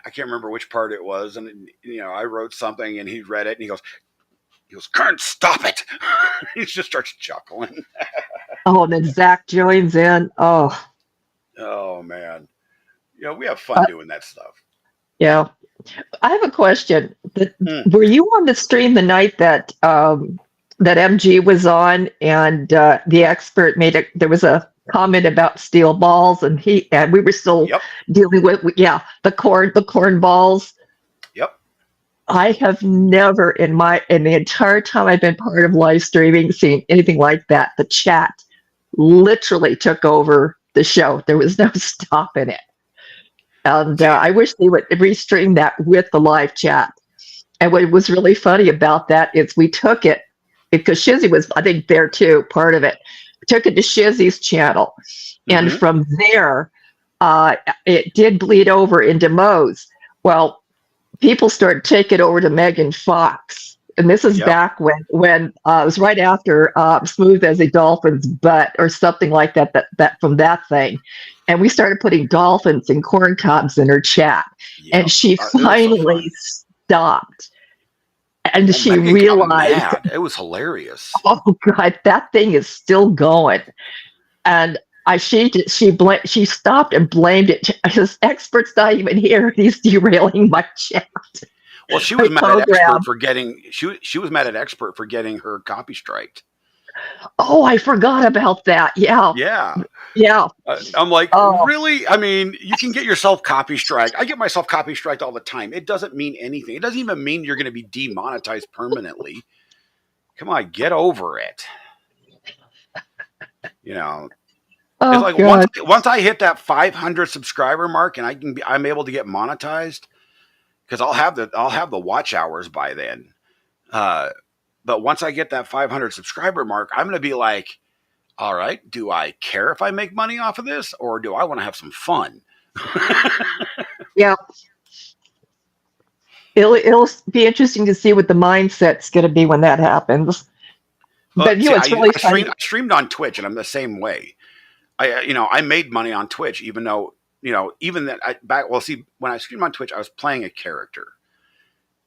Speaker 2: can't remember which part it was, and I wrote something, and he read it, and he goes, "Kern, stop it!" He just starts chuckling.
Speaker 17: Oh, and then Zach joins in.
Speaker 2: Oh man, we have fun doing that stuff.
Speaker 17: Yeah, I have a question. Were you on the stream the night that that MG was on, and the expert there was a comment about steel balls, and we were still dealing with the corn balls.
Speaker 2: Yep.
Speaker 17: I have never in the entire time I've been part of live streaming seen anything like that. The chat literally took over the show. There was no stopping it. And I wish they would restream that with the live chat. And what was really funny about that is we took it, because Shizzy was, I think, there too, part of it. We took it to Shizzy's channel. And from there, it did bleed over into Mo's. Well, people started taking it over to Megan Fox. And this is back when it was right after Smooth as a Dolphin's Butt or something like that from that thing. And we started putting dolphins and corn cobs in her chat. And she finally stopped. And she realized
Speaker 2: it was hilarious.
Speaker 17: Oh God, that thing is still going. And she stopped and blamed it. This expert's not even here. He's derailing my chat.
Speaker 2: Well, she was mad at
Speaker 17: program.
Speaker 2: Expert for getting she was mad at Expert for getting her copy striked.
Speaker 17: Oh, I forgot about that. Yeah.
Speaker 2: Yeah.
Speaker 17: Yeah.
Speaker 2: I'm like,
Speaker 17: Oh.
Speaker 2: really? I mean, you can get yourself copy striked. I get myself copy striked all the time. It doesn't mean anything. It doesn't even mean you're going to be demonetized permanently. Come on, get over it. You know, it's
Speaker 17: Oh,
Speaker 2: like
Speaker 17: God.
Speaker 2: once I hit that 500 subscriber mark and I'm able to get monetized because I'll have the watch hours by then. But once I get that 500 subscriber mark, I'm going to be like, all right, do I care if I make money off of this or do I want to have some fun?
Speaker 17: Yeah. It'll be interesting to see what the mindset's going to be when that happens. But you know, it's really funny.
Speaker 2: I streamed on Twitch, and I'm the same way. I made money on Twitch, even though even that when I streamed on Twitch, I was playing a character,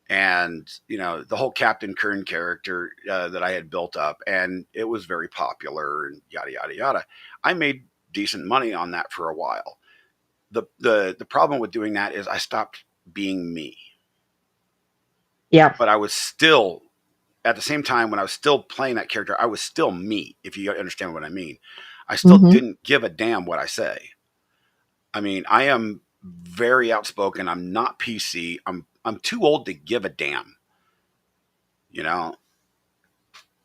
Speaker 2: and the whole Captain Kern character that I had built up, and it was very popular, and yada yada yada. I made decent money on that for a while. The problem with doing that is I stopped being me.
Speaker 17: Yeah.
Speaker 2: But I was still, at the same time, when I was still playing that character, I was still me, if you understand what I mean. I still didn't give a damn what I say. I mean, I am very outspoken. I'm not PC. I'm too old to give a damn.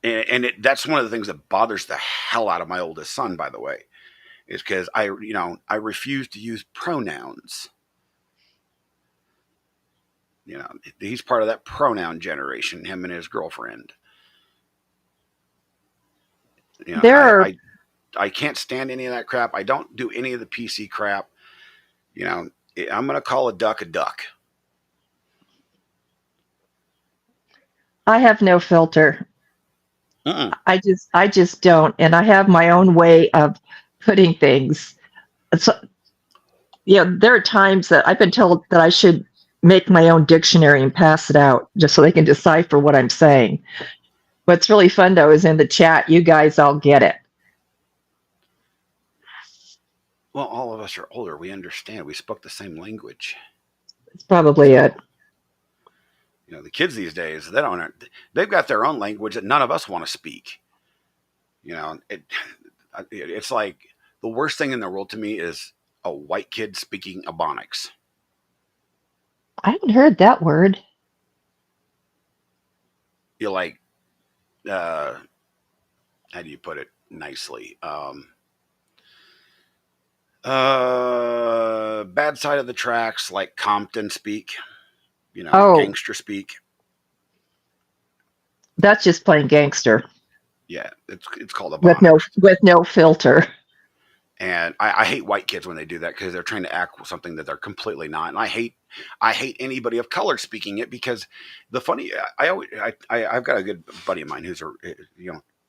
Speaker 2: And that's one of the things that bothers the hell out of my oldest son, by the way, is because I refuse to use pronouns. He's part of that pronoun generation, him and his girlfriend. I can't stand any of that crap. I don't do any of the PC crap. I'm going to call a duck a duck.
Speaker 17: I have no filter. I just don't. And I have my own way of putting things. So, there are times that I've been told that I should make my own dictionary and pass it out just so they can decipher what I'm saying. What's really fun, though, is in the chat, you guys all get it.
Speaker 2: Well, all of us are older. We understand. We spoke the same language.
Speaker 17: It's probably it.
Speaker 2: The kids these days, they've got their own language that none of us want to speak. It's like the worst thing in the world to me is a white kid speaking Ebonics.
Speaker 17: I haven't heard that word.
Speaker 2: You're like, how do you put it nicely? Bad side of the tracks, like Compton speak, gangster speak.
Speaker 17: That's just plain gangster.
Speaker 2: Yeah, it's called a
Speaker 17: with no filter.
Speaker 2: And I hate white kids when they do that because they're trying to act something that they're completely not. And I hate anybody of color speaking it because I've got a good buddy of mine who's a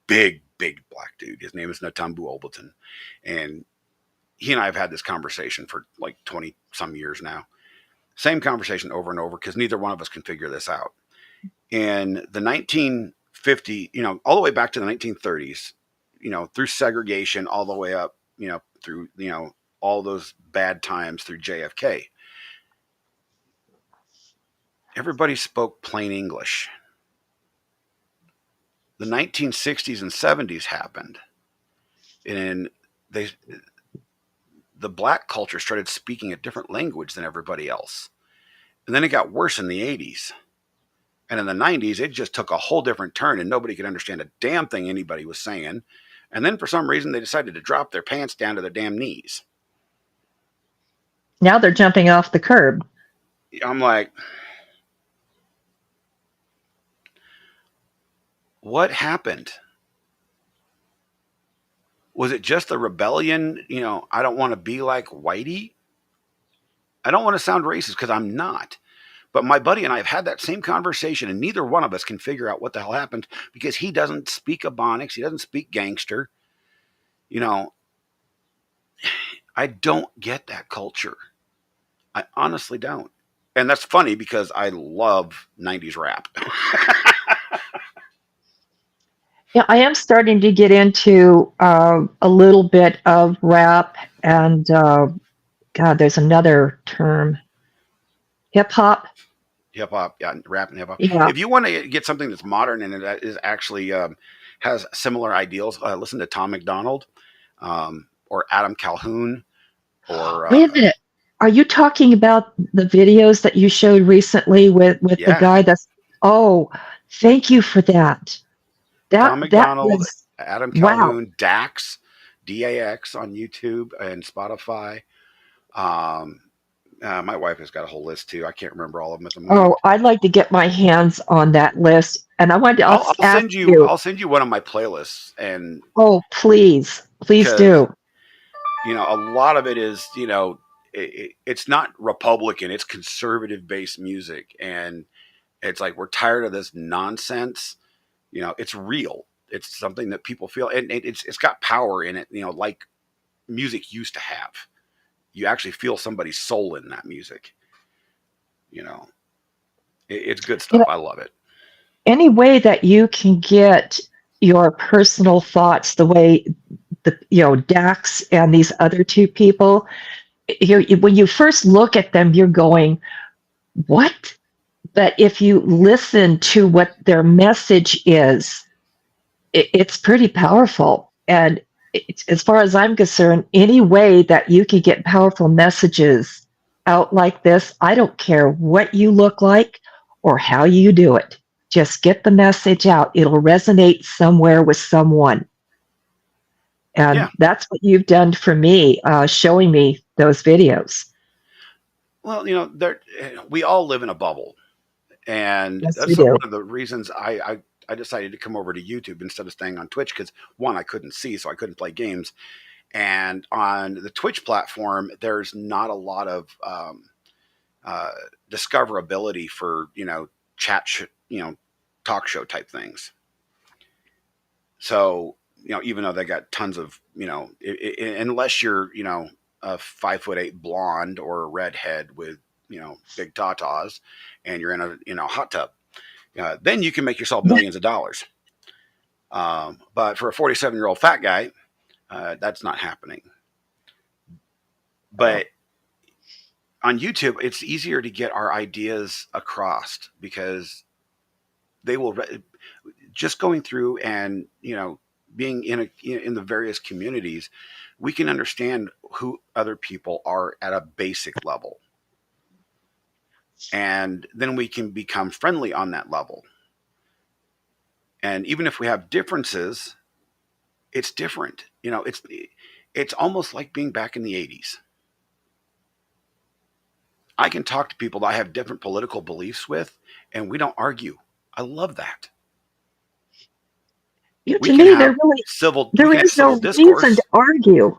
Speaker 2: big black dude. His name is Natambu Olberton, and he and I have had this conversation for like 20 some years now. Same conversation over and over because neither one of us can figure this out. In the 1950, all the way back to the 1930s, through segregation, all the way up, through, all those bad times through JFK. Everybody spoke plain English. The 1960s and 70s happened. And the black culture started speaking a different language than everybody else. And then it got worse in the 80s. And in the 90s, it just took a whole different turn and nobody could understand a damn thing anybody was saying. And then for some reason, they decided to drop their pants down to their damn knees.
Speaker 17: Now they're jumping off the curb.
Speaker 2: I'm like, what happened? Was it just a rebellion? I don't want to be like Whitey. I don't want to sound racist because I'm not. But my buddy and I have had that same conversation, and neither one of us can figure out what the hell happened because he doesn't speak Ebonics. He doesn't speak gangster. I don't get that culture. I honestly don't. And that's funny because I love 90s rap.
Speaker 17: Yeah, I am starting to get into a little bit of rap and, God, there's another term. Hip hop.
Speaker 2: hip hop, yeah, rap and hip hop.
Speaker 17: Yeah.
Speaker 2: If you want to get something that's modern and that is actually has similar ideals, listen to Tom McDonald or Adam Calhoun or
Speaker 17: Wait a minute. Are you talking about the videos that you showed recently with the
Speaker 2: yeah,
Speaker 17: guy that's, oh, thank you for that.
Speaker 2: Tom
Speaker 17: That
Speaker 2: McDonald,
Speaker 17: was,
Speaker 2: Adam
Speaker 17: wow.
Speaker 2: Calhoun, Dax, DAX on YouTube and Spotify. Um, my wife has got a whole list too. I can't remember all of them at the moment.
Speaker 17: Oh, I'd like to get my hands on that list. And I wanted to
Speaker 2: I'll
Speaker 17: ask
Speaker 2: send you.
Speaker 17: you,
Speaker 2: I'll send you one of my playlists, and
Speaker 17: oh, please, please
Speaker 2: because
Speaker 17: do.
Speaker 2: a lot of it is it's not Republican. It's conservative based music, and it's like we're tired of this nonsense. It's real. It's something that people feel, and it's got power in it. Like music used to have. You actually feel somebody's soul in that music. It's good
Speaker 17: You
Speaker 2: stuff.
Speaker 17: know,
Speaker 2: I love it.
Speaker 17: any way that you can get your personal thoughts the way Dax and these other two people, when you first look at them, you're going, what? But if you listen to what their message is, it's pretty powerful. And as far as I'm concerned, any way that you can get powerful messages out like this, I don't care what you look like or how you do it. Just get the message out. It'll resonate somewhere with someone. And
Speaker 2: Yeah.
Speaker 17: that's what you've done for me, showing me those videos.
Speaker 2: Well, we all live in a bubble, and
Speaker 17: Yes, we
Speaker 2: that's
Speaker 17: do.
Speaker 2: one of the reasons I decided to come over to YouTube instead of staying on Twitch because one, I couldn't see, so I couldn't play games, and on the Twitch platform, there's not a lot of discoverability for talk show type things. So even though they got tons of unless you're a 5'8" blonde or a redhead with big tatas, and you're in a hot tub, then you can make yourself millions of dollars. But for a 47-year-old fat guy, that's not happening. But on YouTube, it's easier to get our ideas across because they will just going through and being in the various communities, we can understand who other people are at a basic level, and then we can become friendly on that level. And even if we have differences, it's different. It's almost like being back in the 80s. I can talk to people that I have different political beliefs with, and we don't argue. I love that.
Speaker 17: To me, there is no reason to argue.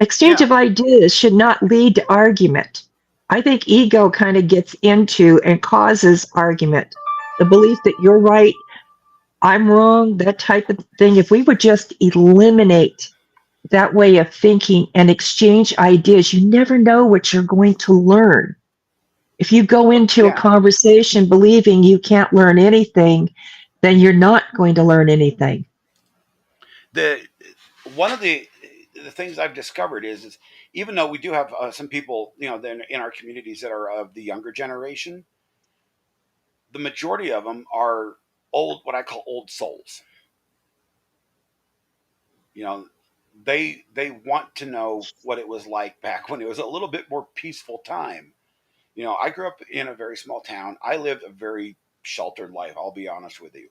Speaker 17: Exchange of ideas should not lead to argument. I think ego kind of gets into and causes argument. The belief that you're right, I'm wrong, that type of thing. If we would just eliminate that way of thinking and exchange ideas, you never know what you're going to learn. If you go into a conversation believing you can't learn anything, then you're not going to learn anything.
Speaker 2: One of the things I've discovered is even though we do have some people, in our communities that are of the younger generation, the majority of them are what I call old souls. They want to know what it was like back when it was a little bit more peaceful time. I grew up in a very small town. I lived a very sheltered life, I'll be honest with you.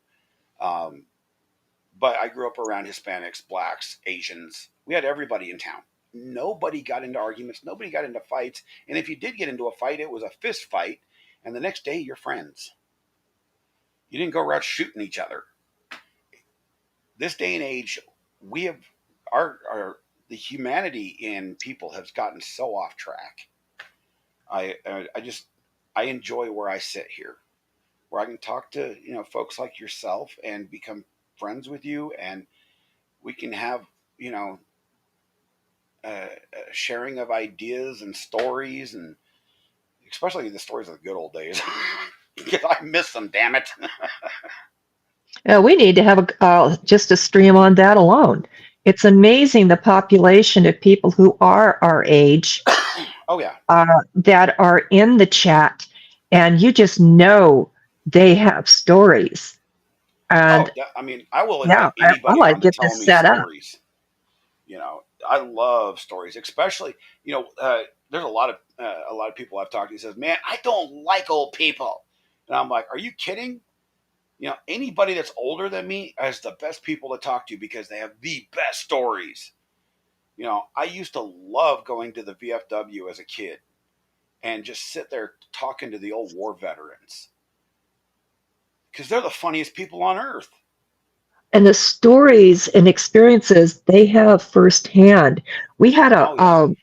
Speaker 2: But I grew up around Hispanics, blacks, Asians. We had everybody in town. Nobody got into arguments. Nobody got into fights. And if you did get into a fight, it was a fist fight. And the next day, you're friends. You didn't go around shooting each other. This day and age, we have the humanity in people has gotten so off track. I enjoy where I sit here, where I can talk to folks like yourself and become friends with you, and we can have sharing of ideas and stories, and especially the stories of the good old days because I miss them, damn it.
Speaker 17: We need to have just a stream on that alone. It's amazing the population of people who are our age
Speaker 2: oh yeah,
Speaker 17: that are in the chat, and you just know they have stories. And
Speaker 2: I mean, I will
Speaker 17: yeah,
Speaker 2: invite
Speaker 17: I
Speaker 2: anybody
Speaker 17: want
Speaker 2: on
Speaker 17: to
Speaker 2: to
Speaker 17: get
Speaker 2: tell
Speaker 17: this
Speaker 2: me
Speaker 17: set up.
Speaker 2: stories. You know, I love stories, especially, you know, there's a lot of people I've talked to who says, man, I don't like old people. And I'm like, are you kidding? You know, anybody that's older than me is the best people to talk to because they have the best stories. You know, I used to love going to the VFW as a kid and just sit there talking to the old war veterans because they're the funniest people on earth.
Speaker 17: And the stories and experiences they have firsthand. We had out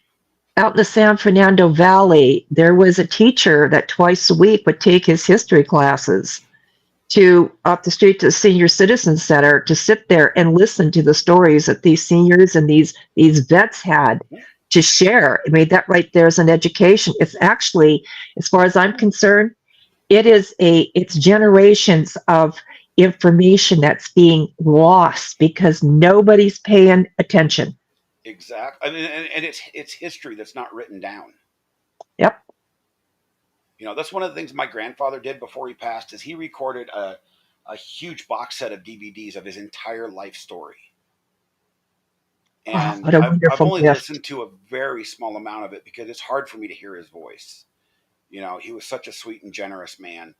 Speaker 17: in the San Fernando Valley, there was a teacher that twice a week would take his history classes to up the street to the Senior Citizen Center to sit there and listen to the stories that these seniors and these vets had to share. I mean, that right there is an education. It's actually, as far as I'm concerned, it's generations of information that's being lost because nobody's paying attention.
Speaker 2: Exactly. I mean, and it's history that's not written down.
Speaker 17: Yep.
Speaker 2: You know, that's one of the things my grandfather did before he passed is he recorded a huge box set of DVDs of his entire life story.
Speaker 17: Oh,
Speaker 2: And
Speaker 17: what a
Speaker 2: I've
Speaker 17: wonderful
Speaker 2: only
Speaker 17: gift.
Speaker 2: listened to a very small amount of it because it's hard for me to hear his voice. You know, he was such a sweet and generous man,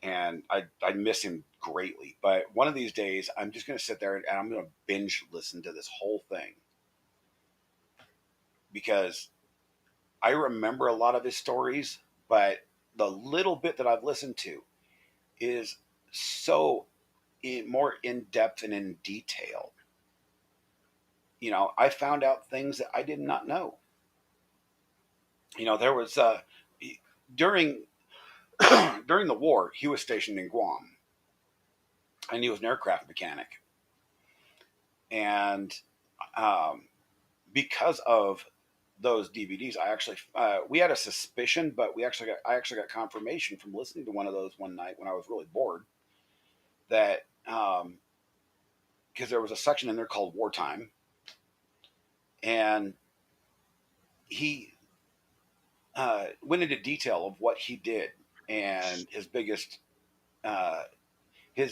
Speaker 2: and I miss him greatly. But one of these days, I'm just going to sit there and I'm going to binge listen to this whole thing because I remember a lot of his stories, but the little bit that I've listened to is so more in depth and in detail. You know, I found out things that I did not know. You know, there was during during the war, he was stationed in Guam, and he was an aircraft mechanic. And because of those DVDs, I actually we had a suspicion, but I actually got confirmation from listening to one of those one night when I was really bored that because there was a section in there called wartime, and he went into detail of what he did and his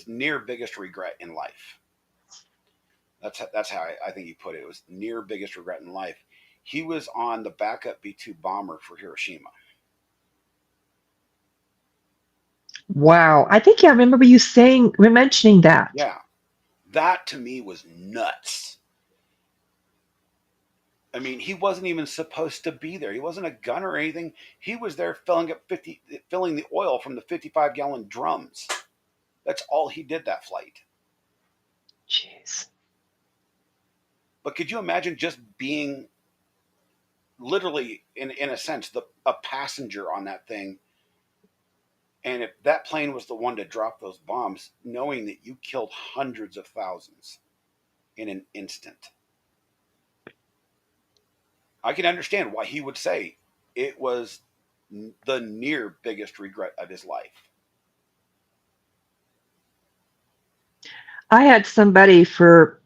Speaker 2: near biggest regret in life. That's how I think he put it. It was near biggest regret in life. He was on the backup B-2 bomber for Hiroshima.
Speaker 17: Wow. I think I remember you mentioning that.
Speaker 2: Yeah. That to me was nuts. I mean, he wasn't even supposed to be there. He wasn't a gunner or anything. He was there filling the oil from the 55-gallon drums. That's all he did that flight.
Speaker 17: Jeez.
Speaker 2: But could you imagine just being literally, in a sense, a passenger on that thing? And if that plane was the one to drop those bombs, knowing that you killed hundreds of thousands in an instant, I can understand why he would say it was the near biggest regret of his life.
Speaker 17: I had somebody for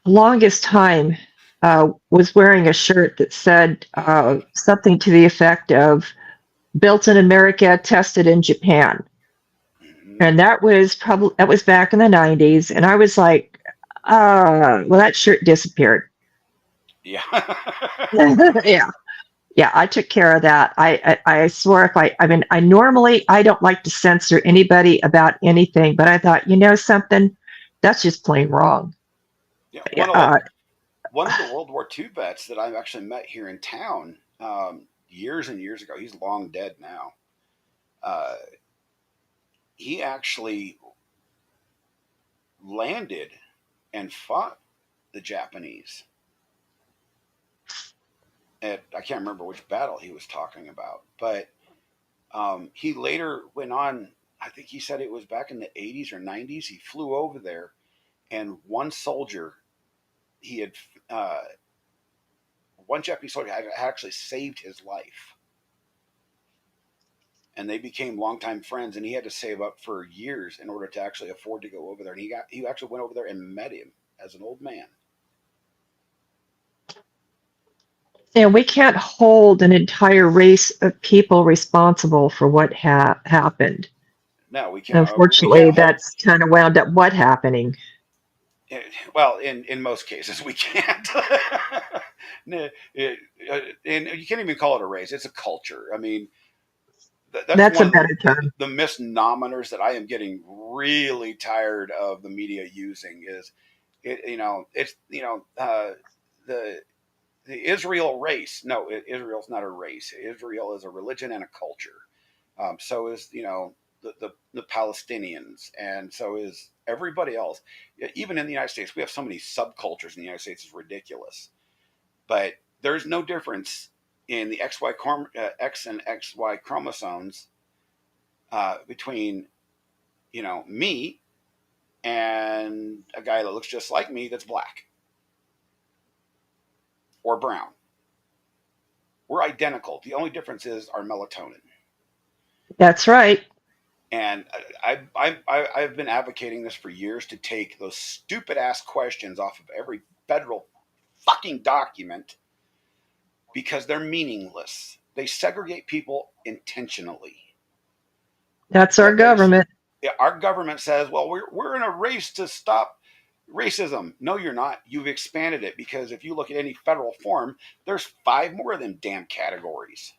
Speaker 17: the longest time was wearing a shirt that said something to the effect of "Built in America, tested in Japan," and that was back in the '90s, and I was like, well, that shirt disappeared.
Speaker 2: Yeah.
Speaker 17: Yeah, I took care of that. I swore I normally I don't like to censor anybody about anything, but I thought, you know something, that's just plain wrong.
Speaker 2: Yeah, one of the World War II vets that I've actually met here in town years and years ago. He's long dead now. He actually landed and fought the Japanese. I can't remember which battle he was talking about, but he later went on. I think he said it was back in the 80s or 90s. He flew over there, and one Japanese soldier had actually saved his life. And they became longtime friends, and he had to save up for years in order to actually afford to go over there. And he actually went over there and met him as an old man.
Speaker 17: And we can't hold an entire race of people responsible for what happened.
Speaker 2: No, we can't. We
Speaker 17: Unfortunately,
Speaker 2: can't hold.
Speaker 17: that's kind of wound up what happening.
Speaker 2: Well, in most cases, we can't. And you can't even call it a race. It's a culture. I mean, that's
Speaker 17: That's
Speaker 2: one
Speaker 17: a
Speaker 2: of
Speaker 17: better term.
Speaker 2: the misnomers that I am getting really tired of the media using. Is it? It's the Israel race. No, Israel's not a race. Israel is a religion and a culture. So is the Palestinians, and so is everybody else. Even in the United States, we have so many subcultures in the United States. It's ridiculous. But there's no difference in the X and XY chromosomes between me and a guy that looks just like me that's black or brown. We're identical. The only difference is our melatonin.
Speaker 17: That's right.
Speaker 2: And I've been advocating this for years, to take those stupid ass questions off of every federal fucking document, because they're meaningless. They segregate people intentionally.
Speaker 17: That's our government.
Speaker 2: Our government says, well, we're in a race to stop racism. No, you're not. You've expanded it, because if you look at any federal form, there's 5 more of them damn categories.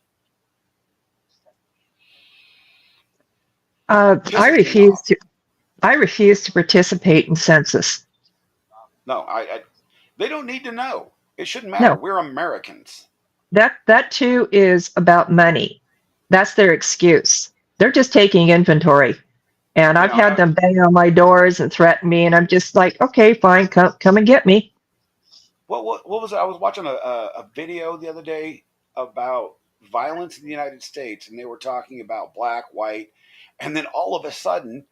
Speaker 17: I refuse to. I refuse to participate in census.
Speaker 2: No, they don't need to know. It shouldn't matter.
Speaker 17: No.
Speaker 2: We're Americans.
Speaker 17: That too is about money. That's their excuse. They're just taking inventory. And I've had them bang on my doors and threaten me, and I'm just like, okay, fine, come and get me.
Speaker 2: What was it? I was watching a video the other day about violence in the United States, and they were talking about black, white, and then all of a sudden,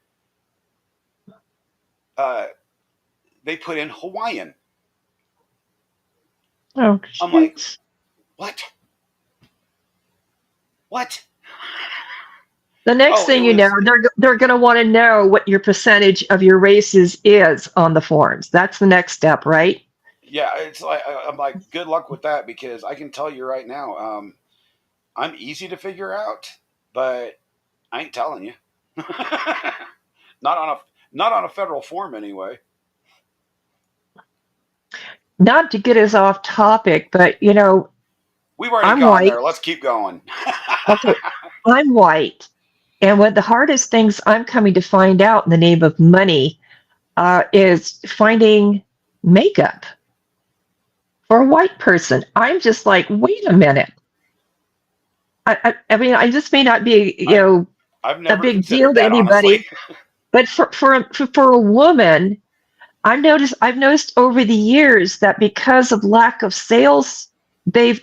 Speaker 2: they put in Hawaiian.
Speaker 17: Oh,
Speaker 2: I'm like, what? What?
Speaker 17: The next thing you know, they're going to want to know what your percentage of your races is on the forms. That's the next step, right?
Speaker 2: Yeah, it's like, I'm like, good luck with that, because I can tell you right now, I'm easy to figure out, but I ain't telling you. not on a federal form anyway.
Speaker 17: Not to get us off topic, but
Speaker 2: we've already
Speaker 17: I'm
Speaker 2: gone
Speaker 17: white.
Speaker 2: there. Let's keep going.
Speaker 17: Okay, I'm white, and one of the hardest things I'm coming to find out in the name of money is finding makeup for a white person. I'm just like, wait a minute. I mean, I just may not be,
Speaker 2: I've never
Speaker 17: a big
Speaker 2: considered
Speaker 17: deal to
Speaker 2: that,
Speaker 17: anybody,
Speaker 2: honestly.
Speaker 17: but for a woman, I've noticed over the years that because of lack of sales, they've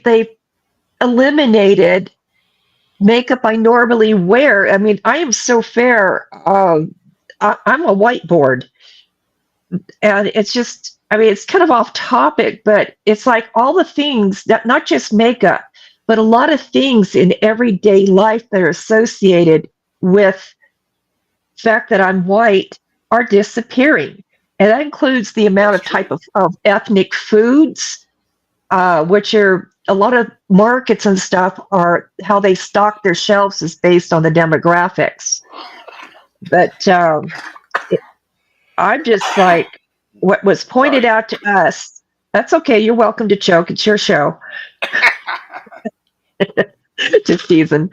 Speaker 17: eliminated makeup I normally wear. I mean, I am so fair. I'm a whiteboard, and it's just, I mean, it's kind of off topic, but it's like all the things that, not just makeup, but a lot of things in everyday life that are associated with the fact that I'm white are disappearing. And that includes the amount of type of ethnic foods, which are a lot of markets and stuff are how they stock their shelves is based on the demographics. But I'm just like, what was pointed out to us, that's okay. You're welcome to choke. It's your show. Just teasing.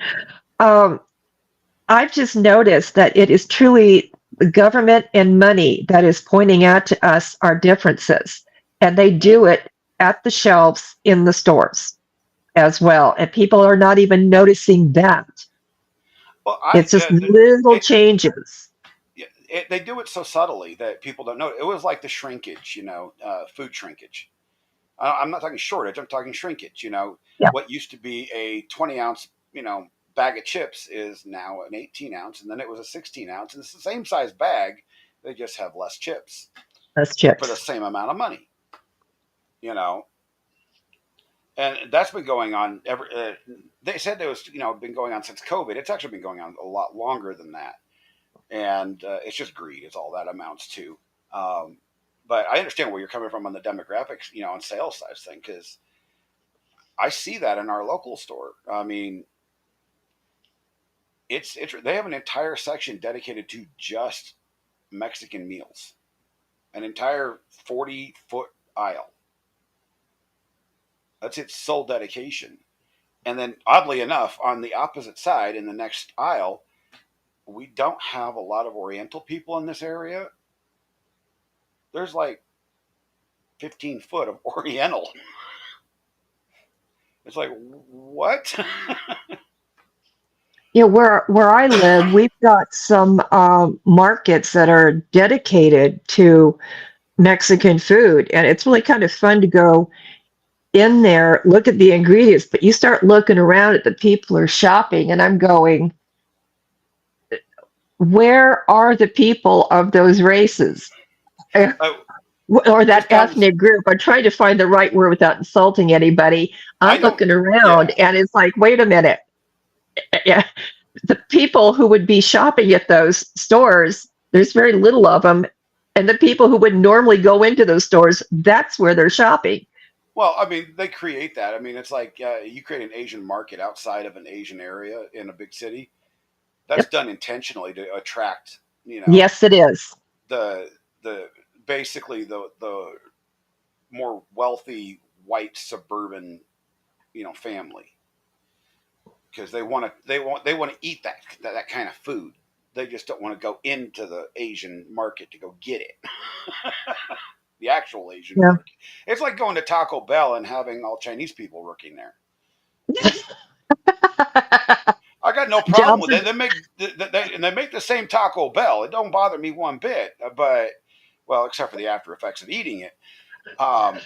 Speaker 17: I've just noticed that it is truly the government and money that is pointing out to us our differences. And they do it at the shelves in the stores as well. And people are not even noticing that.
Speaker 2: Well,
Speaker 17: it's just little changes.
Speaker 2: They do it so subtly that people don't know. It was like the shrinkage, food shrinkage. I'm not talking shortage. I'm talking shrinkage.
Speaker 17: Yeah.
Speaker 2: What used to be a 20-ounce, bag of chips is now an 18-ounce, and then it was a 16-ounce, and it's the same size bag. They just have less chips.
Speaker 17: Less chips
Speaker 2: for the same amount of money. And that's been going on they said it was, been going on since COVID. It's actually been going on a lot longer than that. And it's just greed is all that amounts to. But I understand where you're coming from on the demographics, on sales size thing, because I see that in our local store. I mean, it's they have an entire section dedicated to just Mexican meals, an entire 40-foot aisle. That's its sole dedication. And then, oddly enough, on the opposite side in the next aisle, we don't have a lot of Oriental people in this area. There's like 15 foot of Oriental. It's like, what?
Speaker 17: Yeah, where I live, we've got some markets that are dedicated to Mexican food, and it's really kind of fun to go in there, look at the ingredients, but you start looking around at the people who are shopping, and I'm going, where are the people of those races? Or that ethnic group? I'm trying to find the right word without insulting anybody. I'm looking around, and it's like, wait a minute. Yeah, the people who would be shopping at those stores, there's very little of them. And the people who would normally go into those stores, that's where they're shopping.
Speaker 2: Well, I mean, they create that. I mean, it's like you create an Asian market outside of an Asian area in a big city. That's done intentionally to attract,
Speaker 17: Yes, it is.
Speaker 2: the basically the more wealthy white suburban, family, because they want to eat that kind of food. They just don't want to go into the Asian market to go get it. The actual Asian market. It's like going to Taco Bell and having all Chinese people working there. I got no problem with it. They make the same Taco Bell. It don't bother me one bit. But except for the after effects of eating it. I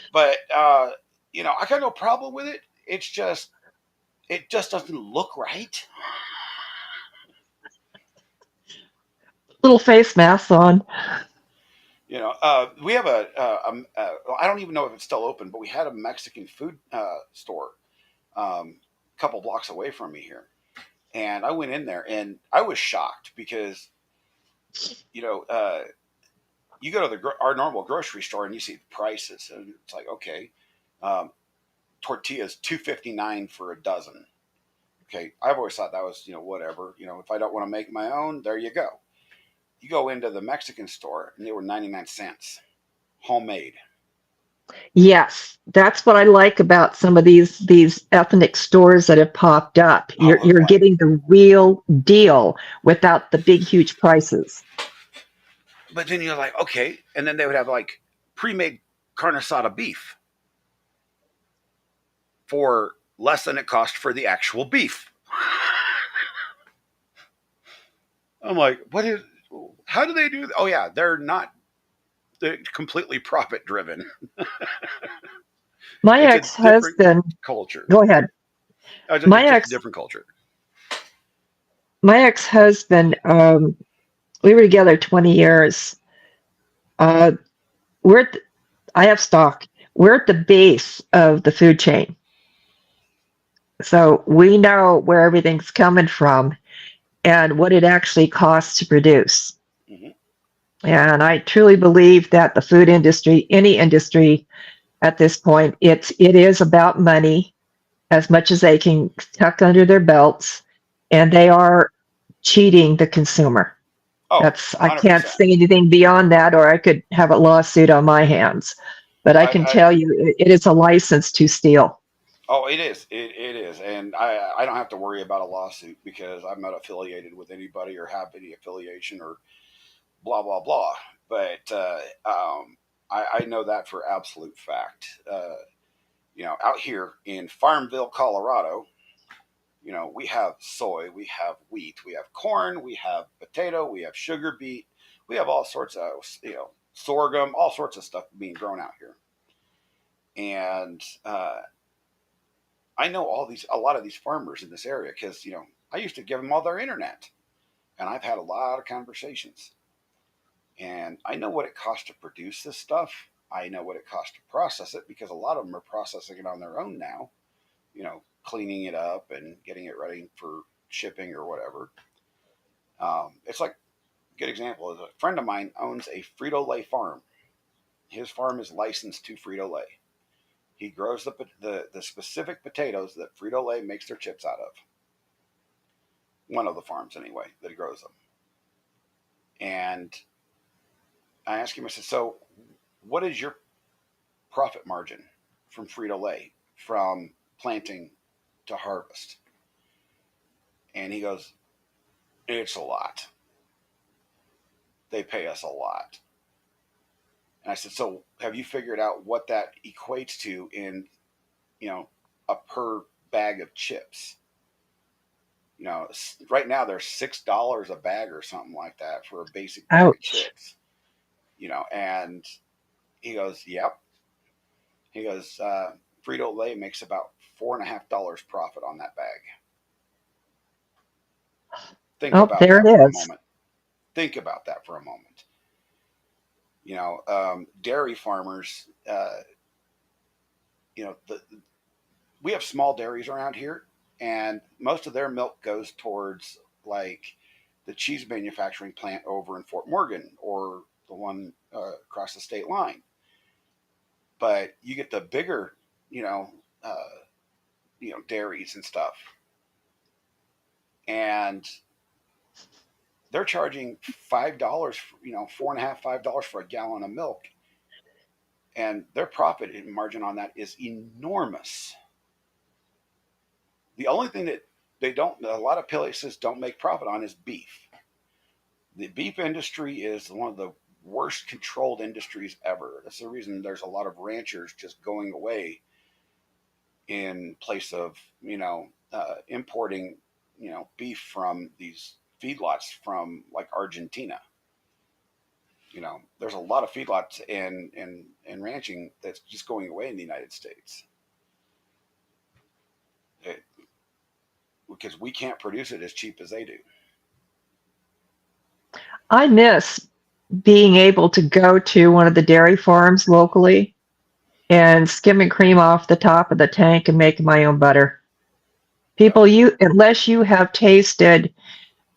Speaker 2: got no problem with it. It just doesn't look right.
Speaker 17: Little face masks on.
Speaker 2: We have I don't even know if it's still open, but we had a Mexican food store a couple blocks away from me here. And I went in there and I was shocked because, you go to our normal grocery store and you see the prices and it's like, okay, tortillas $2.59 for a dozen. Okay, I've always thought that was whatever. If I don't want to make my own, there you go. You go into the Mexican store and they were 99 cents, homemade.
Speaker 17: Yes, that's what I like about some of these ethnic stores that have popped up. You're getting the real deal without the big huge prices.
Speaker 2: But then you're like, okay, and then they would have like pre-made carne asada beef for less than it cost for the actual beef. I'm like, how do they do that? Oh yeah, they're completely profit driven.
Speaker 17: My ex-husband,
Speaker 2: culture.
Speaker 17: Go ahead.
Speaker 2: It's just a different culture.
Speaker 17: My ex-husband, we were together 20 years. I have stock. We're at the base of the food chain. So we know where everything's coming from and what it actually costs to produce.
Speaker 2: Mm-hmm.
Speaker 17: And I truly believe that the food industry, any industry at this point, it is about money as much as they can tuck under their belts, and they are cheating the consumer. I can't say anything beyond that, or I could have a lawsuit on my hands. But I can tell you, it is a license to steal.
Speaker 2: Oh, it is. It is. And I don't have to worry about a lawsuit because I'm not affiliated with anybody or have any affiliation or blah, blah, blah. But I know that for absolute fact. Out here in Farmville, Colorado, we have soy, we have wheat, we have corn, we have potato, we have sugar beet, we have all sorts of, sorghum, all sorts of stuff being grown out here. And I know a lot of these farmers in this area because, I used to give them all their internet and I've had a lot of conversations and I know what it costs to produce this stuff. I know what it costs to process it because a lot of them are processing it on their own now, cleaning it up and getting it ready for shipping or whatever. It's like a good example is a friend of mine owns a Frito-Lay farm. His farm is licensed to Frito-Lay. He grows the specific potatoes that Frito-Lay makes their chips out of. One of the farms, anyway, that grows them. And I asked him, I said, so what is your profit margin from Frito-Lay from planting to harvest? And he goes, it's a lot. They pay us a lot. And I said, so have you figured out what that equates to in, a per bag of chips? Right now they're $6 a bag or something like that for a basic bag of chips. And he goes, yep. He goes, Frito-Lay makes about $4.50 profit on that bag. Think about
Speaker 17: there
Speaker 2: that
Speaker 17: it
Speaker 2: for a
Speaker 17: is.
Speaker 2: moment. Think about that for a moment. Dairy farmers, we have small dairies around here, and most of their milk goes towards like the cheese manufacturing plant over in Fort Morgan or the one across the state line. But you get the bigger, dairies and stuff, and they're charging $5, $4.50, $5 for a gallon of milk, and their profit margin on that is enormous. The only thing that a lot of places don't make profit on is beef. The beef industry is one of the worst controlled industries ever. That's the reason there's a lot of ranchers just going away in place of, importing, beef from these feedlots from like Argentina. There's a lot of feedlots and ranching that's just going away in the United States. Because we can't produce it as cheap as they do.
Speaker 17: I miss being able to go to one of the dairy farms locally and skimming cream off the top of the tank and make my own butter. People, unless you have tasted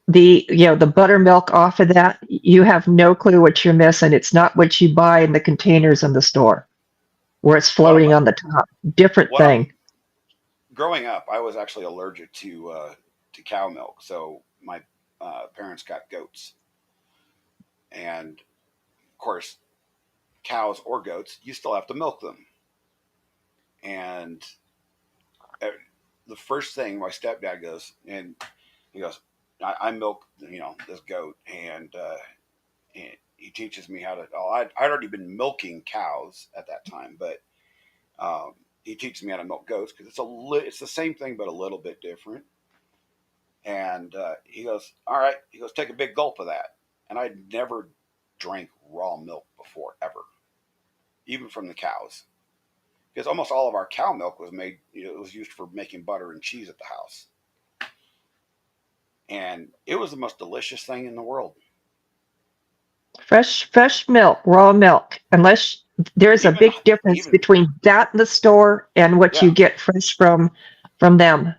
Speaker 17: the buttermilk off of that, you have no clue what you're missing. It's not what you buy in the containers in the store where it's floating on the top. Different thing.
Speaker 2: Growing up, I was actually allergic to cow milk, so my parents got goats. And of course, cows or goats, you still have to milk them. And the first thing my stepdad goes, and he goes, I milk, this goat, and he teaches me how to. I'd already been milking cows at that time, but he teaches me how to milk goats because it's the same thing but a little bit different. And he goes, all right. He goes, take a big gulp of that. And I'd never drank raw milk before, ever, even from the cows, because almost all of our cow milk was made. It was used for making butter and cheese at the house, and it was the most delicious thing in the world.
Speaker 17: Fresh milk, raw milk. Unless there's a big difference between that in the store and what you get fresh from them.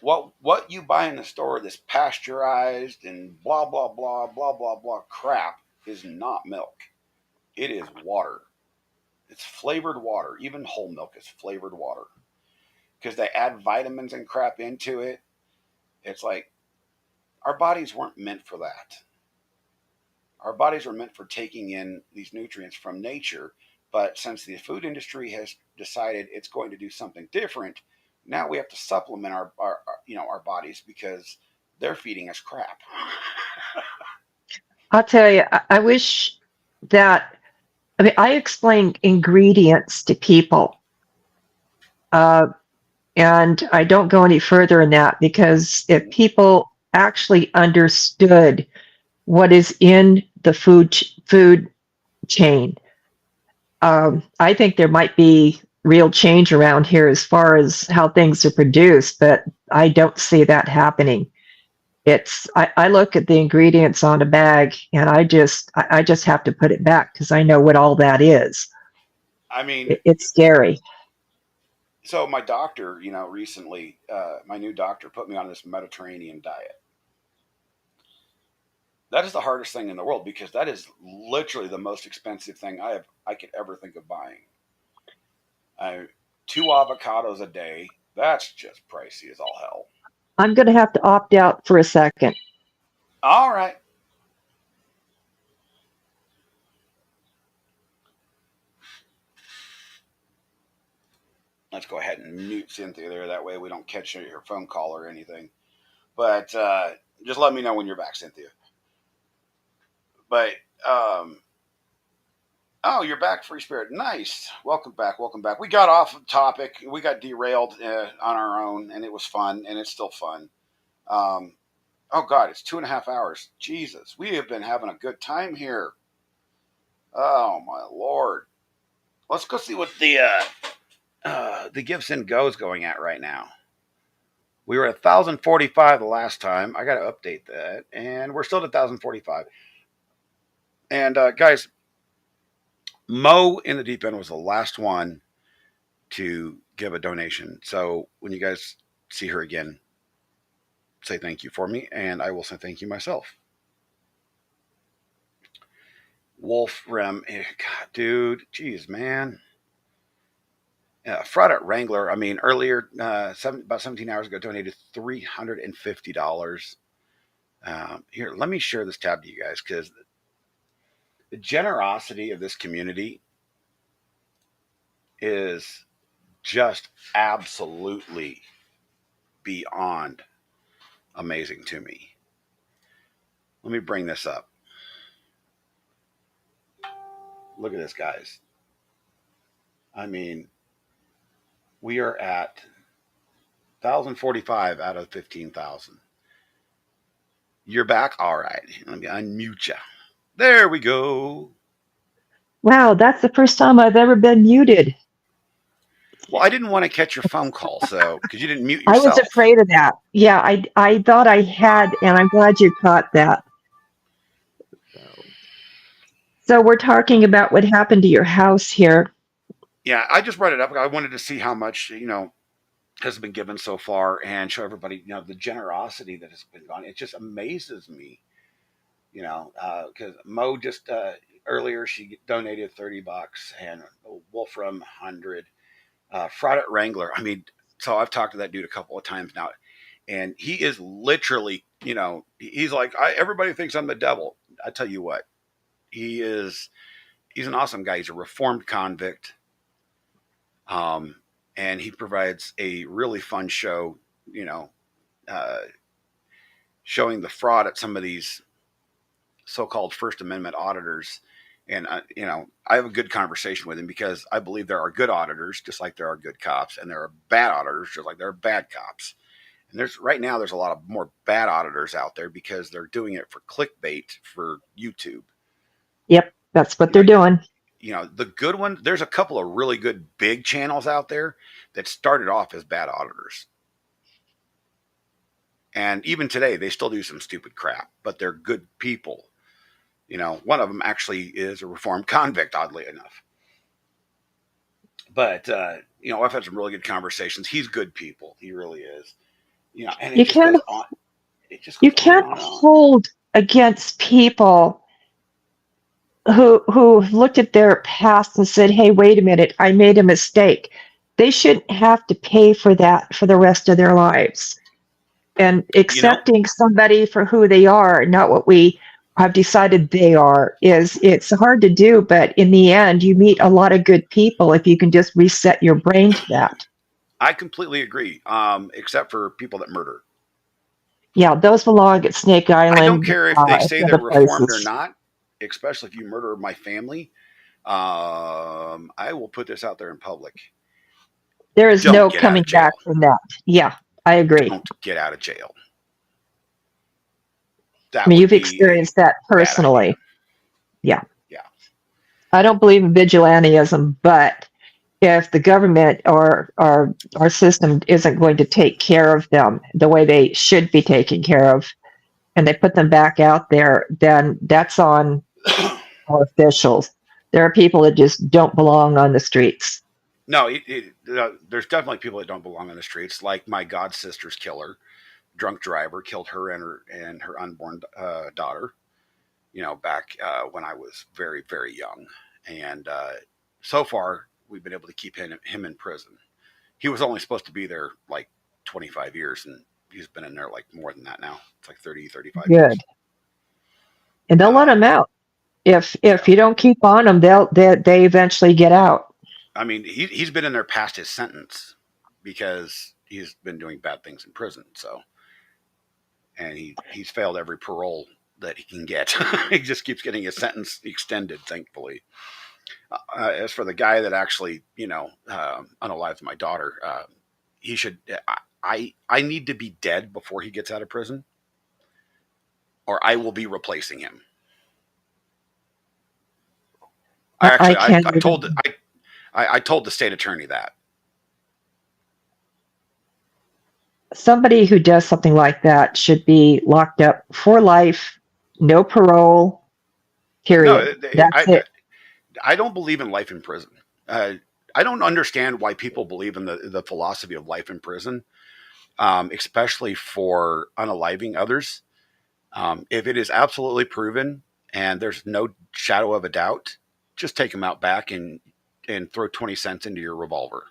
Speaker 2: What you buy in the store that's pasteurized and blah blah blah blah blah blah crap is not milk. It is water. It's flavored water. Even whole milk is flavored water because they add vitamins and crap into it. It's like our bodies weren't meant for that. Our bodies are meant for taking in these nutrients from nature, but since the food industry has decided it's going to do something different, now we have to supplement our bodies because they're feeding us crap.
Speaker 17: I'll tell you, I wish that. I mean, I explain ingredients to people, and I don't go any further in that because if people actually understood what is in the food chain, I think there might be real change around here as far as how things are produced, but I don't see that happening. I look at the ingredients on a bag and I just have to put it back because I know what all that is.
Speaker 2: I mean,
Speaker 17: it's scary.
Speaker 2: So my doctor, recently, my new doctor put me on this Mediterranean diet. That is the hardest thing in the world because that is literally the most expensive thing I could ever think of buying. 2 avocados a day. That's just pricey as all hell.
Speaker 17: I'm going to have to opt out for a second.
Speaker 2: All right. Let's go ahead and mute Cynthia there. That way we don't catch your phone call or anything. But just let me know when you're back, Cynthia. But, oh, you're back, Free Spirit. Nice. Welcome back. Welcome back. We got off topic. We got derailed on our own, and it was fun, and it's still fun. Oh, God, it's 2.5 hours. Jesus, we have been having a good time here. Oh, my Lord. Let's go see what the Gifts and Go's going at right now. We were at 1,045 the last time. I got to update that, and we're still at 1,045. And, guys, Mo in the Deep End was the last one to give a donation. So when you guys see her again, say thank you for me, and I will say thank you myself. Wolf Rem, God, dude, geez, man. Fraud at Wrangler, I mean, earlier, about 17 hours ago, donated $350. Here, let me share this tab to you guys, because the generosity of this community is just absolutely beyond amazing to me. Let me bring this up. Look at this, guys. I mean, we are at 1,045 out of 15,000. You're back? All right. Let me unmute you. There we go.
Speaker 17: Wow, that's the first time I've ever been muted.
Speaker 2: Well, I didn't want to catch your phone call, so because you didn't mute
Speaker 17: I was
Speaker 2: yourself.
Speaker 17: afraid of that. Yeah, I thought I had, and I'm glad you caught that. So we're talking about what happened to your house here.
Speaker 2: Yeah, I just brought it up. I wanted to see how much, has been given so far and show everybody, the generosity that has been gone. It just amazes me, because Mo just earlier she donated $30 and Wolfram 100. Fraud at Wrangler. I mean, so I've talked to that dude a couple of times now, and he is literally, he's like, everybody thinks I'm the devil. I tell you what, he's an awesome guy. He's a reformed convict. And he provides a really fun show, showing the fraud at some of these so-called First Amendment auditors. And, I have a good conversation with him because I believe there are good auditors, just like there are good cops, and there are bad auditors, just like there are bad cops. And there's a lot of more bad auditors out there because they're doing it for clickbait for YouTube.
Speaker 17: Yep, that's what they're doing.
Speaker 2: The good one, there's a couple of really good big channels out there that started off as bad auditors. And even today, they still do some stupid crap, but they're good people. One of them actually is a reformed convict, oddly enough. But, I've had some really good conversations. He's good people. He really is. And it just goes on.
Speaker 17: You can't hold against people who looked at their past and said, hey, wait a minute, I made a mistake. They shouldn't have to pay for that for the rest of their lives. And accepting somebody for who they are, not what we have decided they are, it's hard to do, but in the end, you meet a lot of good people if you can just reset your brain to that.
Speaker 2: I completely agree, except for people that murder.
Speaker 17: Yeah, those belong at Snake Island.
Speaker 2: I don't care if they say they're reformed or not, especially if you murder my family. I will put this out there in public.
Speaker 17: There is no coming back from that. Yeah, I agree.
Speaker 2: Don't get out of jail.
Speaker 17: I mean, you've experienced that personally. Yeah.
Speaker 2: Yeah.
Speaker 17: I don't believe in vigilantism, but if the government or our system isn't going to take care of them the way they should be taken care of, and they put them back out there, then that's on our officials. There are people that just don't belong on the streets.
Speaker 2: No, there's definitely people that don't belong on the streets, like my god sister's killer, drunk driver, killed her and her unborn daughter, back when I was very, very young. And so far, we've been able to keep him in prison. he was only supposed to be there like 25 years, and he's been in there like more than that now. It's like 30, 35
Speaker 17: Good.
Speaker 2: years.
Speaker 17: And they'll let them out. If you don't keep on them, they eventually get out.
Speaker 2: I mean, he's been in there past his sentence because he's been doing bad things in prison. So, and he's failed every parole that he can get. He just keeps getting his sentence extended, thankfully. As for the guy that actually, unalived my daughter, he should. I need to be dead before he gets out of prison, or I will be replacing him. I told the state attorney that.
Speaker 17: Somebody who does something like that should be locked up for life, no parole, period. That's it.
Speaker 2: I don't believe in life in prison. I don't understand why people believe in the philosophy of life in prison, especially for unaliving others. If it is absolutely proven and there's no shadow of a doubt, just take them out back and throw 20 cents into your revolver.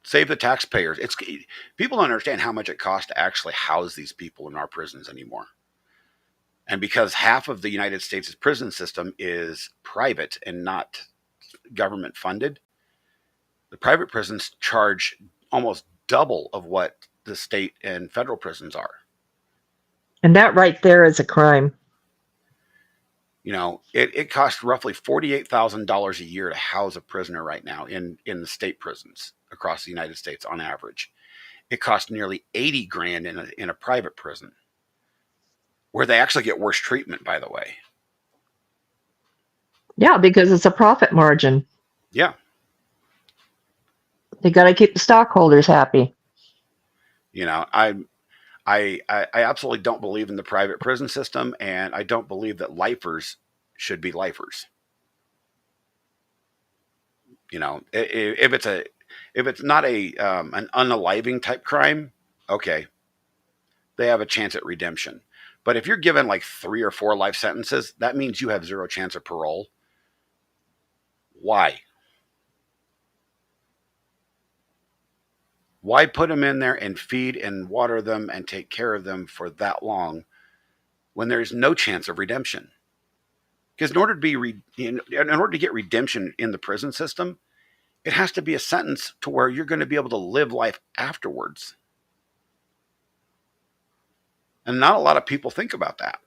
Speaker 2: Save the taxpayers. People don't understand how much it costs to actually house these people in our prisons anymore. And because half of the United States' prison system is private and not government funded, the private prisons charge almost double of what the state and federal prisons are.
Speaker 17: And that right there is a crime.
Speaker 2: It costs roughly $48,000 a year to house a prisoner right now in the state prisons across the United States on average. It costs nearly $80,000 in a private prison, where they actually get worse treatment, by the way.
Speaker 17: Yeah, because it's a profit margin.
Speaker 2: Yeah.
Speaker 17: They got to keep the stockholders happy.
Speaker 2: I absolutely don't believe in the private prison system, and I don't believe that lifers should be lifers. If it's not an unaliving type crime, okay, they have a chance at redemption. But if you're given like 3 or 4 life sentences, that means you have 0 chance of parole. Why? Why put them in there and feed and water them and take care of them for that long when there's no chance of redemption? Because in order to get redemption in the prison system, it has to be a sentence to where you're going to be able to live life afterwards. And not a lot of people think about that.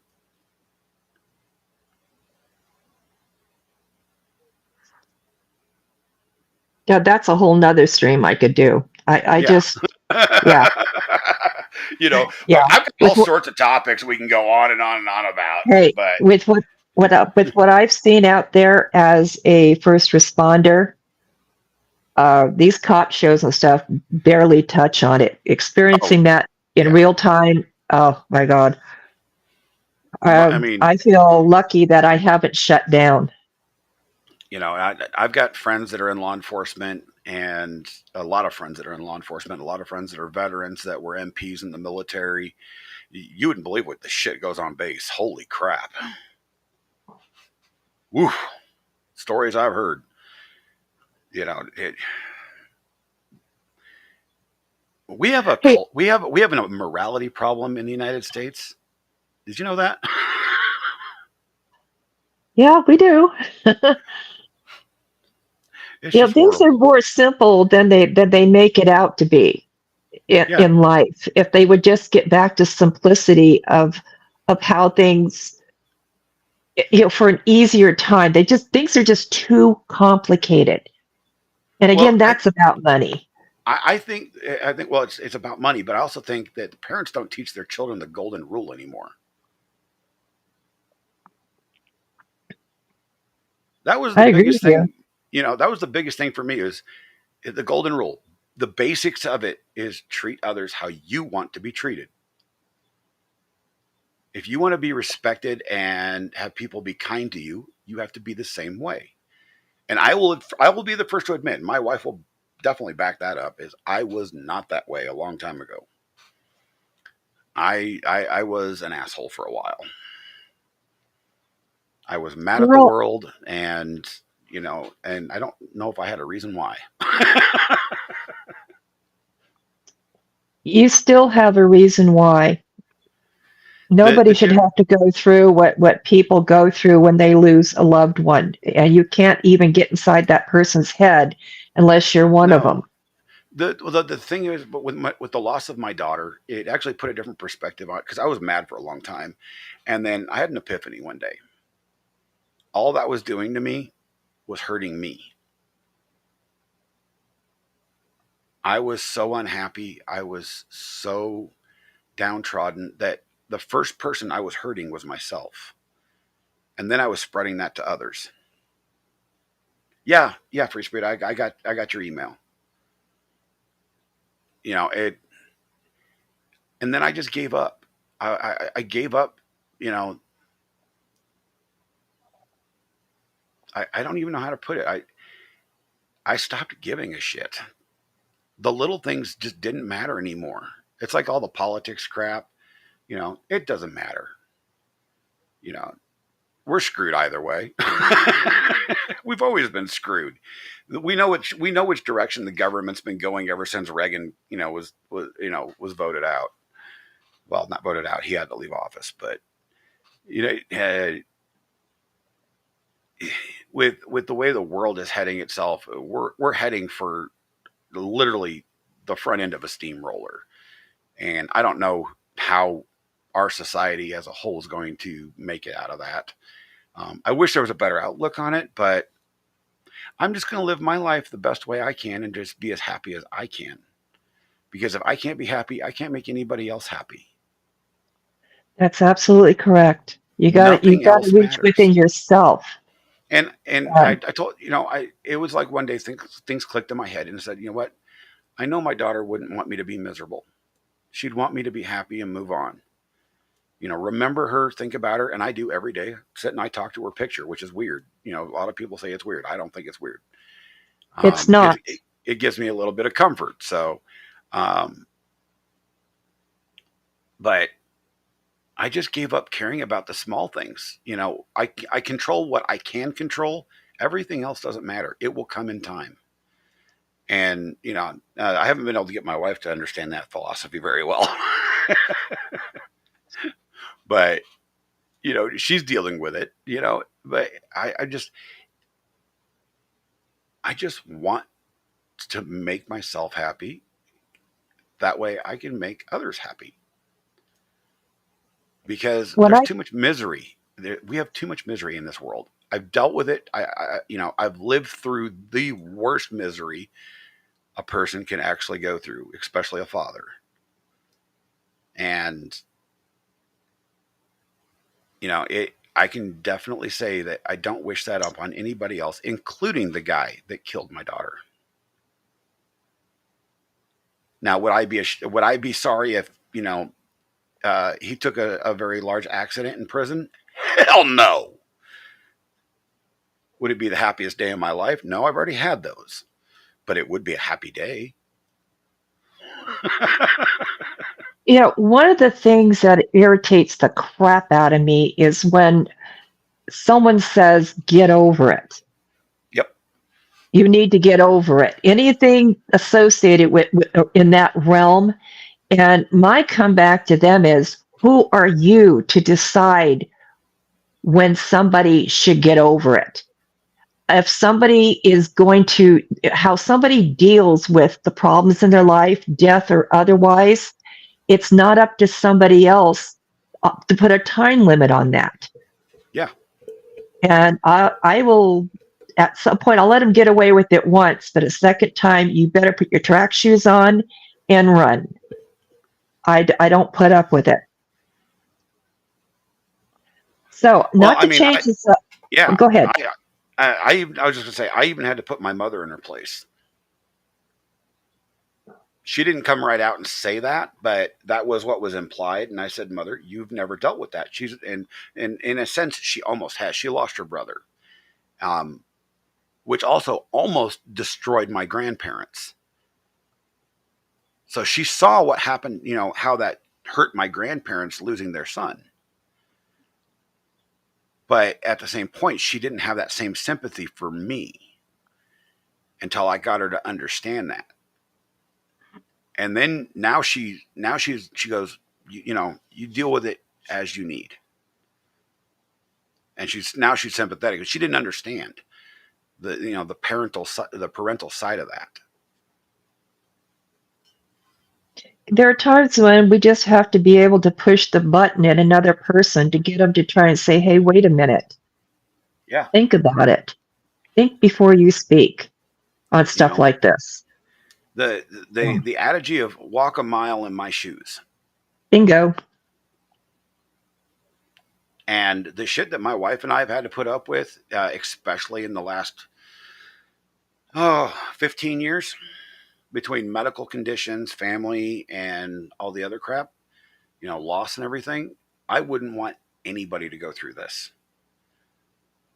Speaker 17: Yeah, that's a whole nother stream I could do. I just, yeah.
Speaker 2: Yeah. I've got all sorts of topics we can go on and on and on about.
Speaker 17: Hey,
Speaker 2: but
Speaker 17: with what I've seen out there as a first responder, these cop shows and stuff barely touch on it. Experiencing that in real time, oh my God. I feel lucky that I haven't shut down.
Speaker 2: I've got friends that are in law enforcement, and a lot of friends that are in law enforcement, a lot of friends that are veterans that were MPs in the military. You wouldn't believe what the shit goes on base. Holy crap. Woo. Stories I've heard. We have a morality problem in the United States. Did you know that?
Speaker 17: Yeah, we do. Things are more simple than they make it out to be in life. If they would just get back to simplicity of how things, for an easier time, things are just too complicated. And again, that's about money.
Speaker 2: I think well, it's about money, but I also think that the parents don't teach their children the golden rule anymore. That was the biggest thing. That was the biggest thing for me is the golden rule. The basics of it is treat others how you want to be treated. If you want to be respected and have people be kind to you, you have to be the same way. And I will be the first to admit, my wife will definitely back that up, is I was not that way a long time ago. I was an asshole for a while. I was mad at the world, and you know, and I don't know if I had a reason why.
Speaker 17: You still have a reason why. Nobody should have to go through what people go through when they lose a loved one. And you can't even get inside that person's head unless you're one of them.
Speaker 2: The thing is, but with the loss of my daughter, it actually put a different perspective on it because I was mad for a long time, and then I had an epiphany one day. All that was doing to me was hurting me. I was so unhappy. I was so downtrodden that the first person I was hurting was myself, and then I was spreading that to others. Yeah, Free Spirit. I got your email. You know it, and then I just gave up. I gave up. You know, I don't even know how to put it. I stopped giving a shit. The little things just didn't matter anymore. It's like all the politics crap. You know, it doesn't matter. You know, we're screwed either way. We've always been screwed. We know which direction the government's been going ever since Reagan, you know, was voted out. Well, not voted out. He had to leave office, but you know, with the way the world is heading itself, we're heading for literally the front end of a steamroller, and I don't know how our society as a whole is going to make it out of that. I wish there was a better outlook on it, but I'm just going to live my life the best way I can and just be as happy as I can. Because if I can't be happy, I can't make anybody else happy.
Speaker 17: That's absolutely correct. You got
Speaker 2: Nothing
Speaker 17: to
Speaker 2: else
Speaker 17: reach
Speaker 2: matters.
Speaker 17: within yourself.
Speaker 2: And I told, you know, it was like one day things clicked in my head and I said, you know what? I know my daughter wouldn't want me to be miserable. She'd want me to be happy and move on. You know, remember her, think about her, and I do every day. Sit and I talk to her picture, which is weird. You know, a lot of people say it's weird. I don't think it's weird.
Speaker 17: It's
Speaker 2: Because
Speaker 17: not.
Speaker 2: it gives me a little bit of comfort. So, but I just gave up caring about the small things. You know, I control what I can control. Everything else doesn't matter. It will come in time. And, you know, I haven't been able to get my wife to understand that philosophy very well. But, you know, she's dealing with it, you know, but I just want to make myself happy. That way I can make others happy. Because there's too much misery. We have too much misery in this world. I've dealt with it. You know, I've lived through the worst misery a person can actually go through, especially a father. And, you know, I can definitely say that I don't wish that upon anybody else, including the guy that killed my daughter. Now, would I be sorry if, you know, he took a very large accident in prison? Hell no. Would it be the happiest day of my life? No, I've already had those. But it would be a happy day.
Speaker 17: You know, one of the things that irritates the crap out of me is when someone says, get over it.
Speaker 2: Yep.
Speaker 17: You need to get over it. Anything associated with in that realm. And my comeback to them is, who are you to decide when somebody should get over it? If somebody is going to, how somebody deals with the problems in their life, death or otherwise, it's not up to somebody else to put a time limit on that.
Speaker 2: Yeah.
Speaker 17: And I will, at some point, I'll let them get away with it once, but a second time, you better put your track shoes on and run. I don't put up with it. So, not to change this up.
Speaker 2: Yeah.
Speaker 17: Go ahead.
Speaker 2: I was just going to say, I even had to put my mother in her place. She didn't come right out and say that, but that was what was implied. And I said, Mother, you've never dealt with that. She's and in a sense, she almost has. She lost her brother, which also almost destroyed my grandparents. So she saw what happened, you know, how that hurt my grandparents losing their son. But at the same point, she didn't have that same sympathy for me until I got her to understand that. And then now she goes, you deal with it as you need. And she's sympathetic. She didn't understand the parental side of that.
Speaker 17: There are times when we just have to be able to push the button at another person to get them to try and say, hey, wait a minute.
Speaker 2: Yeah.
Speaker 17: Think about it. Think before you speak on stuff like this.
Speaker 2: The adage of walk a mile in my shoes.
Speaker 17: Bingo.
Speaker 2: And the shit that my wife and I have had to put up with, especially in the last 15 years, between medical conditions, family, and all the other crap, loss and everything, I wouldn't want anybody to go through this.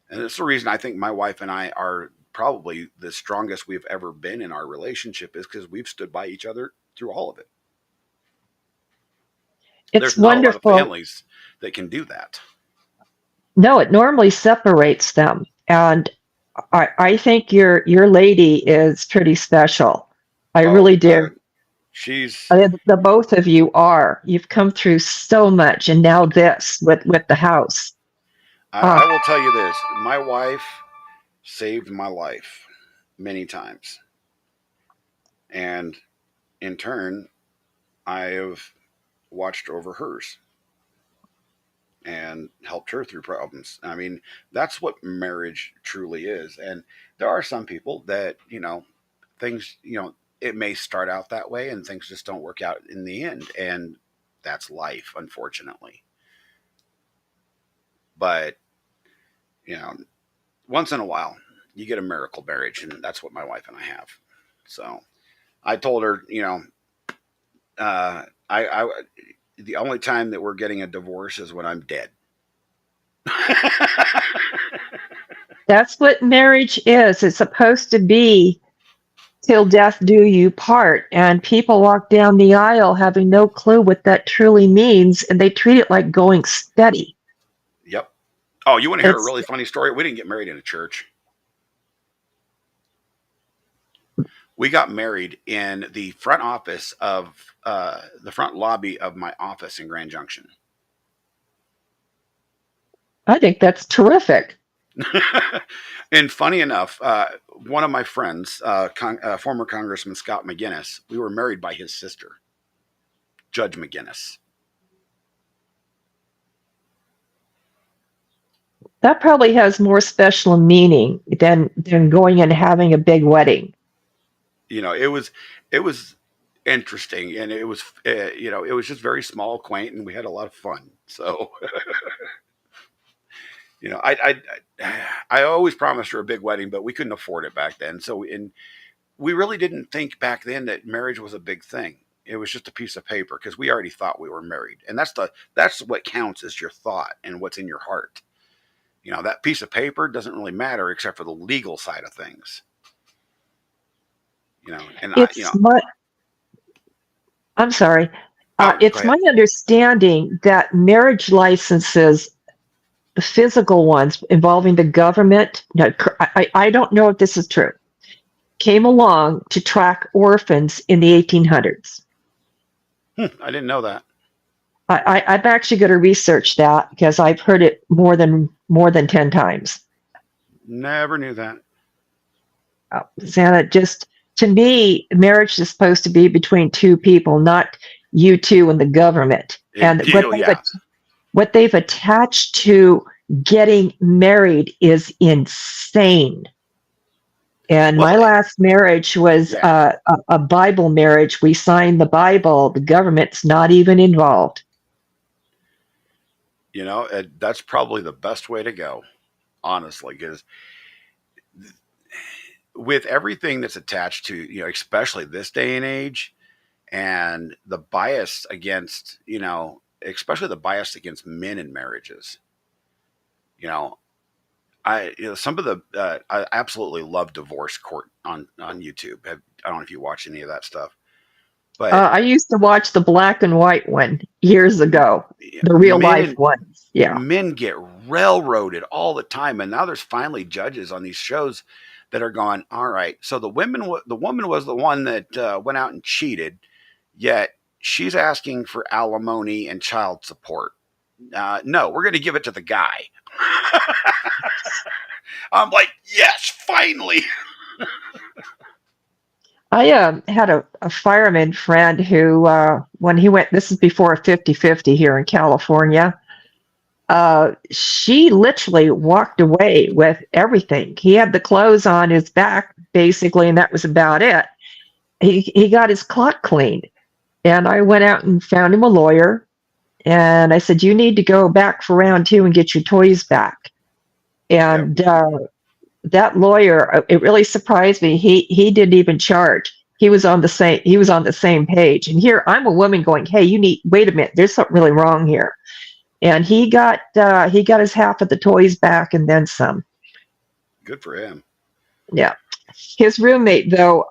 Speaker 2: And it's the reason I think my wife and I are probably the strongest we've ever been in our relationship, is because we've stood by each other through all of it.
Speaker 17: It's
Speaker 2: There's not
Speaker 17: wonderful.
Speaker 2: a lot of families that can do that.
Speaker 17: No, it normally separates them. And I think your lady is pretty special. I really do. The both of you are. You've come through so much, and now this with the house.
Speaker 2: I will tell you this. My wife saved my life many times. And in turn, I have watched over hers and helped her through problems. I mean, that's what marriage truly is. And there are some people that, things, it may start out that way and things just don't work out in the end. And that's life, unfortunately. But, once in a while, you get a miracle marriage, and that's what my wife and I have. So I told her, the only time that we're getting a divorce is when I'm dead.
Speaker 17: That's what marriage is. It's supposed to be till death do you part. And people walk down the aisle having no clue what that truly means, and they treat it like going steady.
Speaker 2: Yep. Oh, you want to hear a really funny story? We didn't get married in a church. We got married in the front office of the front lobby of my office in Grand Junction.
Speaker 17: I think that's terrific.
Speaker 2: And funny enough, one of my friends, former Congressman Scott McGinnis, we were married by his sister, Judge McGinnis.
Speaker 17: That probably has more special meaning than going and having a big wedding.
Speaker 2: It was interesting, and it was it was just very small, quaint, and we had a lot of fun. So I always promised her a big wedding, but we couldn't afford it back then. So we really didn't think back then that marriage was a big thing. It was just a piece of paper, because we already thought we were married, and that's what counts, is your thought and what's in your heart. That piece of paper doesn't really matter except for the legal side of things. And
Speaker 17: I'm sorry. It's my understanding that marriage licenses, the physical ones involving the government, I don't know if this is true, came along to track orphans in the 1800s.
Speaker 2: I didn't know that.
Speaker 17: I'm actually going to research that, because I've heard it more than 10 times.
Speaker 2: Never knew that.
Speaker 17: Santa, just to me, marriage is supposed to be between two people, not you two and the government. And what they've attached to getting married is insane. And my last marriage was a Bible marriage. We signed the Bible. The government's not even involved.
Speaker 2: That's probably the best way to go, honestly, because with everything that's attached to, especially this day and age, and the bias against, especially the bias against men in marriages, some of the, I absolutely love divorce court on YouTube. I don't know if you watch any of that stuff, But
Speaker 17: I used to watch the black and white one years ago, the real life ones. Yeah.
Speaker 2: men get railroaded all the time, and now there's finally judges on these shows that are going, all right. So the woman was the one that went out and cheated, yet she's asking for alimony and child support. No, we're going to give it to the guy. I'm like, yes, finally.
Speaker 17: I had a fireman friend who, when he went, this is before 50-50 here in California, she literally walked away with everything. He had the clothes on his back, basically, and that was about it. He got his clock cleaned. And I went out and found him a lawyer. And I said, you need to go back for round 2 and get your toys back. And that lawyer, it really surprised me. He didn't even charge. He was on the same page. And here I'm a woman going, hey, wait a minute, there's something really wrong here. And he got his half of the toys back and then some.
Speaker 2: Good for him.
Speaker 17: Yeah. His roommate though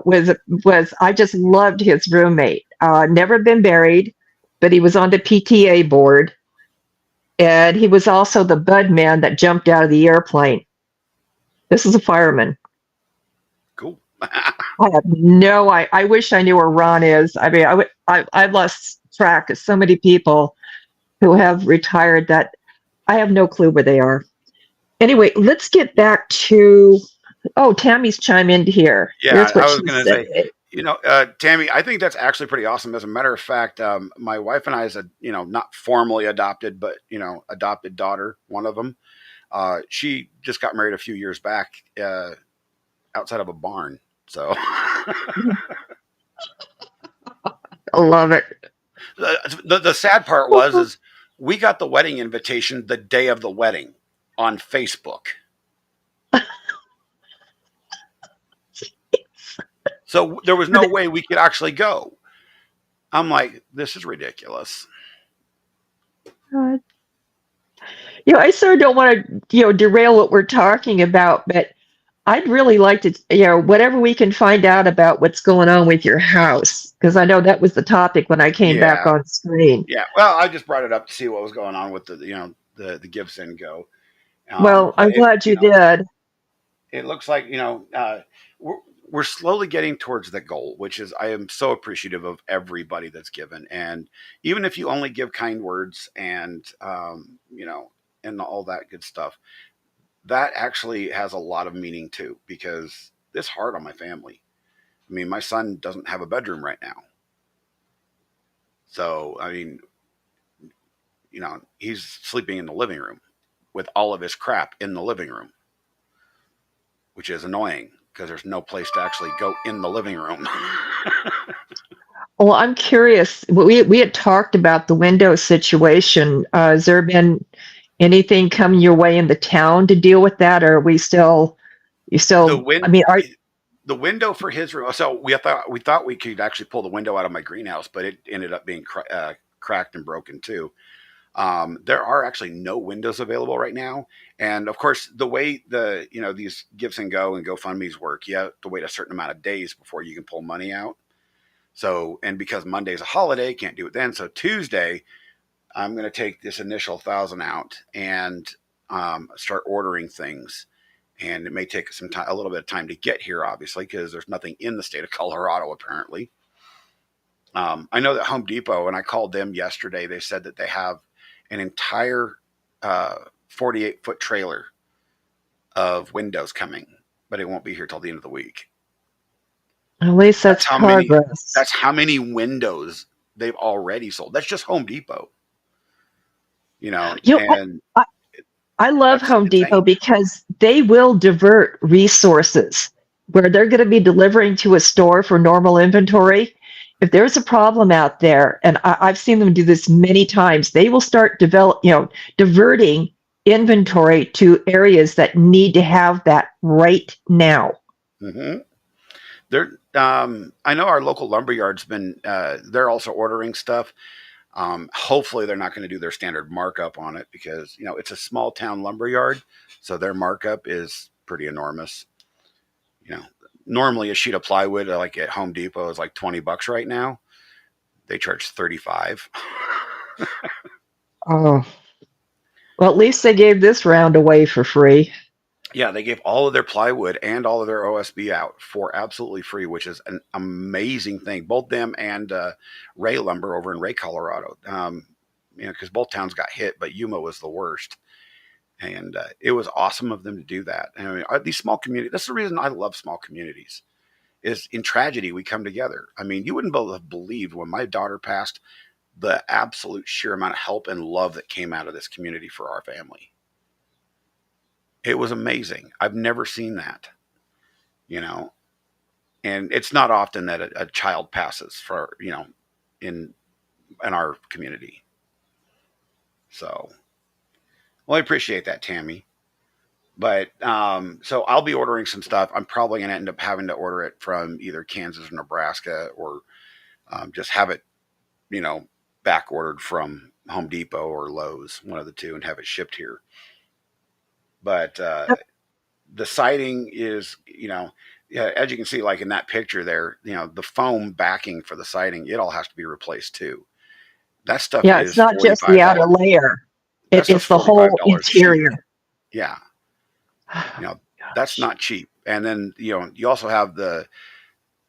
Speaker 17: was I just loved his roommate. Never been married, but he was on the PTA board. And he was also the bud man that jumped out of the airplane. This is a fireman.
Speaker 2: Cool.
Speaker 17: I have I wish I knew where Ron is. I mean, I've lost track of so many people who have retired that I have no clue where they are. Anyway, let's get back to, Tammy's chimed in here.
Speaker 2: Yeah, I was going to say, Tammy, I think that's actually pretty awesome. As a matter of fact, my wife and I is not formally adopted, but, adopted daughter, one of them. She just got married a few years back outside of a barn. So
Speaker 17: I love it.
Speaker 2: The sad part is we got the wedding invitation the day of the wedding on Facebook. So there was no way we could actually go. I'm like, this is ridiculous.
Speaker 17: God. I sort of don't want to, derail what we're talking about, but I'd really like to, whatever we can find out about what's going on with your house, because I know that was the topic when I came back on screen.
Speaker 2: Yeah. Well, I just brought it up to see what was going on with the Gibson Go.
Speaker 17: Well, I'm glad you did.
Speaker 2: It looks like, we're slowly getting towards the goal, which is I am so appreciative of everybody that's given. And even if you only give kind words and, and all that good stuff, that actually has a lot of meaning too, because it's hard on my family. I mean, my son doesn't have a bedroom right now. So, I mean, he's sleeping in the living room with all of his crap in the living room, which is annoying because there's no place to actually go in the living room.
Speaker 17: Well, I'm curious. We had talked about the window situation. Has there been anything coming your way in the town to deal with that, or are we still?
Speaker 2: The window for his room. So we thought we could actually pull the window out of my greenhouse, but it ended up being cracked and broken too. There are actually no windows available right now. And of course, the way these Gibson Go and GoFundMe's work, you have to wait a certain amount of days before you can pull money out. So, and because Monday's a holiday, can't do it then. So Tuesday, I'm going to take this initial 1,000 out and start ordering things. And it may take some time, a little bit of time to get here, obviously, because there's nothing in the state of Colorado, apparently. I know that Home Depot, when I called them yesterday, they said that they have an entire 48-foot trailer of windows coming, but it won't be here till the end of the week.
Speaker 17: At least that's progress.
Speaker 2: That's how many windows they've already sold. That's just Home Depot.
Speaker 17: I love Home Depot because they will divert resources where they're going to be delivering to a store for normal inventory. If there's a problem out there, and I've seen them do this many times, they will start diverting inventory to areas that need to have that right now.
Speaker 2: Mm-hmm. I know our local lumberyard's been, they're also ordering stuff. Hopefully they're not going to do their standard markup on it because, it's a small town lumberyard. So their markup is pretty enormous. normally a sheet of plywood like at Home Depot is like $20 right now. They charge 35.
Speaker 17: Oh, well, at least they gave this round away for free.
Speaker 2: Yeah, they gave all of their plywood and all of their OSB out for absolutely free, which is an amazing thing. Both them and Ray Lumber over in Ray, Colorado. Because both towns got hit, but Yuma was the worst. And it was awesome of them to do that. I mean, these small communities, that's the reason I love small communities, is in tragedy, we come together. I mean, you wouldn't have believed when my daughter passed, the absolute sheer amount of help and love that came out of this community for our family. It was amazing. I've never seen that, and it's not often that a child passes for, in our community. So, well, I appreciate that, Tammy. But so I'll be ordering some stuff. I'm probably going to end up having to order it from either Kansas or Nebraska, or just have it, back ordered from Home Depot or Lowe's, one of the two, and have it shipped here. But the siding is, as you can see, like in that picture there, the foam backing for the siding, it all has to be replaced too. That stuff
Speaker 17: Yeah,
Speaker 2: is
Speaker 17: it's not just the outer layer. It's the whole interior.
Speaker 2: cheap. Yeah. That's not cheap. And then, you also have the,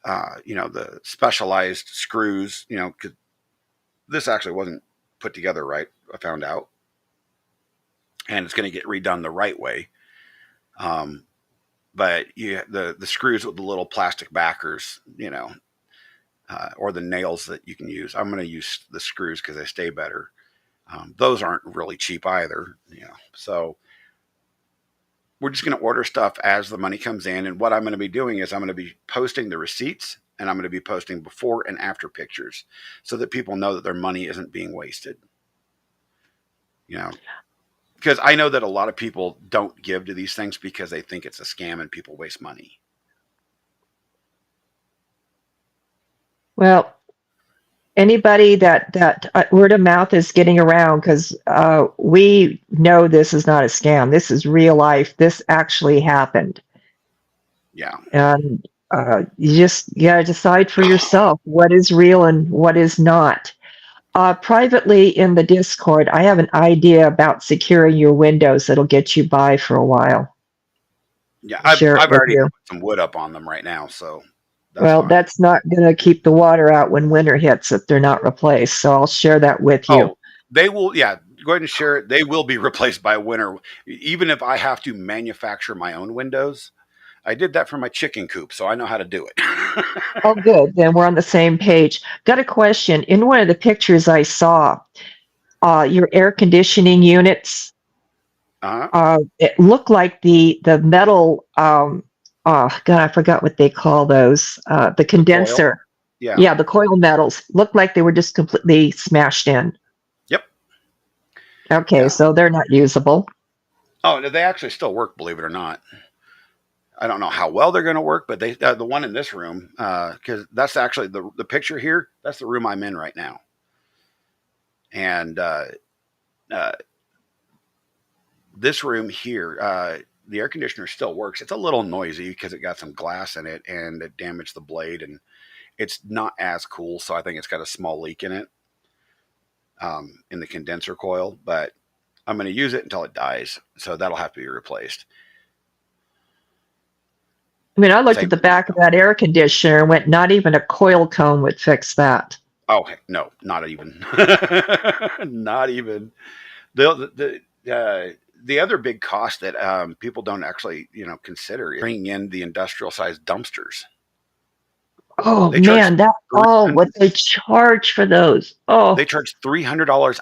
Speaker 2: the specialized screws, 'cause this actually wasn't put together right, I found out. And it's going to get redone the right way. But the screws with the little plastic backers, or the nails that you can use. I'm going to use the screws because they stay better. Those aren't really cheap either. So we're just going to order stuff as the money comes in. And what I'm going to be doing is I'm going to be posting the receipts, and I'm going to be posting before and after pictures so that people know that their money isn't being wasted. Because I know that a lot of people don't give to these things because they think it's a scam and people waste money.
Speaker 17: Well, anybody that word of mouth is getting around, because we know this is not a scam. This is real life. This actually happened.
Speaker 2: Yeah.
Speaker 17: And you got to decide for yourself what is real and what is not. Privately in the Discord, I have an idea about securing your windows that'll get you by for a while.
Speaker 2: Yeah, I've already put some wood up on them right now, so that's fine.
Speaker 17: That's not going to keep the water out when winter hits if they're not replaced. So I'll share that with you.
Speaker 2: Oh, they will. Yeah, go ahead and share it. They will be replaced by winter, even if I have to manufacture my own windows. I did that for my chicken coop, so I know how to do it.
Speaker 17: Oh, good. Then we're on the same page. Got a question. In one of the pictures I saw, your air conditioning units, it looked like the metal, God, I forgot what they call those, the condenser. Yeah, the coil metals looked like they were just completely smashed in.
Speaker 2: Yep.
Speaker 17: Okay, so they're not usable.
Speaker 2: Oh, they actually still work, believe it or not. I don't know how well they're going to work, but the one in this room, because that's actually the picture here. That's the room I'm in right now. And this room here, the air conditioner still works. It's a little noisy because it got some glass in it and it damaged the blade, and it's not as cool. So I think it's got a small leak in it, in the condenser coil, but I'm going to use it until it dies. So that'll have to be replaced.
Speaker 17: I mean, I looked at the back of that air conditioner and went, not even a coil cone would fix that.
Speaker 2: Oh, no, not even. Not even. The other big cost that people don't actually, consider is bringing in the industrial sized dumpsters.
Speaker 17: Oh, man, that's all what they charge for those. Oh,
Speaker 2: they charge $300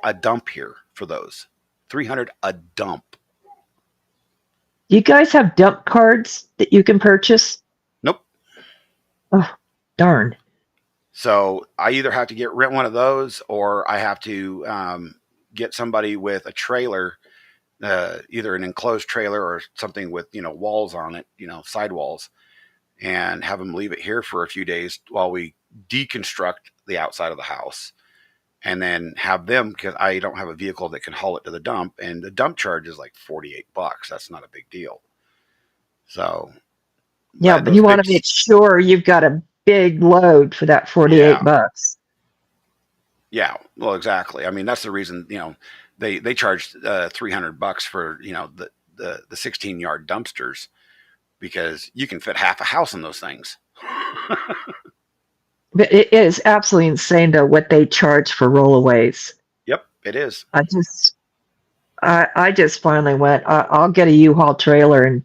Speaker 2: a dump here for those. $300 a dump.
Speaker 17: Do you guys have dump cards that you can purchase?
Speaker 2: Nope.
Speaker 17: Oh, darn.
Speaker 2: So I either have to rent one of those, or I have to get somebody with a trailer, either an enclosed trailer or something with, walls on it, sidewalls, and have them leave it here for a few days while we deconstruct the outside of the house. And then have them, because I don't have a vehicle that can haul it to the dump, and the dump charge is like $48. That's not a big deal. So
Speaker 17: Yeah, but you want to make sure you've got a big load for that 48 bucks.
Speaker 2: Yeah, well, exactly. I mean, that's the reason, they charged $300 for, the 16-yard dumpsters, because you can fit half a house in those things.
Speaker 17: But it is absolutely insane, though, what they charge for rollaways.
Speaker 2: Yep, it is.
Speaker 17: I just finally went, I'll get a U-Haul trailer and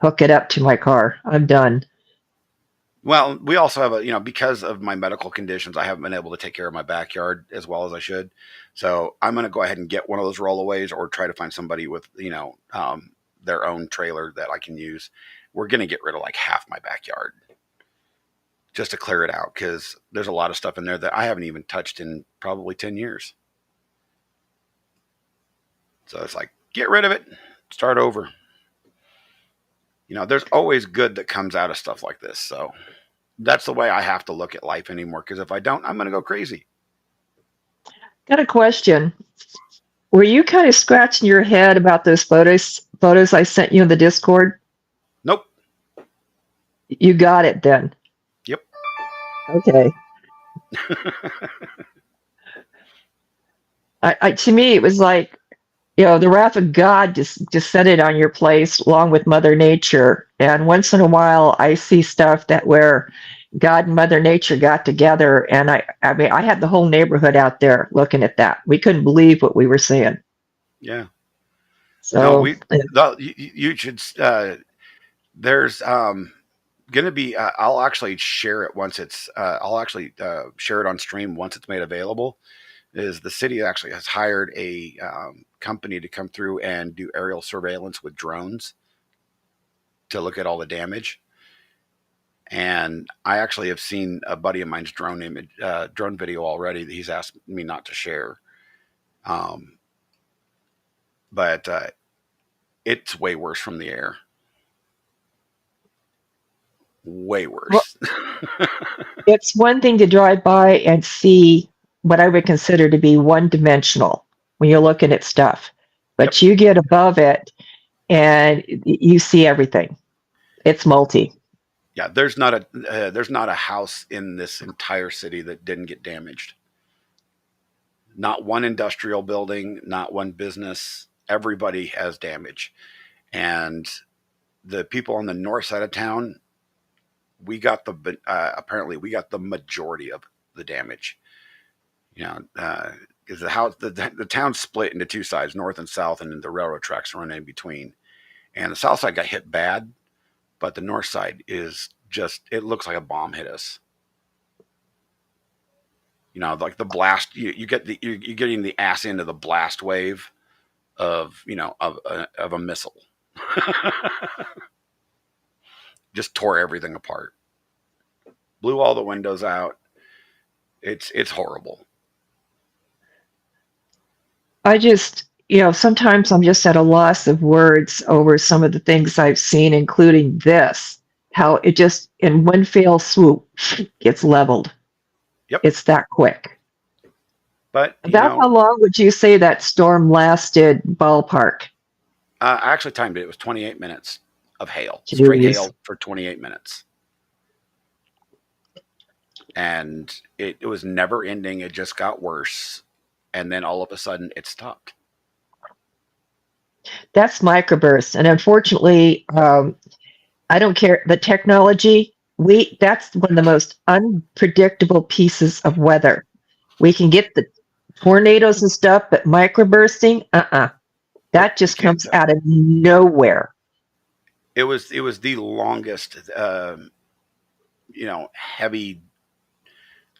Speaker 17: hook it up to my car. I'm done.
Speaker 2: Well, we also have because of my medical conditions, I haven't been able to take care of my backyard as well as I should. So I'm going to go ahead and get one of those rollaways, or try to find somebody with, their own trailer that I can use. We're going to get rid of like half my backyard just to clear it out, because there's a lot of stuff in there that I haven't even touched in probably 10 years. So it's like, get rid of it, start over. There's always good that comes out of stuff like this. So that's the way I have to look at life anymore, because if I don't, I'm going to go crazy.
Speaker 17: Got a question. Were you kind of scratching your head about those photos I sent you in the Discord?
Speaker 2: Nope.
Speaker 17: You got it then.
Speaker 2: Yep.
Speaker 17: Okay. To me, it was like, the wrath of God just descended on your place along with Mother Nature. And once in a while, I see stuff where God and Mother Nature got together, and I mean, I had the whole neighborhood out there looking at that. We couldn't believe what we were seeing.
Speaker 2: Yeah.
Speaker 17: So
Speaker 2: you should. There's going to be. I'll actually share it once it's. I'll actually share it on stream once it's made available. Is the city actually has hired a company to come through and do aerial surveillance with drones to look at all the damage. And I actually have seen a buddy of mine's drone video already that he's asked me not to share. But it's way worse from the air. Way worse.
Speaker 17: Well, it's one thing to drive by and see what I would consider to be one-dimensional when you're looking at stuff. But you get above it and you see everything. It's multi.
Speaker 2: Yeah, there's not a house in this entire city that didn't get damaged. Not one industrial building, not one business. Everybody has damage. And the people on the north side of town, apparently we got the majority of the damage. Because the town's split into two sides, north and south, and the railroad tracks run in between. And the south side got hit bad, but the north side is it looks like a bomb hit us. Like the blast, you're getting the ass end of the blast wave of a missile. Just tore everything apart. Blew all the windows out. It's horrible.
Speaker 17: I just, sometimes I'm just at a loss of words over some of the things I've seen, including this, how it just, in one fell swoop, gets leveled.
Speaker 2: Yep.
Speaker 17: It's that quick.
Speaker 2: But
Speaker 17: how long would you say that storm lasted, ballpark?
Speaker 2: I actually timed it. It was 28 minutes of hail. Straight hail for 28 minutes. And it was never ending. It just got worse. And then all of a sudden it stopped.
Speaker 17: That's microbursts. And unfortunately, I don't care. The technology, that's one of the most unpredictable pieces of weather. We can get the tornadoes and stuff, but microbursting, that just comes out of nowhere.
Speaker 2: It was the longest, heavy,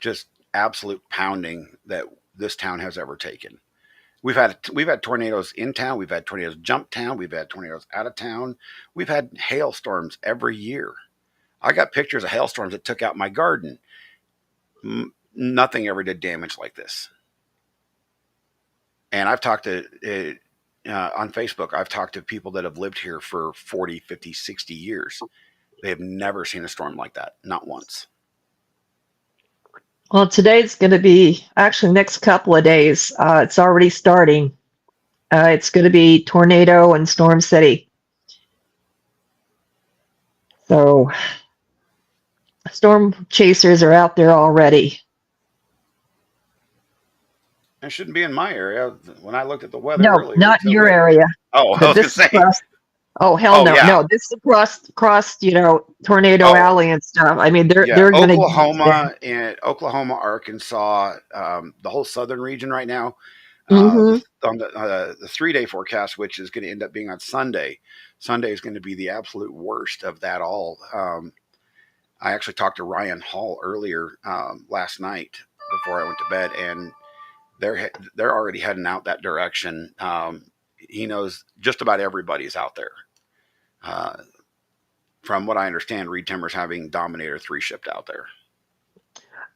Speaker 2: just absolute pounding that this town has ever taken. We've had tornadoes in town. We've had tornadoes jump town. We've had tornadoes out of town. We've had hailstorms every year. I got pictures of hailstorms that took out my garden. Nothing ever did damage like this. And I've talked to, on Facebook, I've talked to people that have lived here for 40, 50, 60 years. They have never seen a storm like that. Not once.
Speaker 17: Well, today's going to be, actually next couple of days, it's already starting. It's going to be tornado and storm city. So storm chasers are out there already.
Speaker 2: It shouldn't be in my area. When I looked at the weather
Speaker 17: No,
Speaker 2: earlier,
Speaker 17: not
Speaker 2: it
Speaker 17: in
Speaker 2: said
Speaker 17: your
Speaker 2: weather.
Speaker 17: area.
Speaker 2: Oh, I
Speaker 17: But
Speaker 2: was gonna
Speaker 17: this is
Speaker 2: say.
Speaker 17: across. Oh hell
Speaker 2: Oh
Speaker 17: no,
Speaker 2: yeah.
Speaker 17: no! This is across Tornado
Speaker 2: Oh
Speaker 17: Alley and stuff. I mean,
Speaker 2: yeah.
Speaker 17: they're gonna get that.
Speaker 2: Oklahoma, Arkansas, the whole southern region right now.
Speaker 17: Mm-hmm.
Speaker 2: On the 3-day forecast, which is going to end up being on Sunday. Sunday is going to be the absolute worst of that all. I actually talked to Ryan Hall earlier last night before I went to bed, and they're already heading out that direction. He knows just about everybody's out there. From what I understand, Reed Timmer's having Dominator 3 shipped out there.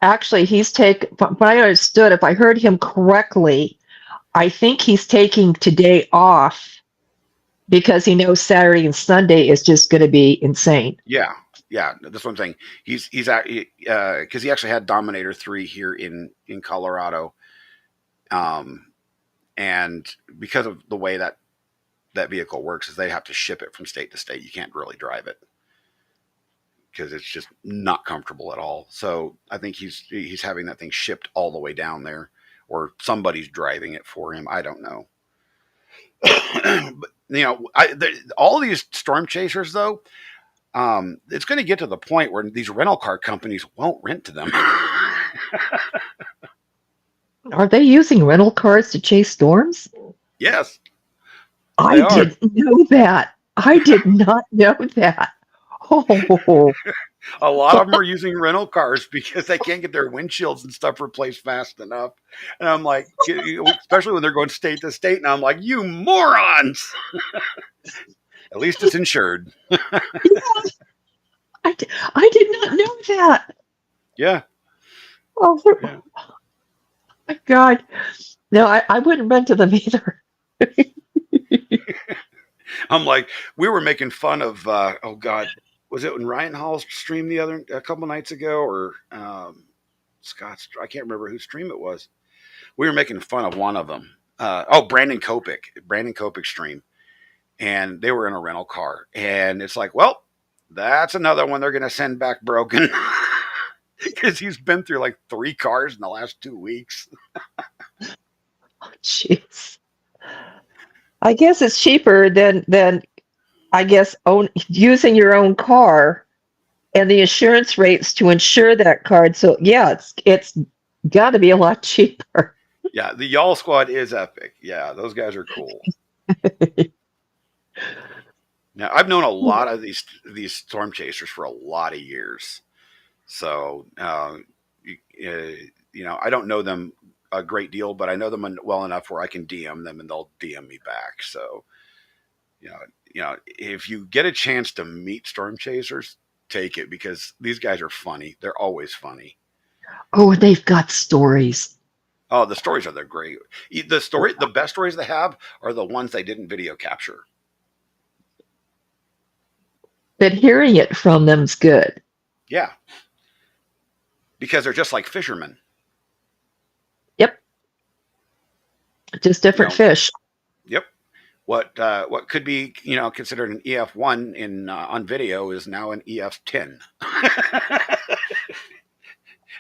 Speaker 17: Actually, from what I understood, if I heard him correctly, I think he's taking today off because he knows Saturday and Sunday is just going to be insane.
Speaker 2: Yeah, that's what I'm saying. He's because he actually had Dominator 3 here in Colorado, and because of the way that vehicle works, is they have to ship it from state to state. You can't really drive it because it's just not comfortable at all. So I think he's having that thing shipped all the way down there, or somebody's driving it for him. I don't know. But all these storm chasers though, it's going to get to the point where these rental car companies won't rent to them.
Speaker 17: Are they using rental cars to chase storms?
Speaker 2: Yes,
Speaker 17: I didn't know that. I did not know that. Oh,
Speaker 2: a lot of them are using rental cars because they can't get their windshields and stuff replaced fast enough. And I'm like, especially when they're going state to state, and I'm like, you morons. At least it's insured.
Speaker 17: I did not know that.
Speaker 2: Yeah.
Speaker 17: Oh, my God. No, I wouldn't rent to them either.
Speaker 2: I'm like, we were making fun of, oh God, was it when Ryan Hall streamed a couple nights ago, or Scott's? I can't remember whose stream it was. We were making fun of one of them. Brandon Kopic stream, and they were in a rental car, and it's like, well, that's another one they're going to send back broken because he's been through like 3 cars in the last 2 weeks.
Speaker 17: Jeez. I guess it's cheaper than I guess using your own car and the insurance rates to insure that car. So yeah, it's got to be a lot cheaper.
Speaker 2: Yeah, the Y'all Squad is epic. Yeah, those guys are cool. Now, I've known a lot of these storm chasers for a lot of years. So, I don't know them a great deal, but I know them well enough where I can DM them and they'll DM me back. So, if you get a chance to meet storm chasers, take it, because these guys are funny. They're always funny.
Speaker 17: Oh, they've got stories.
Speaker 2: Oh, the stories are great. The best stories they have are the ones they didn't video capture.
Speaker 17: But hearing it from them's good.
Speaker 2: Yeah. Because they're just like fishermen.
Speaker 17: Yep. Just different fish.
Speaker 2: Yep. What could be, considered an EF1 on video is now an EF10.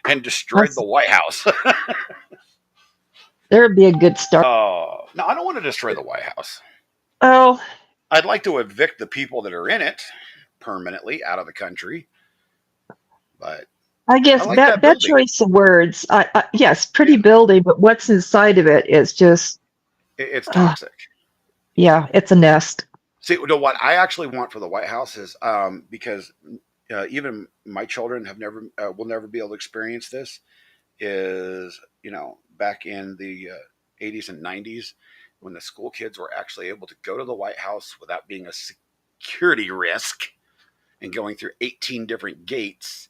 Speaker 2: And destroyed the White House.
Speaker 17: There'd be a good start.
Speaker 2: Oh, no, I don't want to destroy the White House.
Speaker 17: Oh.
Speaker 2: I'd like to evict the people that are in it permanently out of the country. But
Speaker 17: I guess
Speaker 2: like
Speaker 17: that choice of words. Yes, pretty building, but what's inside of it is just.
Speaker 2: It's toxic.
Speaker 17: Yeah, it's a nest.
Speaker 2: See, what I actually want for the White House is because even my children will never be able to experience this. Is back in the 80s and 90s when the school kids were actually able to go to the White House without being a security risk and going through 18 different gates,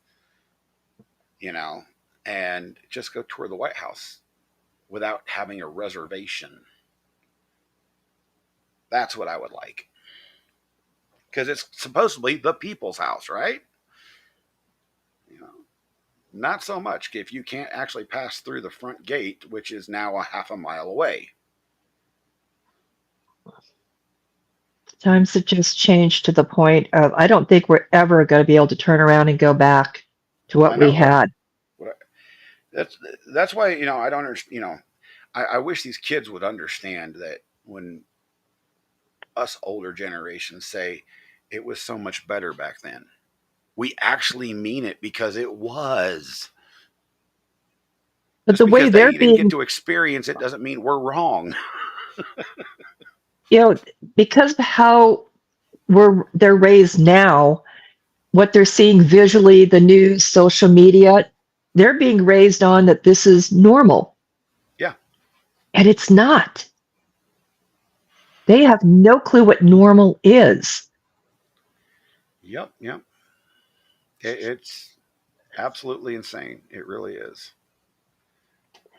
Speaker 2: and just go tour the White House without having a reservation. That's what I would like. Because it's supposedly the people's house, right? Not so much if you can't actually pass through the front gate, which is now a half a mile away.
Speaker 17: Times have just changed to the point of I don't think we're ever going to be able to turn around and go back to
Speaker 2: I
Speaker 17: what we
Speaker 2: know.
Speaker 17: had.
Speaker 2: That's why, I don't understand. I wish these kids would understand that when us older generations say it was so much better back then, we actually mean it because it was.
Speaker 17: But
Speaker 2: Just
Speaker 17: the way
Speaker 2: because they
Speaker 17: they're
Speaker 2: didn't get
Speaker 17: being,
Speaker 2: to experience it doesn't mean we're wrong.
Speaker 17: you know, because of how they're raised now, what they're seeing visually, the news, social media, they're being raised on that this is normal.
Speaker 2: Yeah.
Speaker 17: And it's not. They have no clue what normal is.
Speaker 2: Yep. It's absolutely insane. It really is.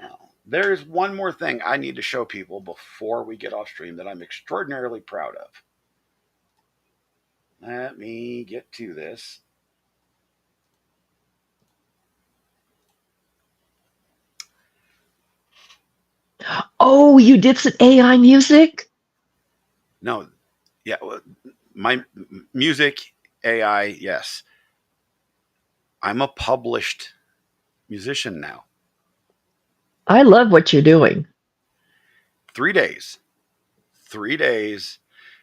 Speaker 2: Now, there's one more thing I need to show people before we get off stream that I'm extraordinarily proud of. Let me get to this.
Speaker 17: Oh, you did some AI music?
Speaker 2: No, yeah, my music, AI, yes. I'm a published musician now.
Speaker 17: I love what you're doing.
Speaker 2: 3 days. 3 days.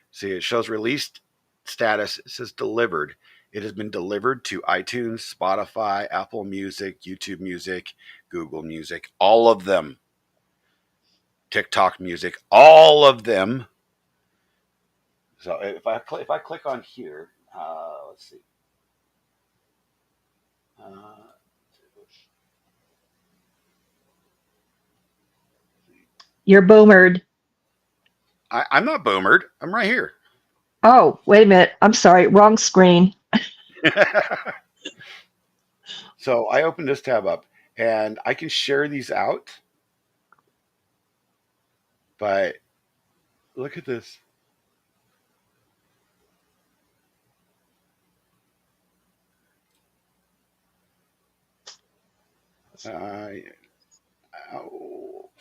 Speaker 2: See, it shows released status. It says delivered. It has been delivered to iTunes, Spotify, Apple Music, YouTube Music, Google Music, all of them. TikTok Music, all of them. So if I click on here, let's see.
Speaker 17: You're boomered.
Speaker 2: I'm not boomered. I'm right here.
Speaker 17: Oh, wait a minute. I'm sorry. Wrong screen.
Speaker 2: So I opened this tab up and I can share these out. But look at this.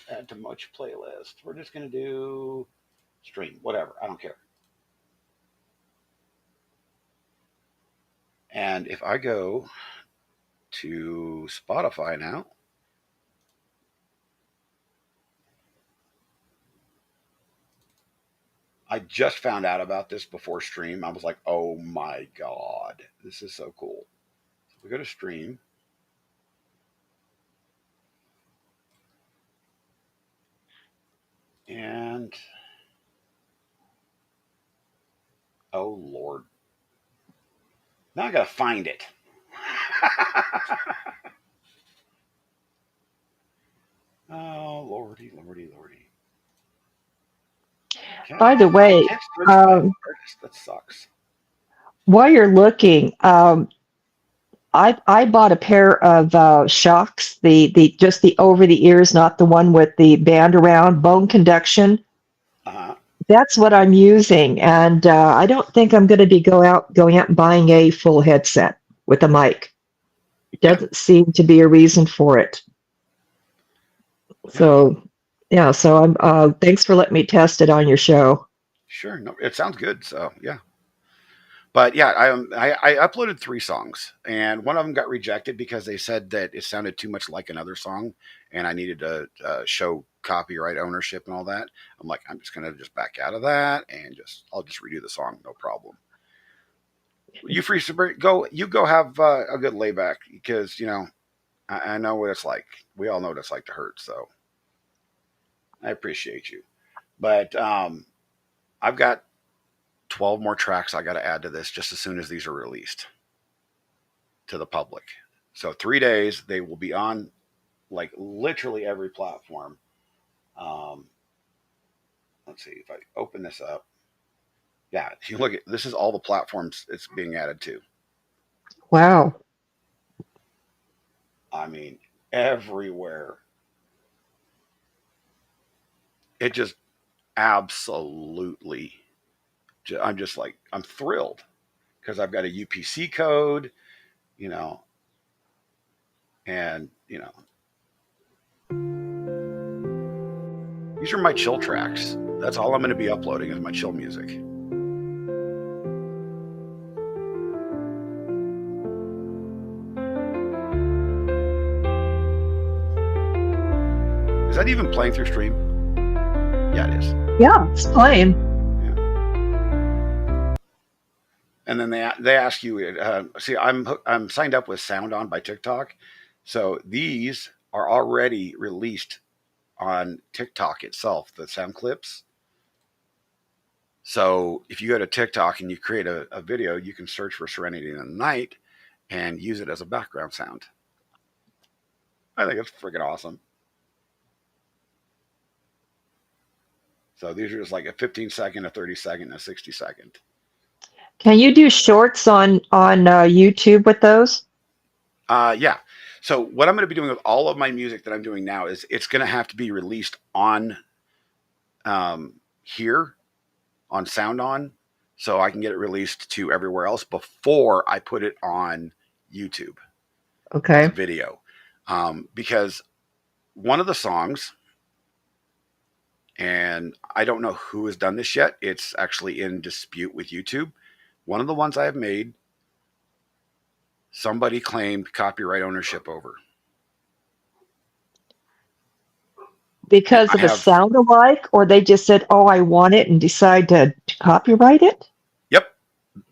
Speaker 2: Add to much playlist. We're just going to do stream, whatever. I don't care. And if I go to Spotify now, I just found out about this before stream. I was like, oh my God, this is so cool. So we go to stream. And oh Lord. Now I gotta find it. Oh Lordy.
Speaker 17: By the way,
Speaker 2: Can't search by artist. That sucks.
Speaker 17: while you're looking, I bought a pair of shocks, the just the over the ears, not the one with the band around, bone conduction. That's what I'm using, and I don't think I'm going to be going out and buying a full headset with a mic. It doesn't seem to be a reason for it. So, yeah. So I'm. Thanks for letting me test it on your show.
Speaker 2: Sure. No, it sounds good. So yeah. But yeah, I uploaded 3 songs, and one of them got rejected because they said that it sounded too much like another song, and I needed to show copyright ownership and all that. I'm like, I'm just gonna just back out of that and I'll just redo the song, no problem. You free go, you go have a good layback because I know what it's like. We all know what it's like to hurt, so I appreciate you. But I've got 12 more tracks I got to add to this just as soon as these are released to the public. So 3 days, they will be on like literally every platform. Let's see if I open this up. Yeah, if you look at this is all the platforms it's being added to.
Speaker 17: Wow.
Speaker 2: I mean, everywhere. It just absolutely, I'm just like, I'm thrilled because I've got a UPC code, and, these are my chill tracks. That's all I'm going to be uploading is my chill music. that even playing through stream? Yeah, it is.
Speaker 17: Yeah, it's playing.
Speaker 2: And then they ask you. See, I'm signed up with Sound On by TikTok, so these are already released on TikTok itself. The sound clips. So if you go to TikTok and you create a video, you can search for Serenity in the Night and use it as a background sound. I think it's freaking awesome. So these are just like a 15-second, a 30-second, and a 60-second.
Speaker 17: Can you do shorts on YouTube with those?
Speaker 2: Yeah. So what I'm going to be doing with all of my music that I'm doing now is it's going to have to be released on here on Sound On, so I can get it released to everywhere else before I put it on YouTube.
Speaker 17: Okay.
Speaker 2: As a video, because one of the songs, and I don't know who has done this yet. It's actually in dispute with YouTube. One of the ones I have made, somebody claimed copyright ownership over.
Speaker 17: Because of a sound alike, or they just said, "Oh, I want it," and decide to copyright it?
Speaker 2: Yep.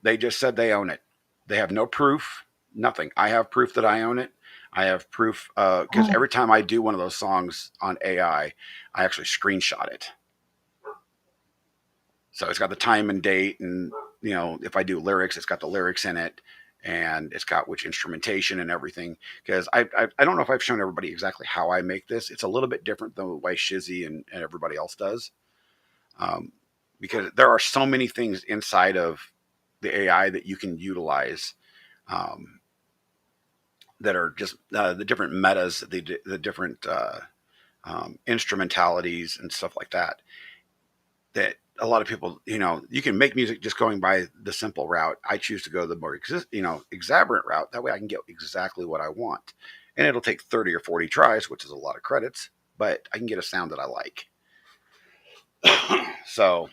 Speaker 2: They just said they own it. They have no proof, nothing. I have proof that I own it. I have proof because every time I do one of those songs on AI, I actually screenshot it. So it's got the time and date, and if I do lyrics, it's got the lyrics in it, and it's got which instrumentation and everything. Because I don't know if I've shown everybody exactly how I make this. It's a little bit different than the way Shizzy and everybody else does, because there are so many things inside of the AI that you can utilize. That are just the different metas, the different instrumentalities and stuff like that. That a lot of people, you can make music just going by the simple route. I choose to go the more exuberant route. That way I can get exactly what I want. And it'll take 30 or 40 tries, which is a lot of credits, but I can get a sound that I like. So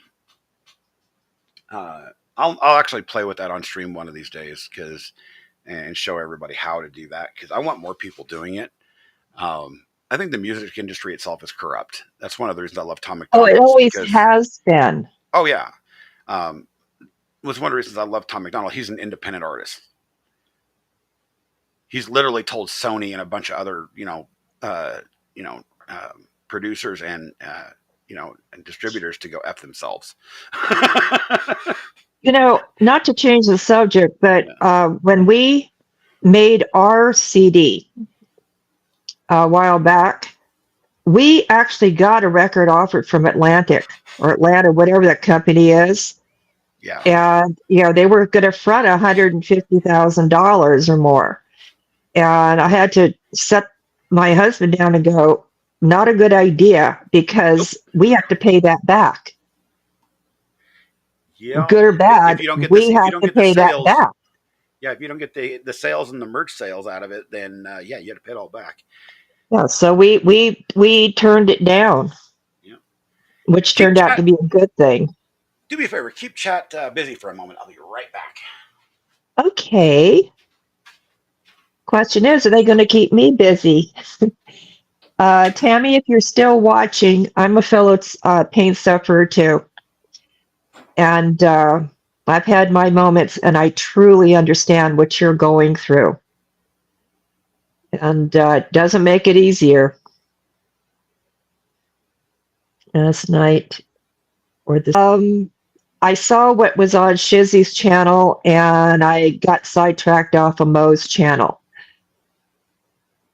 Speaker 2: I'll actually play with that on stream one of these days and show everybody how to do that, because I want more people doing it. I think the music industry itself is corrupt. That's one of the reasons I love Tom McDonald.
Speaker 17: Oh, it always has been.
Speaker 2: Oh, yeah. Was one of the reasons I love Tom McDonald. He's an independent artist. He's literally told Sony and a bunch of other, producers and, and distributors to go F themselves.
Speaker 17: Not to change the subject, but when we made our CD a while back, we actually got a record offered from Atlantic or Atlanta, whatever that company is.
Speaker 2: Yeah.
Speaker 17: And, they were going to front $150,000 or more. And I had to set my husband down and go, not a good idea, because we have to pay that back.
Speaker 2: Yeah.
Speaker 17: Good or bad, we have to pay that back.
Speaker 2: Yeah, if you don't get the sales and the merch sales out of it, then you have to pay it all back.
Speaker 17: Yeah, so we turned it down, which turned out to be a good thing.
Speaker 2: Do me a favor, keep chat busy for a moment. I'll be right back.
Speaker 17: Okay. Question is, are they going to keep me busy? Tammy, if you're still watching, I'm a fellow pain sufferer too. And I've had my moments, and I truly understand what you're going through. And it doesn't make it easier. Last night, or this, I saw what was on Shizzy's channel, and I got sidetracked off of Mo's channel.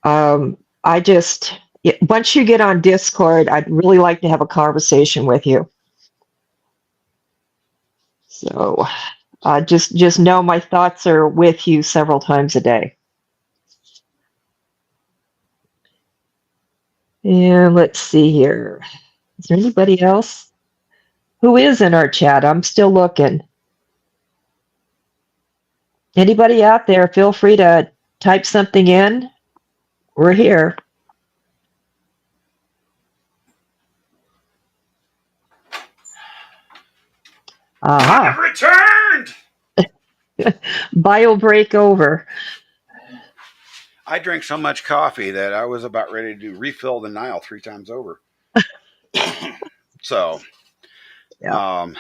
Speaker 17: Once you get on Discord, I'd really like to have a conversation with you. So just know my thoughts are with you several times a day. And let's see here. Is there anybody else who is in our chat? I'm still looking. Anybody out there, feel free to type something in. We're here.
Speaker 2: I have returned!
Speaker 17: Bio break over.
Speaker 2: I drank so much coffee that I was about ready to refill the Nile 3 times over. So,
Speaker 17: Yeah.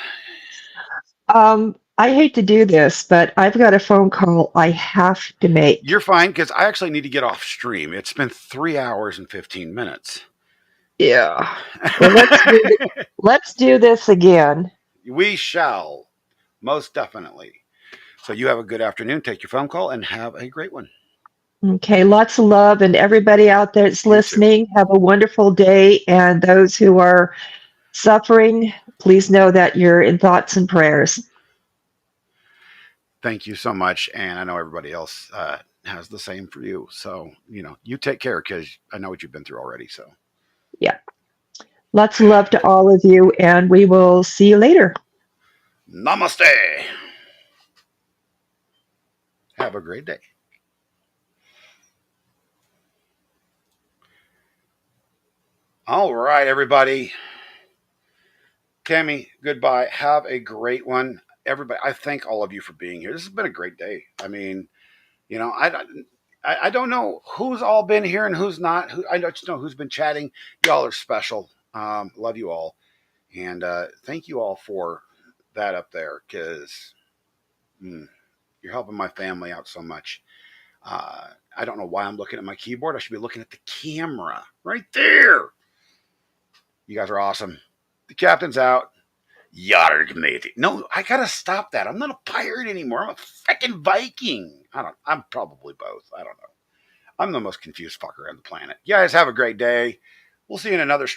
Speaker 17: I hate to do this, but I've got a phone call I have to make.
Speaker 2: You're fine, because I actually need to get off stream. It's been 3 hours and 15 minutes.
Speaker 17: Yeah. Well, let's do this again.
Speaker 2: We shall, most definitely. So you have a good afternoon. Take your phone call and have a great one.
Speaker 17: Okay, lots of love, and everybody out there that's listening, have a wonderful day. And those who are suffering, please know that you're in thoughts and prayers.
Speaker 2: Thank you so much. And I know everybody else has the same for you. So, you take care, because I know what you've been through already. So,
Speaker 17: yeah. Lots of love to all of you, and we will see you later.
Speaker 2: Namaste. Have a great day. All right, everybody. Tammy, goodbye. Have a great one. Everybody, I thank all of you for being here. This has been a great day. I mean, I don't know who's all been here and who's not. I just know who's been chatting. Y'all are special. Love you all. And thank you all for that up there, because you're helping my family out so much. I don't know why I'm looking at my keyboard. I should be looking at the camera right there. You guys are awesome. The captain's out. Yarg, matey. No, I gotta stop that. I'm not a pirate anymore. I'm a freaking Viking. I'm probably both. I don't know. I'm the most confused fucker on the planet. You guys have a great day. We'll see you in another stream.